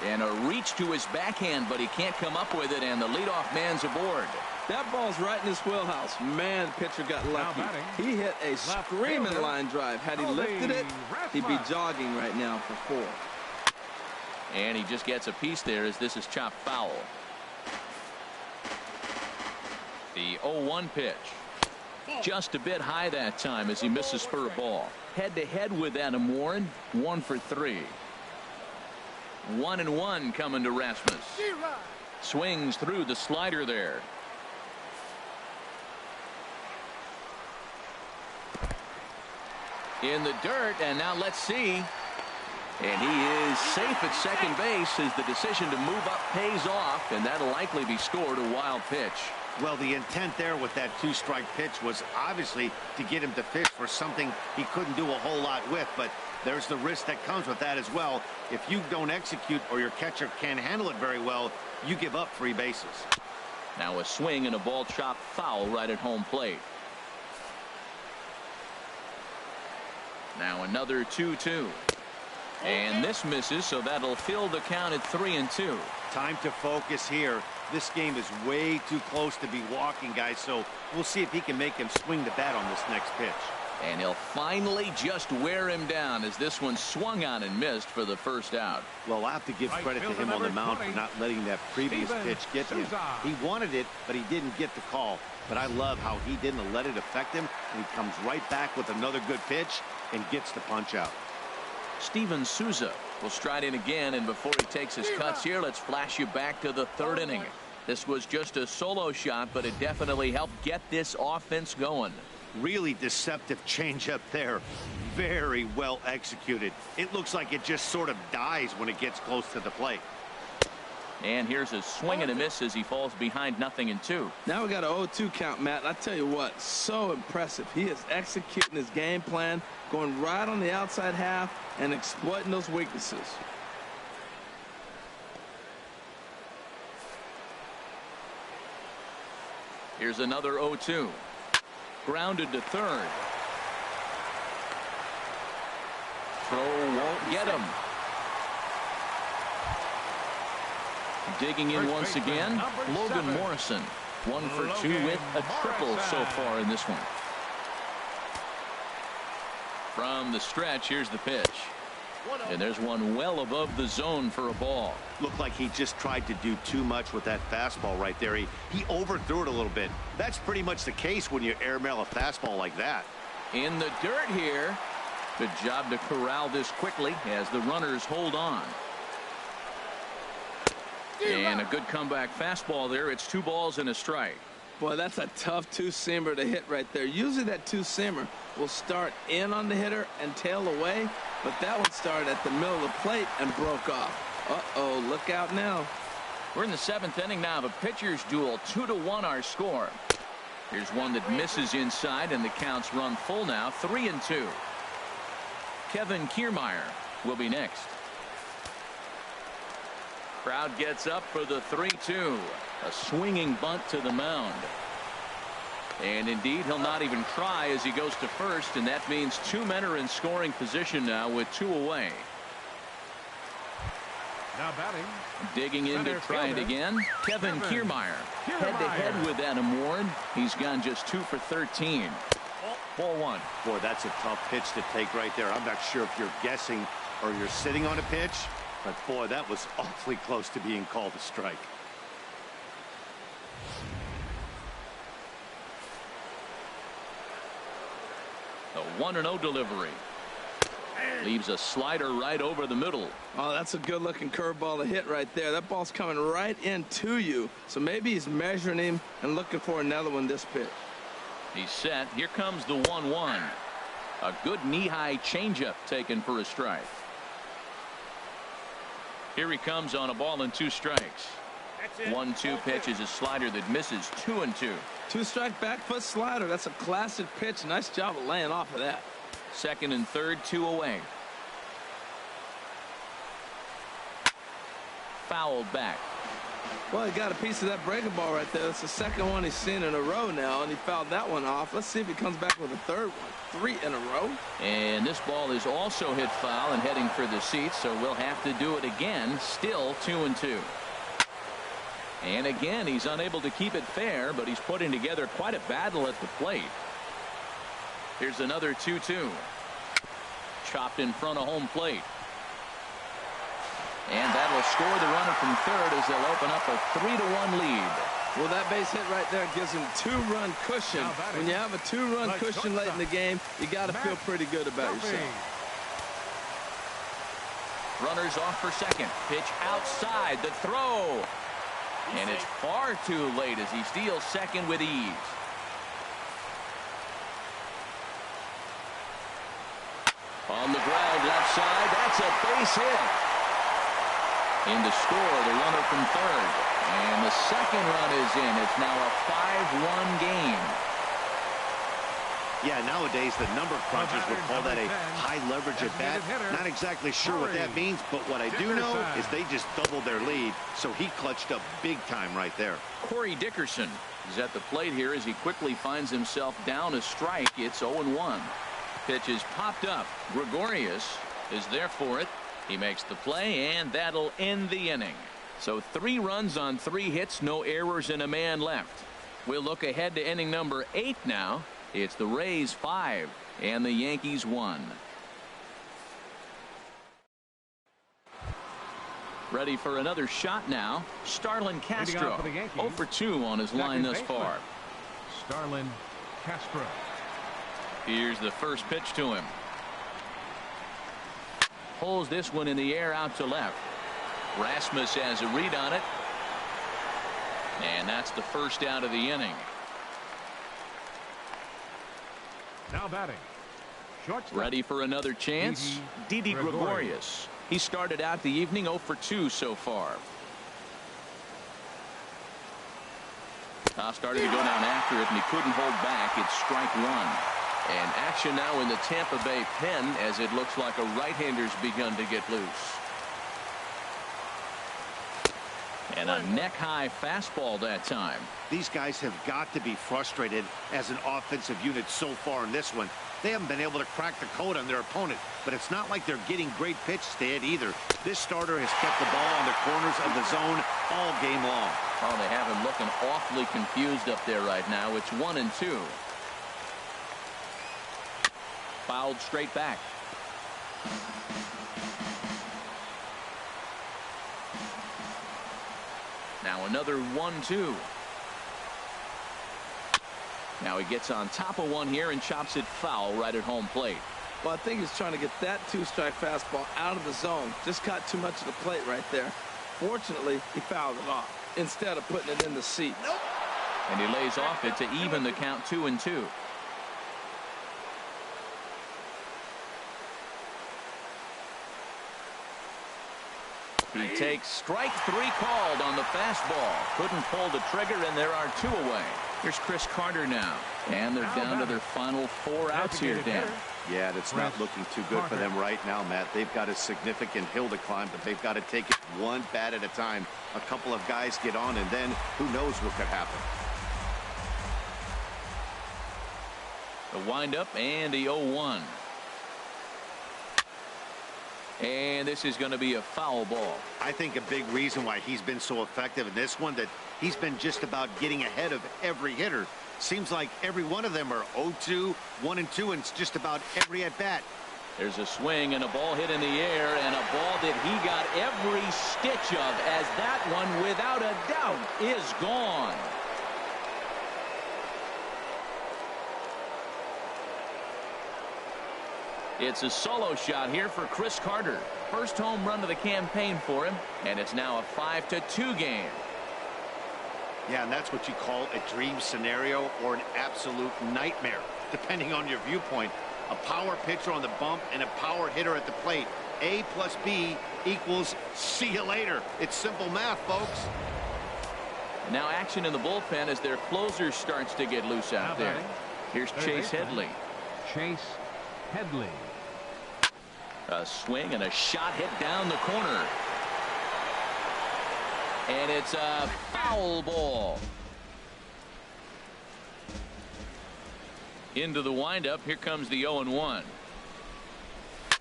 And a reach to his backhand, but he can't come up with it, and the leadoff man's aboard. That ball's right in his wheelhouse. Man, the pitcher got lucky. He hit a screaming line drive. Had he lifted it, he'd be jogging right now for 4. And he just gets a piece there as this is chopped foul. The 0-1 pitch. Just a bit high that time as he misses spur of ball. Head-to-head with Adam Warren, 1 for 3. 1-1 coming to Rasmus. Swings through the slider there. In the dirt, and now let's see. And he is safe at second base as the decision to move up pays off, and that'll likely be scored a wild pitch. Well, the intent there with that 2-strike pitch was obviously to get him to fish for something he couldn't do a whole lot with, but there's the risk that comes with that as well. If you don't execute or your catcher can't handle it very well, you give up 3 bases. Now a swing and a ball chopped foul right at home plate. Now another 2-2. And this misses, so that'll fill the count at 3-2. Time to focus here. This game is way too close to be walking, guys, so we'll see if he can make him swing the bat on this next pitch. And he'll finally just wear him down as this one swung on and missed for the first out. Well, I'll have to give credit to him on the mound for not letting that previous pitch get to him. He wanted it, but he didn't get the call. But I love how he didn't let it affect him, and he comes right back with another good pitch and gets the punch out. Steven Souza will stride in again, and before he takes his cuts here, let's flash you back to the 3rd inning. This was just a solo shot, but it definitely helped get this offense going. Really deceptive changeup there. Very well executed. It looks like it just sort of dies when it gets close to the plate. And here's a swing and a miss as he falls behind 0-2. Now we got an 0-2 count, Matt. I tell you what, so impressive. He is executing his game plan, going right on the outside half and exploiting those weaknesses. Here's another 0-2. Grounded to third. Throw won't get him. Digging in once again, Logan Morrison. 1 for 2 with a triple so far in this one. From the stretch, here's the pitch. And there's one well above the zone for a ball. Looked like he just tried to do too much with that fastball right there. He overthrew it a little bit. That's pretty much the case when you airmail a fastball like that. In the dirt here. Good job to corral this quickly as the runners hold on. And a good comeback fastball there. It's 2 balls and a strike. Boy, that's a tough 2-seamer to hit right there. Usually that 2-seamer will start in on the hitter and tail away, but that one started at the middle of the plate and broke off. Uh-oh, look out now. We're in the 7th inning now of a pitcher's duel. 2-1 our score. Here's one that misses inside, and the count's run full now. 3-2. Kevin Kiermaier will be next. Crowd gets up for the 3-2. A swinging bunt to the mound. And indeed, he'll not even try as he goes to first, and that means 2 men are in scoring position now with 2 away. Now batting. Digging in to try it again. Kevin Kiermaier. Head-to-head with Adam Warren. He's gone just 2 for 13. 4-1. Boy, that's a tough pitch to take right there. I'm not sure if you're guessing or you're sitting on a pitch, but boy, that was awfully close to being called a strike. A 1-0 delivery. Leaves a slider right over the middle. Oh, that's a good looking curveball to hit right there. That ball's coming right into you. So maybe he's measuring him and looking for another one this pitch. He's set. Here comes the 1-1. A good knee-high changeup taken for a strike. Here he comes on a ball and 2 strikes. 1-2 pitch is a slider that misses. 2-2. 2-strike back foot slider. That's a classic pitch. Nice job of laying off of that. 2nd and 3rd, 2 away. Fouled back. Well, he got a piece of that breaking ball right there. It's the second one he's seen in a row now, and he fouled that one off. Let's see if he comes back with a third one. 3 in a row. And this ball is also hit foul and heading for the seats, so we'll have to do it again. Still 2-2. And again, he's unable to keep it fair, but he's putting together quite a battle at the plate. Here's another 2-2. Chopped in front of home plate. And that will score the runner from third as they'll open up a 3-1 lead. Well, that base hit right there gives him 2-run cushion. When you have a 2-run cushion late in the game, you got to feel pretty good about yourself. Runners off for second. Pitch outside. The throw. And it's far too late as he steals second with ease. On the ground left side. That's a base hit. In to score the runner from third. And the second run is in. It's now a 5-1 game. Yeah, nowadays the number crunchers would call that a high leverage at bat. Not exactly sure what that means, but what I do know is they just doubled their lead, so he clutched up big time right there. Corey Dickerson is at the plate here as he quickly finds himself down a strike. It's 0-1. Pitch is popped up. Gregorius is there for it. He makes the play, and that'll end the inning. So 3 runs on 3 hits, no errors, and a man left. We'll look ahead to inning number 8 now. It's the Rays 5 and the Yankees 1. Ready for another shot now. Starlin Castro 0 for 2 on his line thus far. Starlin Castro. Here's the first pitch to him. Pulls this one in the air out to left. Rasmus has a read on it. And that's the first out of the inning. Now batting. Shortstop. Ready for another chance. Didi Gregorius. He started out the evening 0 for 2 so far. Started to go down after it, and he couldn't hold back. It's strike 1. And action now in the Tampa Bay pen as it looks like a right-hander's begun to get loose. And a neck-high fastball that time. These guys have got to be frustrated as an offensive unit so far in this one. They haven't been able to crack the code on their opponent, but it's not like they're getting great pitches to hit either. This starter has kept the ball on the corners of the zone all game long. Oh, they have him looking awfully confused up there right now. It's 1-2. Fouled straight back. Now another 1-2. Now he gets on top of one here and chops it foul right at home plate. Well, I think he's trying to get that 2-strike fastball out of the zone. Just caught too much of the plate right there. Fortunately, he fouled it off instead of putting it in the seat. And he lays off it to even the count 2-2. He takes strike 3 called on the fastball. Couldn't pull the trigger, and there are 2 away. Here's Chris Carter now. And they're down to their final 4 outs here, Dan. Yeah, that's not looking too good for them right now, Matt. They've got a significant hill to climb, but they've got to take it one bat at a time. A couple of guys get on, and then who knows what could happen. The windup and the 0-1. And this is going to be a foul ball. I think a big reason why he's been so effective in this one, that he's been just about getting ahead of every hitter. Seems like every one of them are 0-2, 1-2, and it's just about every at bat. There's a swing and a ball hit in the air, and a ball that he got every stitch of, as that one, without a doubt, is gone. It's a solo shot here for Chris Carter. First home run of the campaign for him, and it's now a 5-2 game. Yeah, and that's what you call a dream scenario or an absolute nightmare, depending on your viewpoint. A power pitcher on the bump and a power hitter at the plate. A plus B equals see you later. It's simple math, folks. And now action in the bullpen as their closer starts to get loose out there. Here's Chase Headley. Chase Headley. A swing and a shot hit down the corner. And it's a foul ball. Into the windup. Here comes the 0-1.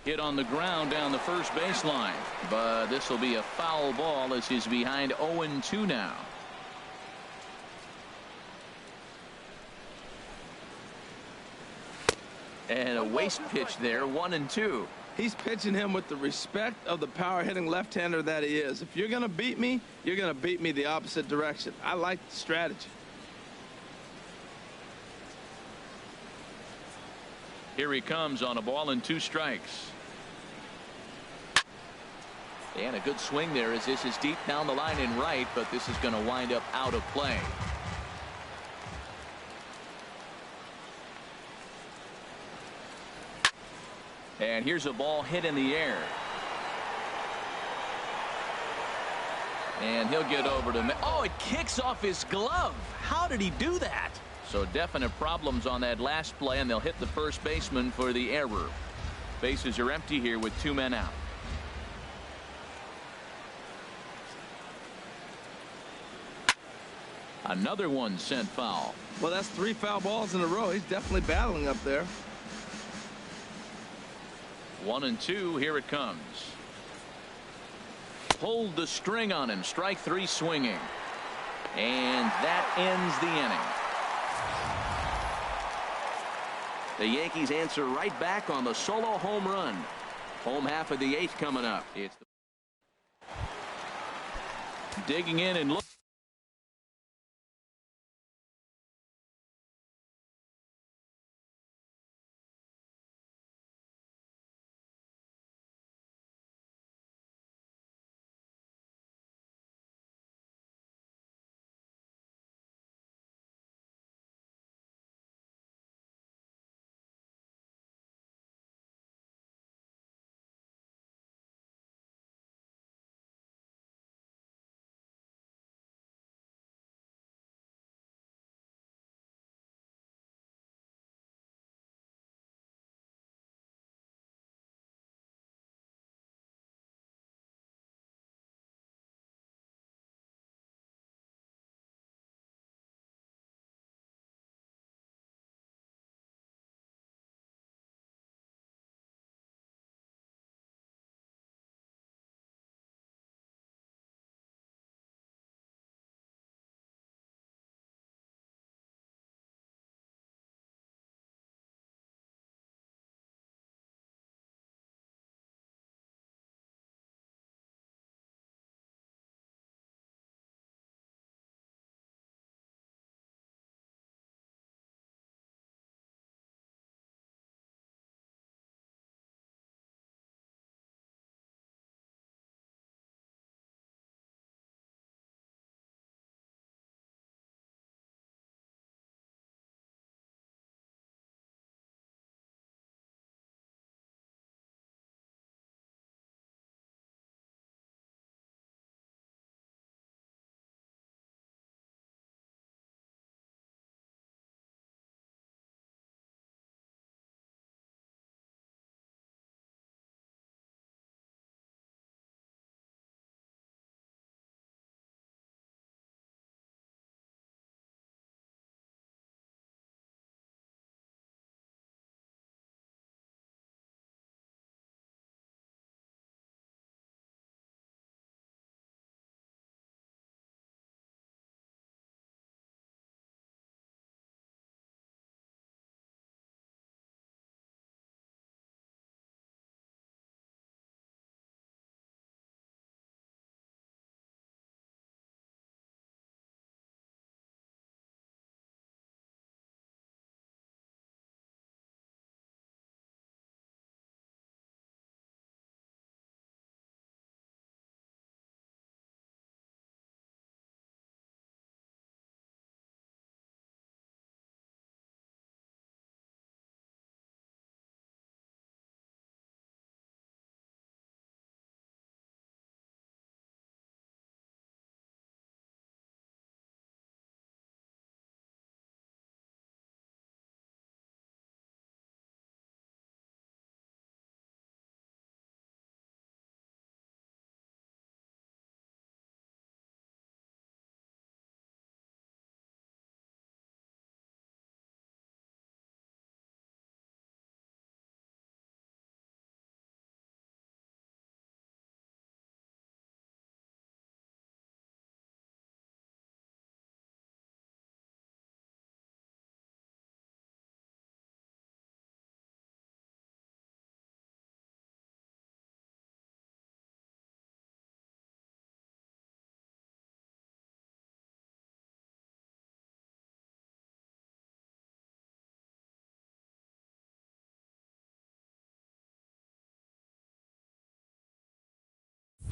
Hit on the ground down the first baseline. But this will be a foul ball as he's behind 0-2 now. And a waste pitch there, 1-2. He's pitching him with the respect of the power-hitting left-hander that he is. If you're going to beat me, you're going to beat me the opposite direction. I like the strategy. Here he comes on a ball and 2 strikes. And a good swing there as this is deep down the line in right, but this is going to wind up out of play. And here's a ball hit in the air. And he'll get over to... Oh, it kicks off his glove. How did he do that? So definite problems on that last play, and they'll hit the first baseman for the error. Bases are empty here with 2 men out. Another one sent foul. Well, that's 3 foul balls in a row. He's definitely battling up there. 1-2. Here it comes. Pulled the string on him. Strike 3 swinging. And that ends the inning. The Yankees answer right back on the solo home run. Home half of the 8th coming up. It's digging in and looking.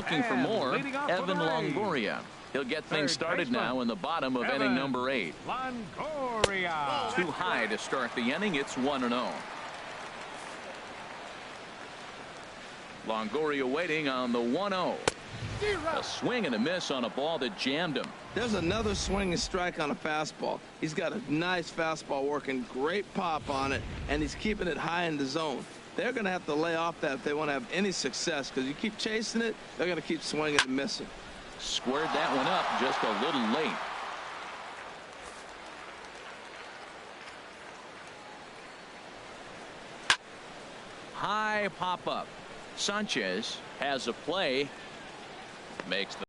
looking for more, leading off Evan for the Rays. Longoria. He'll get things Third started baseman, now in the bottom of inning number 8. Longoria. Too high to start the inning. It's 1-0. Longoria waiting on the 1-0. A swing and a miss on a ball that jammed him. There's another swinging strike on a fastball. He's got a nice fastball working, great pop on it, and he's keeping it high in the zone. They're going to have to lay off that if they want to have any success, because you keep chasing it, they're going to keep swinging and missing. Squared that one up just a little late. High pop up. Sanchez has a play. Makes the